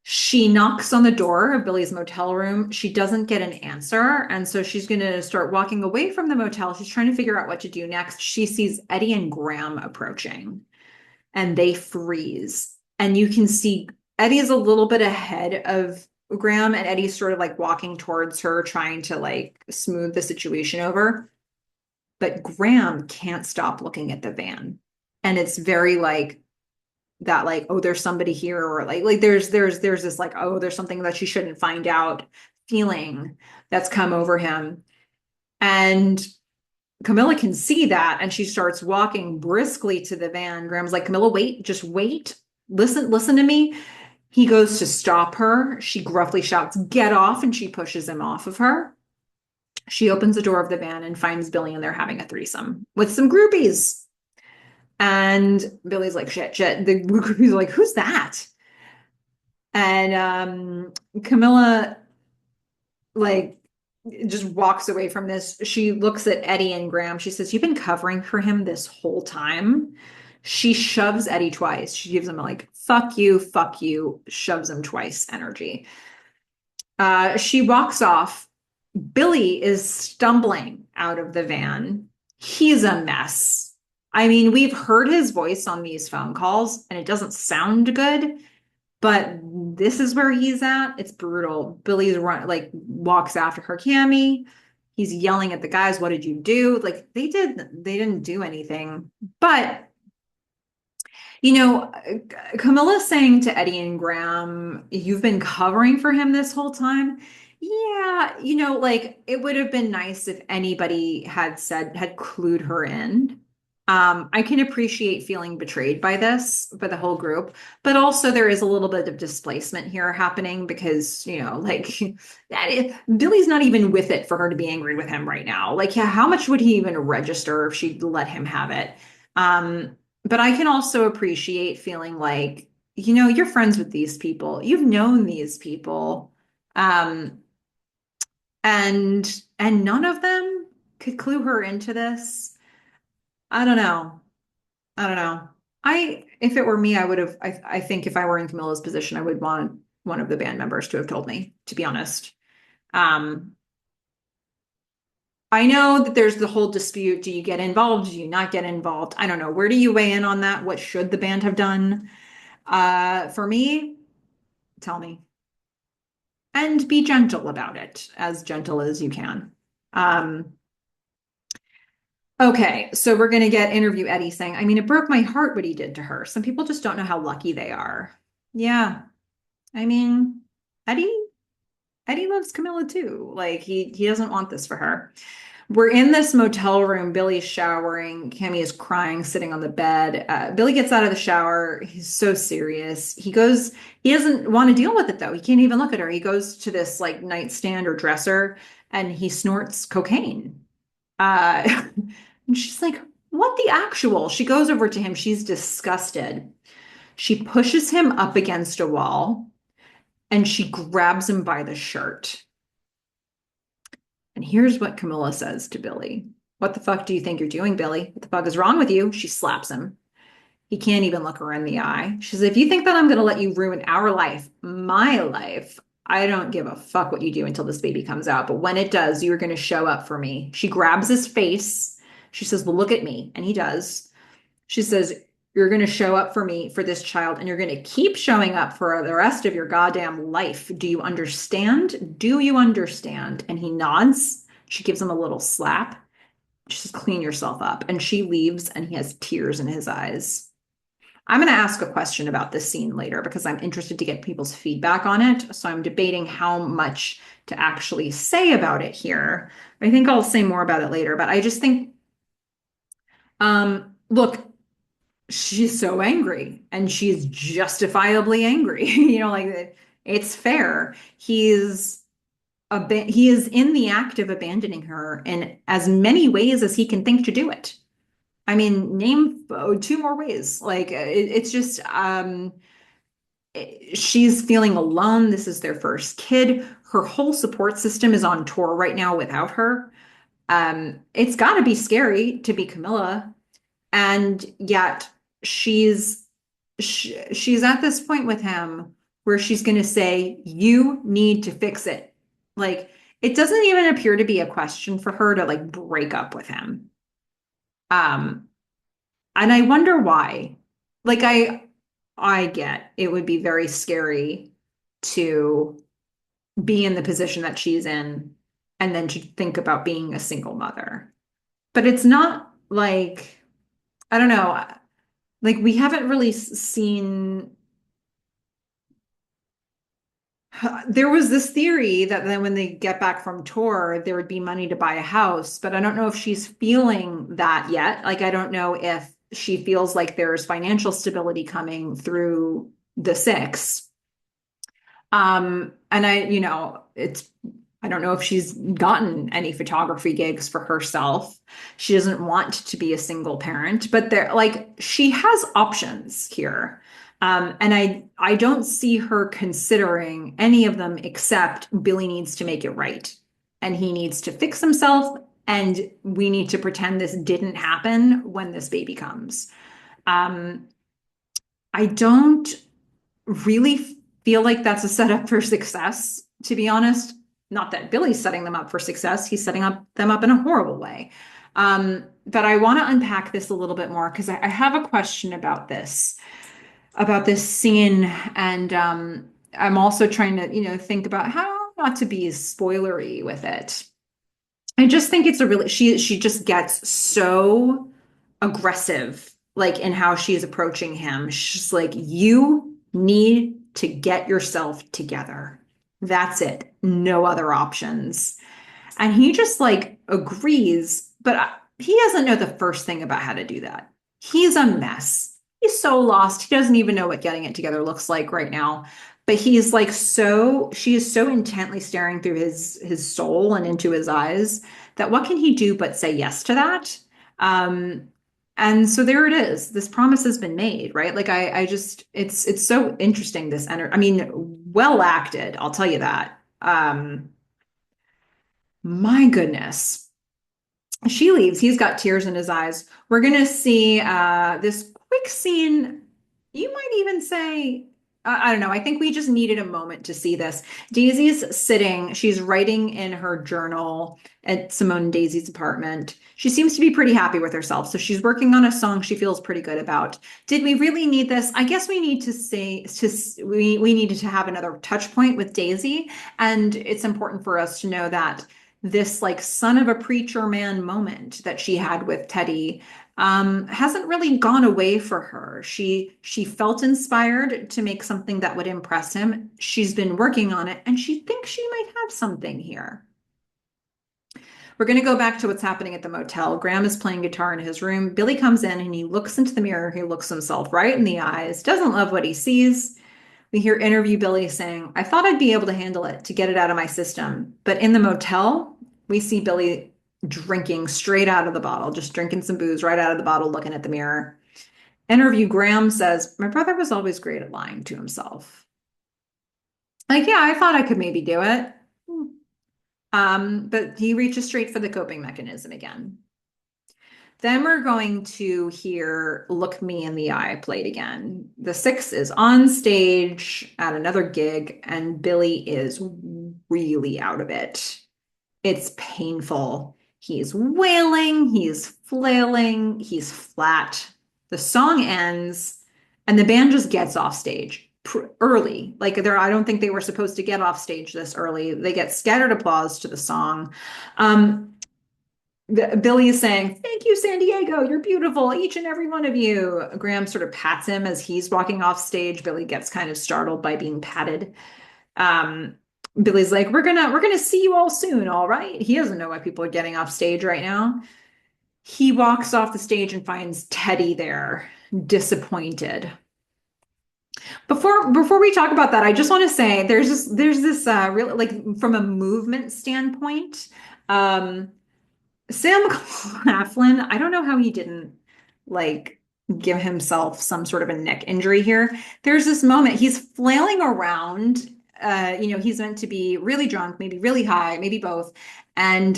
She knocks on the door of Billy's motel room. She doesn't get an answer. And so she's going to start walking away from the motel. She's trying to figure out what to do next. She sees Eddie and Graham approaching and they freeze. And you can see Eddie is a little bit ahead of Graham, and Eddie's sort of like walking towards her, trying to like smooth the situation over. But Graham can't stop looking at the van. And it's very like, that like, oh, there's somebody here, or like there's this like, oh, there's something that she shouldn't find out feeling that's come over him. And Camilla can see that, and she starts walking briskly to the van. Graham's like, Camilla, wait, just wait. Listen to me. He goes to stop her. She gruffly shouts, get off, and she pushes him off of her. She opens the door of the van and finds Billy, and they're having a threesome with some groupies. And Billy's like, shit. The groupie's like, who's that? And Camilla like just walks away from this. She looks at Eddie and Graham. She says, you've been covering for him this whole time. She shoves Eddie twice. She gives him a like, fuck you, shoves him twice energy. She walks off. Billy is stumbling out of the van. He's a mess. I mean, we've heard his voice on these phone calls and it doesn't sound good, but this is where he's at. It's brutal. Billy's walks after her Cammy. He's yelling at the guys, what did you do? Like they didn't do anything. But Camilla's saying to Eddie and Graham, you've been covering for him this whole time. Yeah, like it would have been nice if anybody had clued her in. I can appreciate feeling betrayed by this, by the whole group, but also there is a little bit of displacement here happening because, like Billy's not even with it for her to be angry with him right now. Like, yeah, how much would he even register if she'd let him have it? But I can also appreciate feeling like, you're friends with these people, you've known these people, um, and none of them could clue her into this. I don't know. I don't know. If it were me, I think if I were in Camilla's position, I would want one of the band members to have told me, to be honest. Um, I know that there's the whole dispute. Do you get involved? Do you not get involved? I don't know. Where do you weigh in on that? What should the band have done? For me, tell me. And be gentle about it, as gentle as you can. Um, okay, so we're gonna get interview Eddie saying, I mean, it broke my heart what he did to her. Some people just don't know how lucky they are. Yeah. I mean, Eddie Eddie loves Camilla too. Like he doesn't want this for her. We're in this motel room. Billy's showering. Cammy is crying, sitting on the bed. Billy gets out of the shower. He's so serious. He doesn't want to deal with it though. He can't even look at her. He goes to this like nightstand or dresser and he snorts cocaine. Uh, and she's like, what the actual? She goes over to him. She's disgusted. She pushes him up against a wall and she grabs him by the shirt. And here's what Camilla says to Billy. What the fuck do you think you're doing, Billy? What the fuck is wrong with you? She slaps him. He can't even look her in the eye. She says, if you think that I'm going to let you ruin our life, my life, I don't give a fuck what you do until this baby comes out. But when it does, you're going to show up for me. She grabs his face. She says, well, look at me. And he does. She says, you're going to show up for me, for this child, and you're going to keep showing up for the rest of your goddamn life. Do you understand? Do you understand? And he nods. She gives him a little slap. She says, clean yourself up. And she leaves, and he has tears in his eyes. I'm going to ask a question about this scene later because I'm interested to get people's feedback on it. So I'm debating how much to actually say about it here. I think I'll say more about it later, but I just think, look, she's so angry and she's justifiably angry. Like it's fair. He is in the act of abandoning her in as many ways as he can think to do it. I mean, name two more ways. Like it's just she's feeling alone. This is their first kid. Her whole support system is on tour right now without her. It's got to be scary to be Camilla, and yet she's she's at this point with him where she's going to say, you need to fix it. Like it doesn't even appear to be a question for her to like break up with him. Um, and I wonder why. Like I get it would be very scary to be in the position that she's in and then to think about being a single mother. But it's not like, I don't know, like we haven't really seen. There was this theory that then when they get back from tour, there would be money to buy a house, but I don't know if she's feeling that yet. Like, I don't know if she feels like there's financial stability coming through the six. And I don't know if she's gotten any photography gigs for herself. She doesn't want to be a single parent, but she has options here. And I don't see her considering any of them except Billy needs to make it right. And he needs to fix himself. And we need to pretend this didn't happen when this baby comes. Um, I don't really feel like that's a setup for success, to be honest. Not that Billy's setting them up for success, he's setting them up in a horrible way. But I want to unpack this a little bit more because I have a question about this scene, and I'm also trying to, think about how not to be spoilery with it. I just think it's a really she just gets so aggressive, like in how she's approaching him. She's like, you need to get yourself together. That's it. No other options. And he just like agrees. But he doesn't know the first thing about how to do that. He's a mess. He's so lost. He doesn't even know what getting it together looks like right now. But he's like she is so intently staring through his soul and into his eyes that what can he do but say yes to that? Um, and so there it is. This promise has been made, right? Like I just it's so interesting this I mean, well acted, I'll tell you that. My goodness. She leaves. He's got tears in his eyes. We're gonna see this quick scene. You might even say, I don't know. I think we just needed a moment to see this. Daisy's sitting. She's writing in her journal at Simone and Daisy's apartment. She seems to be pretty happy with herself. So she's working on a song she feels pretty good about. Did we really need this? I guess we need to say we needed to have another touch point with Daisy, and it's important for us to know that this like son of a preacher man moment that she had with Teddy hasn't really gone away for her. She felt inspired to make something that would impress him. She's been working on it, and she thinks she might have something here. We're going to go back to what's happening at the motel. Graham is playing guitar in his room. Billy comes in and he looks into the mirror. He looks himself right in the eyes, doesn't love what he sees. We hear interview Billy saying, I thought I'd be able to handle it, to get it out of my system. But in the motel, we see Billy drinking straight out of the bottle, just drinking some booze right out of the bottle, looking at the mirror. Interview Graham says, my brother was always great at lying to himself. Like, yeah, I thought I could maybe do it. But he reaches straight for the coping mechanism again. Then we're going to hear Look Me in the Eye played again. The Six is on stage at another gig, and Billy is really out of it. It's painful. He's wailing, he's flailing, he's flat. The song ends, and the band just gets off stage early. Like I don't think they were supposed to get off stage this early. They get scattered applause to the song. Billy is saying, thank you, San Diego. You're beautiful, each and every one of you. Graham sort of pats him as he's walking off stage. Billy gets kind of startled by being patted. Um, Billy's like, we're gonna see you all soon, all right? He doesn't know why people are getting off stage right now. He walks off the stage and finds Teddy there, disappointed. Before we talk about that, I just want to say there's this real like from a movement standpoint. Um, Sam Claflin, I don't know how he didn't like give himself some sort of a neck injury here. There's this moment he's flailing around. He's meant to be really drunk, maybe really high, maybe both. And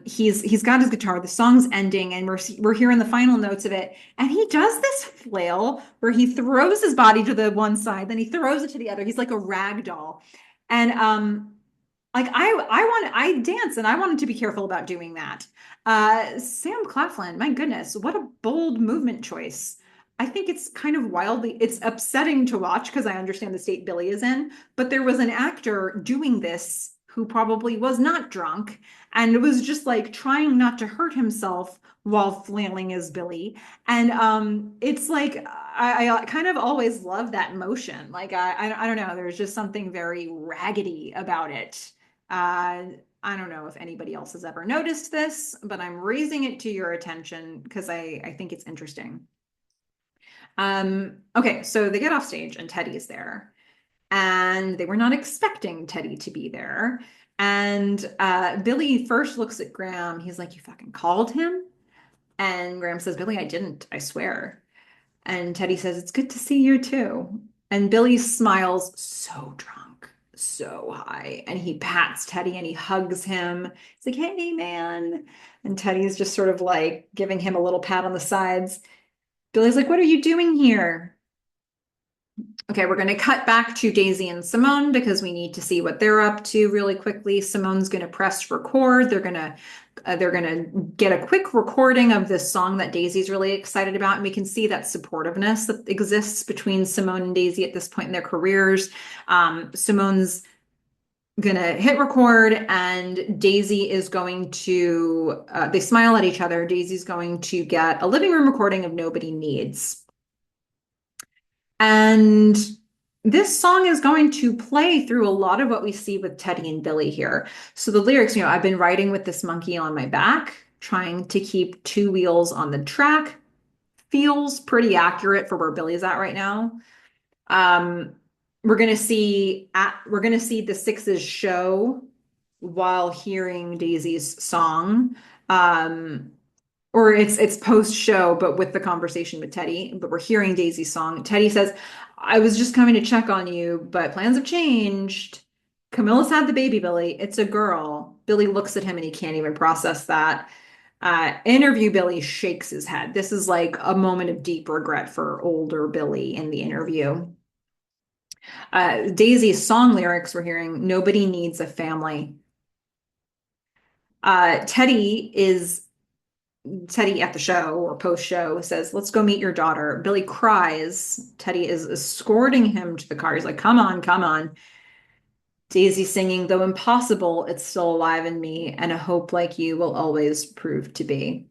he's got his guitar. The song's ending, and we're hearing the final notes of it. And he does this flail where he throws his body to the one side, then he throws it to the other. He's like a rag doll. And like I dance and I wanted to be careful about doing that. Sam Claflin, my goodness, what a bold movement choice. I think it's kind of it's upsetting to watch because I understand the state Billy is in, but there was an actor doing this who probably was not drunk and was just like trying not to hurt himself while flailing as Billy. And it's like I kind of always love that motion. Like I don't know, there's just something very raggedy about it. I don't know if anybody else has ever noticed this, but I'm raising it to your attention because I think it's interesting. Okay, so they get off stage and Teddy's there, and they were not expecting Teddy to be there. And Billy first looks at Graham. He's like, you fucking called him? And Graham says, Billy, I didn't, I swear. And Teddy says, it's good to see you too. And Billy smiles, so drunk, so high. And he pats Teddy and he hugs him. He's like, hey, man. And Teddy's just sort of like giving him a little pat on the sides. Billy's like, what are you doing here? Okay, we're going to cut back to Daisy and Simone because we need to see what they're up to really quickly. Simone's going to press record. They're going to get a quick recording of this song that Daisy's really excited about, and we can see that supportiveness that exists between Simone and Daisy at this point in their careers. Simone's gonna hit record, and Daisy is going to they smile at each other. Daisy's going to get a living room recording of Nobody Needs. And this song is going to play through a lot of what we see with Teddy and Billy here. So the lyrics, I've been riding with this monkey on my back. trying to keep two wheels on the track. Feels pretty accurate for where Billy's at right now. Um, we're gonna see the Sixes show while hearing Daisy's song. Um, or it's post show, but with the conversation with Teddy. But we're hearing Daisy's song. Teddy says, "I was just coming to check on you, but plans have changed. Camilla's had the baby, Billy. It's a girl." Billy looks at him and he can't even process that. Interview Billy shakes his head. This is like a moment of deep regret for older Billy in the interview. Daisy's song lyrics we're hearing, "Nobody needs a family." Uh, Teddy is Teddy at the show or post show says, "Let's go meet your daughter." Billy cries. Teddy is escorting him to the car. He's like, "Come on, come on." Daisy singing, "Though impossible, it's still alive in me, and a hope like you will always prove to be."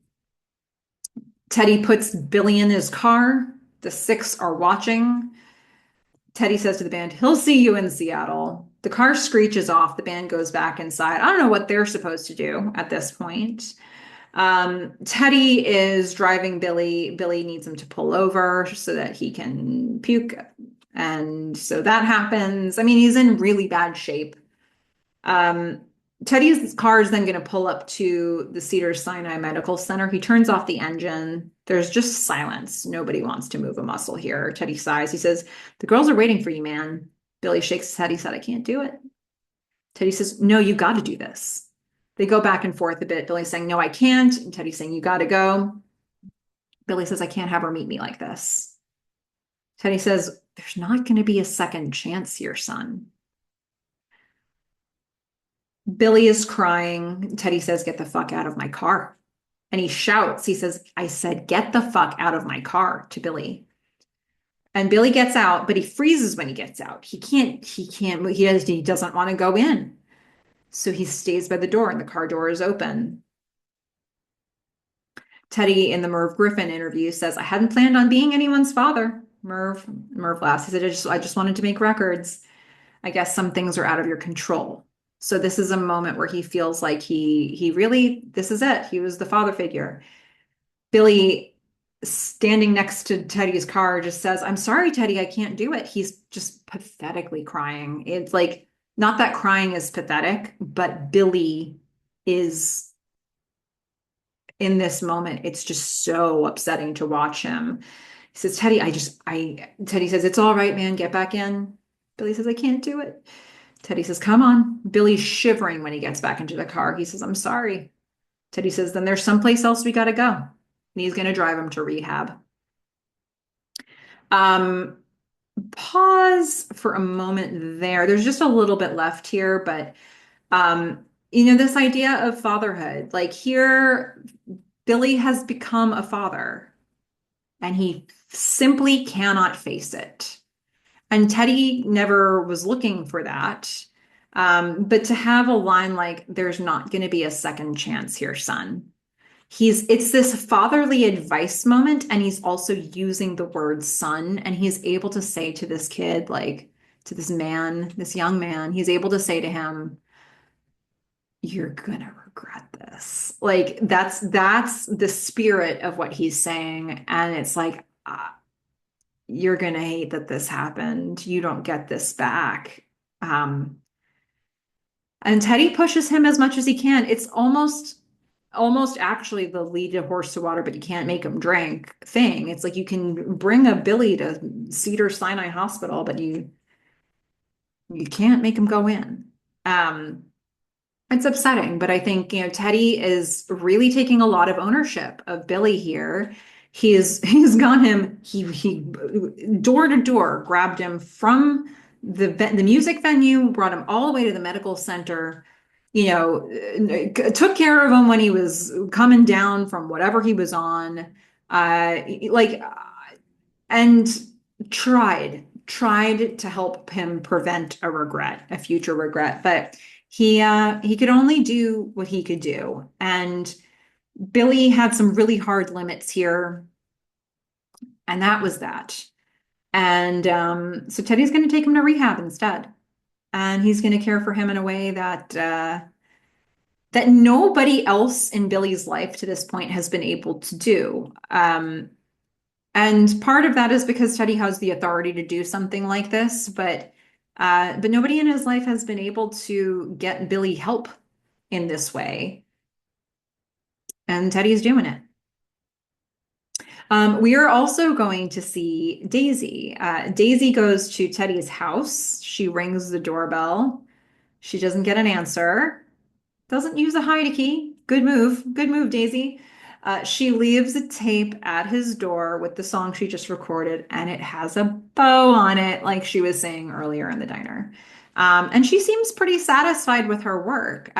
Teddy puts Billy in his car. The six are watching. Teddy says to the band, "He'll see you in Seattle." The car screeches off. The band goes back inside. I don't know what they're supposed to do at this point. Teddy is driving Billy. Billy needs him to pull over so that he can puke. And so that happens. I mean, he's in really bad shape. Um, Teddy's car is then going to pull up to the Cedars-Sinai Medical Center. He turns off the engine. There's just silence. Nobody wants to move a muscle here. Teddy sighs. He says, "The girls are waiting for you, man." Billy shakes his head. He said, "I can't do it." Teddy says, "No, you got to do this." They go back and forth a bit. Billy's saying, "No, I can't." And Teddy's saying, "You got to go." Billy says, "I can't have her meet me like this." Teddy says, "There's not going to be a second chance here, son." Billy is crying. Teddy says, "Get the fuck out of my car." And he shouts, he says, "I said, get the fuck out of my car," to Billy. And Billy gets out, but he freezes when he gets out. He doesn't want to go in. So he stays by the door and the car door is open. Teddy in the Merv Griffin interview says, "I hadn't planned on being anyone's father." Merv laughs. He said, I just wanted to make records. I guess some things are out of your control." So this is a moment where he feels like he really, this is it. He was the father figure. Billy, standing next to Teddy's car, just says, "I'm sorry, Teddy, I can't do it." He's just pathetically crying. It's like, not that crying is pathetic, but Billy is in this moment. It's just so upsetting to watch him. He says, Teddy says, "It's all right, man. Get back in." Billy says, "I can't do it." Teddy says, "Come on." Billy's shivering when he gets back into the car. He says, "I'm sorry." Teddy says, "Then there's someplace else we got to go." And he's going to drive him to rehab. Um, Pause for a moment there. There's just a little bit left here, but this idea of fatherhood, like here, Billy has become a father and he simply cannot face it. And Teddy never was looking for that. But to have a line like, "There's not going to be a second chance here, son." It's this fatherly advice moment, and he's also using the word son, and he's able to say to this kid, like to this man, this young man, he's able to say to him, "You're gonna regret this." Like that's the spirit of what he's saying. And it's like, you're gonna hate that this happened. You don't get this back. Um, and Teddy pushes him as much as he can. It's almost actually the lead a horse to water, but you can't make him drink thing. It's like you can bring a Billy to Cedars-Sinai Hospital, but you can't make him go in. Um, it's upsetting, but I think, Teddy is really taking a lot of ownership of Billy here. He's got him, he door to door grabbed him from the music venue, brought him all the way to the medical center, took care of him when he was coming down from whatever he was on, like, and tried to help him prevent a future regret, but he could only do what he could do. And Billy had some really hard limits here, and that was that. And so Teddy's going to take him to rehab instead, and he's going to care for him in a way that that nobody else in Billy's life to this point has been able to do. And part of that is because Teddy has the authority to do something like this, but nobody in his life has been able to get Billy help in this way. And Teddy's doing it. We are also going to see Daisy. Daisy goes to Teddy's house. She rings the doorbell. She doesn't get an answer. Doesn't use a hide key. Good move. Good move, Daisy. She leaves a tape at his door with the song she just recorded, and it has a bow on it, like she was saying earlier in the diner. And she seems pretty satisfied with her work.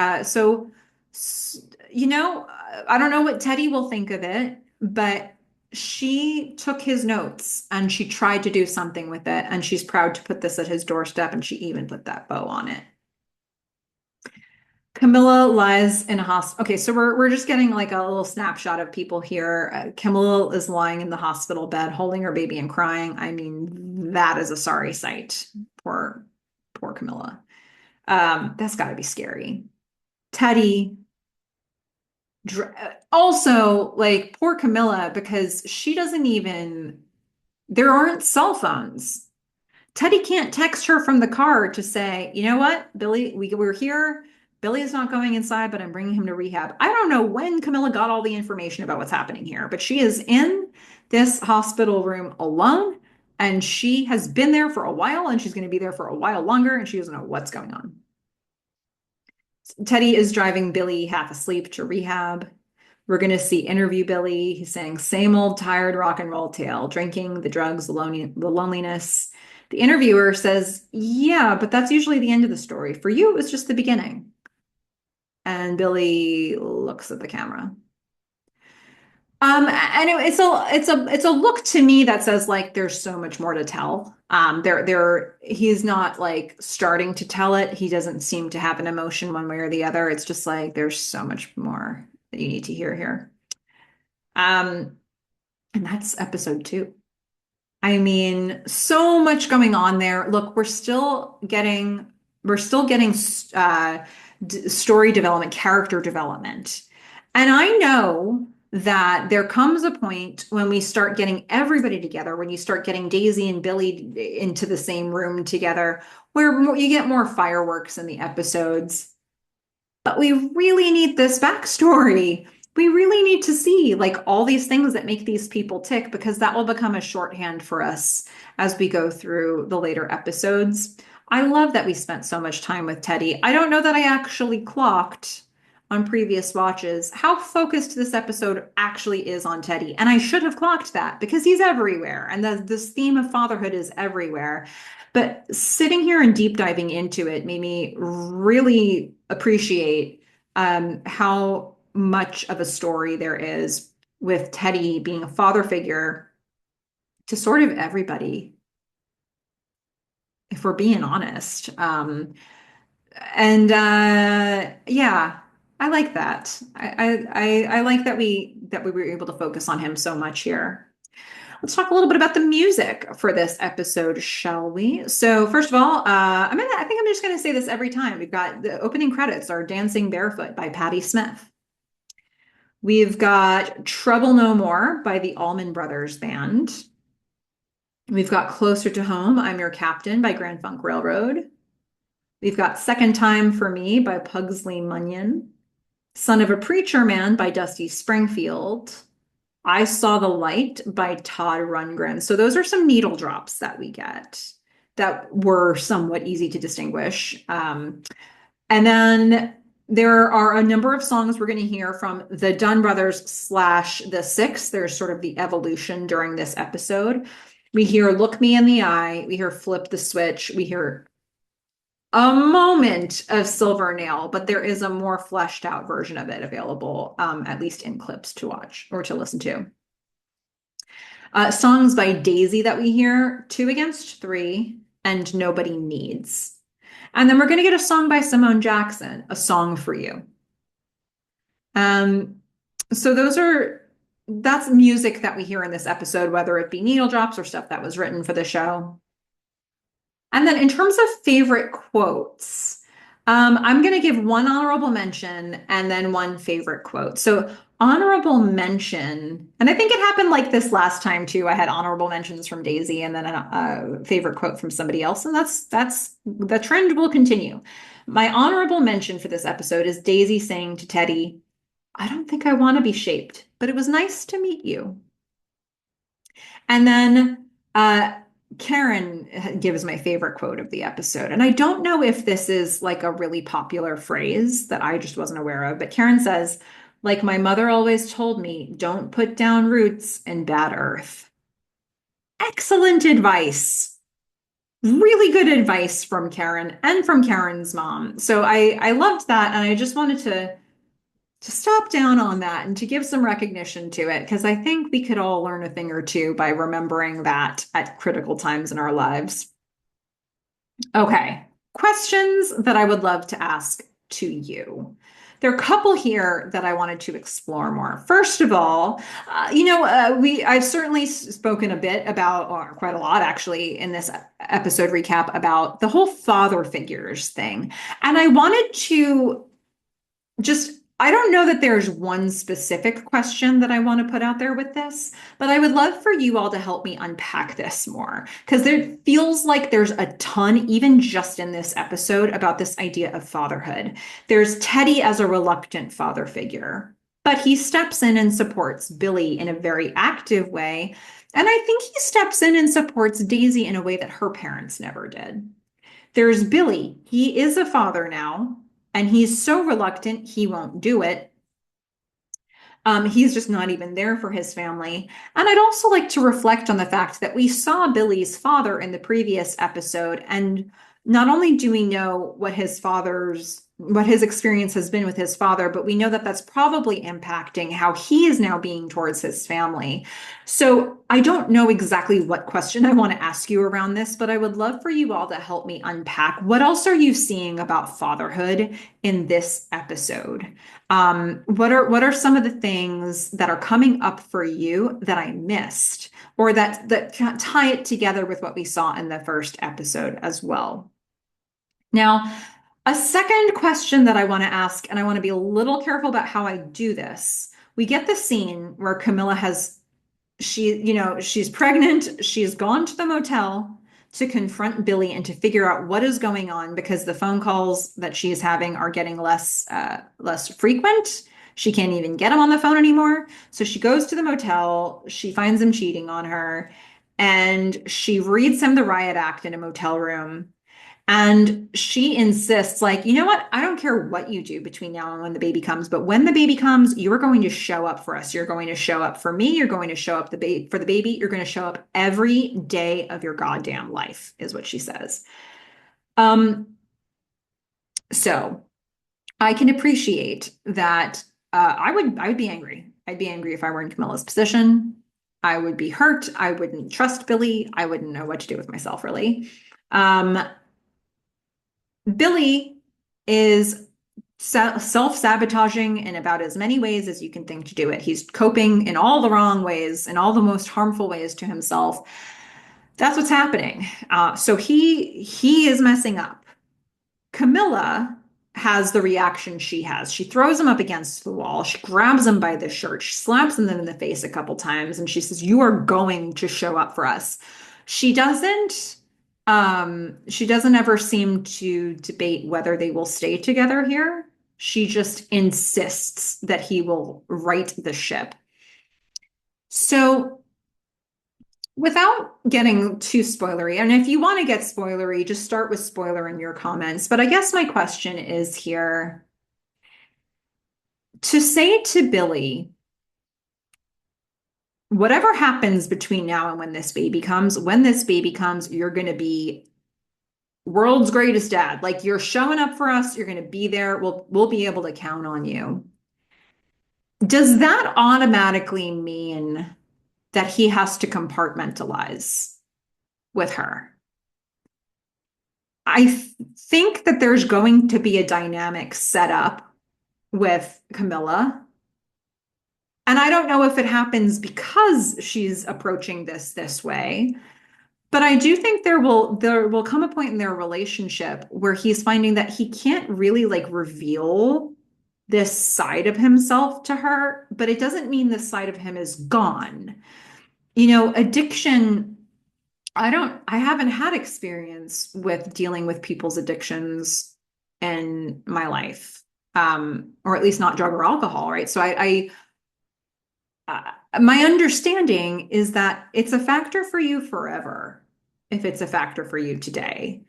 You know, I don't know what Teddy will think of it, but she took his notes and she tried to do something with it, and she's proud to put this at his doorstep, and she even put that bow on it. Camilla lies in a hospital. Okay, so we're just getting like a little snapshot of people here. Camilla is lying in the hospital bed, holding her baby and crying. I mean, that is a sorry sight. Poor Camilla. That's got to be scary. Teddy, also like poor Camilla because she doesn't even. There aren't cell phones. Teddy can't text her from the car to say, you know what, Billy, we're here. Billy is not going inside, but I'm bringing him to rehab. I don't know when Camilla got all the information about what's happening here, but she is in this hospital room alone, and she has been there for a while, and she's going to be there for a while longer, and she doesn't know what's going on. Teddy is driving Billy half asleep to rehab. We're going to see interview Billy. He's saying, same old tired rock and roll tale, drinking, the drugs, the loneliness. The interviewer says, yeah, but that's usually the end of the story. For you, it was just the beginning. And Billy looks at the camera. And it's a look to me that says like there's so much more to tell. He's not like starting to tell it. He doesn't seem to have an emotion one way or the other. It's just like there's so much more that you need to hear here. And that's episode 2. I mean, so much going on there. Look, we're still getting story development, character development. And I know that there comes a point when we start getting everybody together, when you start getting Daisy and Billy into the same room together, where you get more fireworks in the episodes. But we really need this backstory. We really need to see like all these things that make these people tick because that will become a shorthand for us as we go through the later episodes. I love that we spent so much time with Teddy. I don't know that I actually clocked on previous watches how focused this episode actually is on Teddy. And I should have clocked that because he's everywhere and this theme of fatherhood is everywhere. But sitting here and deep diving into it made me really appreciate how much of a story there is with Teddy being a father figure to sort of everybody, if we're being honest. And yeah, I like that. I like that we were able to focus on him so much here. Let's talk a little bit about the music for this episode, shall we? So first of all, I think I'm just going to say this every time. We've got the opening credits are Dancing Barefoot by Patti Smith. We've got Trouble No More by the Allman Brothers Band. We've got Closer to Home, I'm Your Captain by Grand Funk Railroad. We've got Second Time for Me by Pugsley Munyon. Son of a Preacher Man by Dusty Springfield. I Saw the Light by Todd Rundgren. So those are some needle drops that we get that were somewhat easy to distinguish. And then there are a number of songs we're going to hear from the Dunn Brothers / the Six. There's sort of the evolution during this episode. We hear Look Me in the Eye. We hear Flip the Switch. We hear a moment of Silver Nail, but there is a more fleshed out version of it available, at least in clips to watch or to listen to. Songs by Daisy that we hear, Two Against Three and Nobody Needs. And then we're going to get a song by Simone Jackson, A Song for You. So that's music that we hear in this episode, whether it be needle drops or stuff that was written for the show. And then in terms of favorite quotes, I'm going to give one honorable mention and then one favorite quote. So, honorable mention, and I think it happened like this last time too. I had honorable mentions from Daisy and then a favorite quote from somebody else, and that's the trend will continue. My honorable mention for this episode is Daisy saying to Teddy, "I don't think I want to be shaped, but it was nice to meet you." And then uh, Karen gives my favorite quote of the episode. And I don't know if this is like a really popular phrase that I just wasn't aware of, but Karen says, like my mother always told me, don't put down roots in bad earth. Excellent advice. Really good advice from Karen and from Karen's mom. So I loved that. And I just wanted to stop down on that and to give some recognition to it, because I think we could all learn a thing or two by remembering that at critical times in our lives. Okay, questions that I would love to ask to you. There are a couple here that I wanted to explore more. First of all, I've certainly spoken a bit about, or quite a lot actually, in this episode recap about the whole father figures thing, and I wanted to just I don't know that there's one specific question that I want to put out there with this, but I would love for you all to help me unpack this more because there feels like there's a ton, even just in this episode, about this idea of fatherhood. There's Teddy as a reluctant father figure, but he steps in and supports Billy in a very active way. And I think he steps in and supports Daisy in a way that her parents never did. There's Billy. He is a father now, and he's so reluctant he won't do it. He's just not even there for his family. And I'd also like to reflect on the fact that we saw Billy's father in the previous episode, and not only do we know what his experience has been with his father, but we know that that's probably impacting how he is now being towards his family. So I don't know exactly what question I want to ask you around this, but I would love for you all to help me unpack what else are you seeing about fatherhood in this episode? What are some of the things that are coming up for you that I missed, or that tie it together with what we saw in the first episode as well? Now, a second question that I want to ask, and I want to be a little careful about how I do this. We get the scene where Camilla she's pregnant, she's gone to the motel to confront Billy and to figure out what is going on because the phone calls that she is having are getting less frequent. She can't even get him on the phone anymore. So she goes to the motel, she finds him cheating on her, and she reads him the riot act in a motel room. And she insists, like, you know what? I don't care what you do between now and when the baby comes, but when the baby comes, you're going to show up for us. You're going to show up for me. You're going to show up for the baby. You're going to show up every day of your goddamn life, is what she says. Um, so I can appreciate that. I would be angry. I'd be angry if I were in Camilla's position. I would be hurt. I wouldn't trust Billy. I wouldn't know what to do with myself, really. Um, Billy is self-sabotaging in about as many ways as you can think to do it. He's coping in all the wrong ways, in all the most harmful ways to himself. That's what's happening. So he is messing up. Camilla has the reaction she has. She throws him up against the wall. She grabs him by the shirt. She slaps him in the face a couple times, and she says, "You are going to show up for us." She doesn't. She doesn't ever seem to debate whether they will stay together here. She just insists that he will right the ship. So, without getting too spoilery, and if you want to get spoilery, just start with spoiler in your comments. But I guess my question is here to say to Billy, whatever happens between now and when this baby comes, you're going to be world's greatest dad. Like, you're showing up for us, you're going to be there. We'll be able to count on you. Does that automatically mean that he has to compartmentalize with her? I think that there's going to be a dynamic set up with Camilla. And I don't know if it happens because she's approaching this way, But I do think there will come a point in their relationship where he's finding that he can't really like reveal this side of himself to her, but it doesn't mean this side of him is gone. Addiction, I haven't had experience with dealing with people's addictions in my life. Or at least not drug or alcohol, right? So my understanding is that it's a factor for you forever if it's a factor for you today.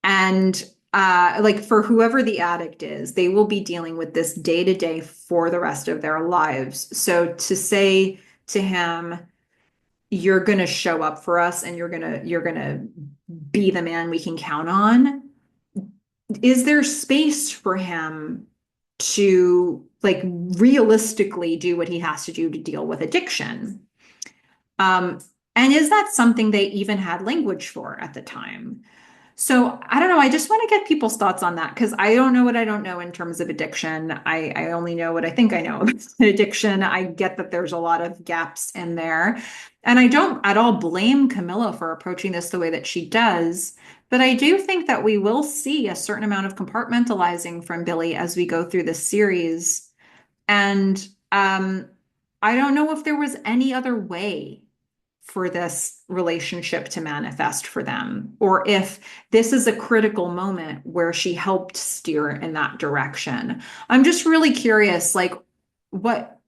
And like for whoever the addict is, they will be dealing with this day to day for the rest of their lives. So to say to him, you're going to show up for us and you're going to be the man we can count on, is there space for him to like realistically do what he has to do to deal with addiction? Um, and is that something they even had language for at the time? So I don't know. I just want to get people's thoughts on that because I don't know what I don't know in terms of addiction. I only know what I think I know about addiction. I get that there's a lot of gaps in there. And I don't at all blame Camilla for approaching this the way that she does. But I do think that we will see a certain amount of compartmentalizing from Billy as we go through this series. And I don't know if there was any other way for this relationship to manifest for them, or if this is a critical moment where she helped steer in that direction. I'm just really curious, like what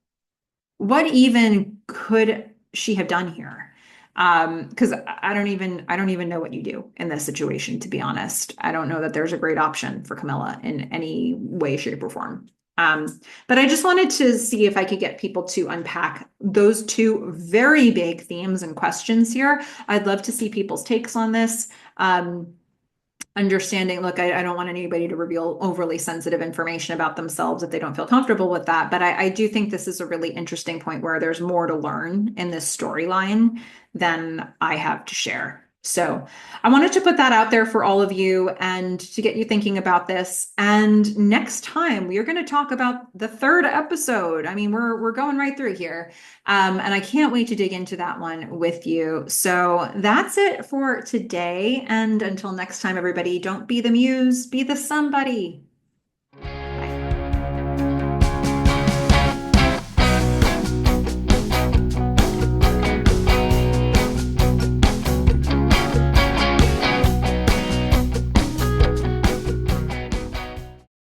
what even could she have done here? Because I don't even know what you do in this situation, to be honest. I don't know that there's a great option for Camilla in any way, shape, or form. But I just wanted to see if I could get people to unpack those two very big themes and questions here. I'd love to see people's takes on this. Understanding, look, I don't want anybody to reveal overly sensitive information about themselves if they don't feel comfortable with that. But I do think this is a really interesting point where there's more to learn in this storyline than I have to share. So I wanted to put that out there for all of you and to get you thinking about this. And next time we are going to talk about the third episode. I mean, we're going right through here. And I can't wait to dig into that one with you. So that's it for today. And until next time, everybody, don't be the muse, be the somebody.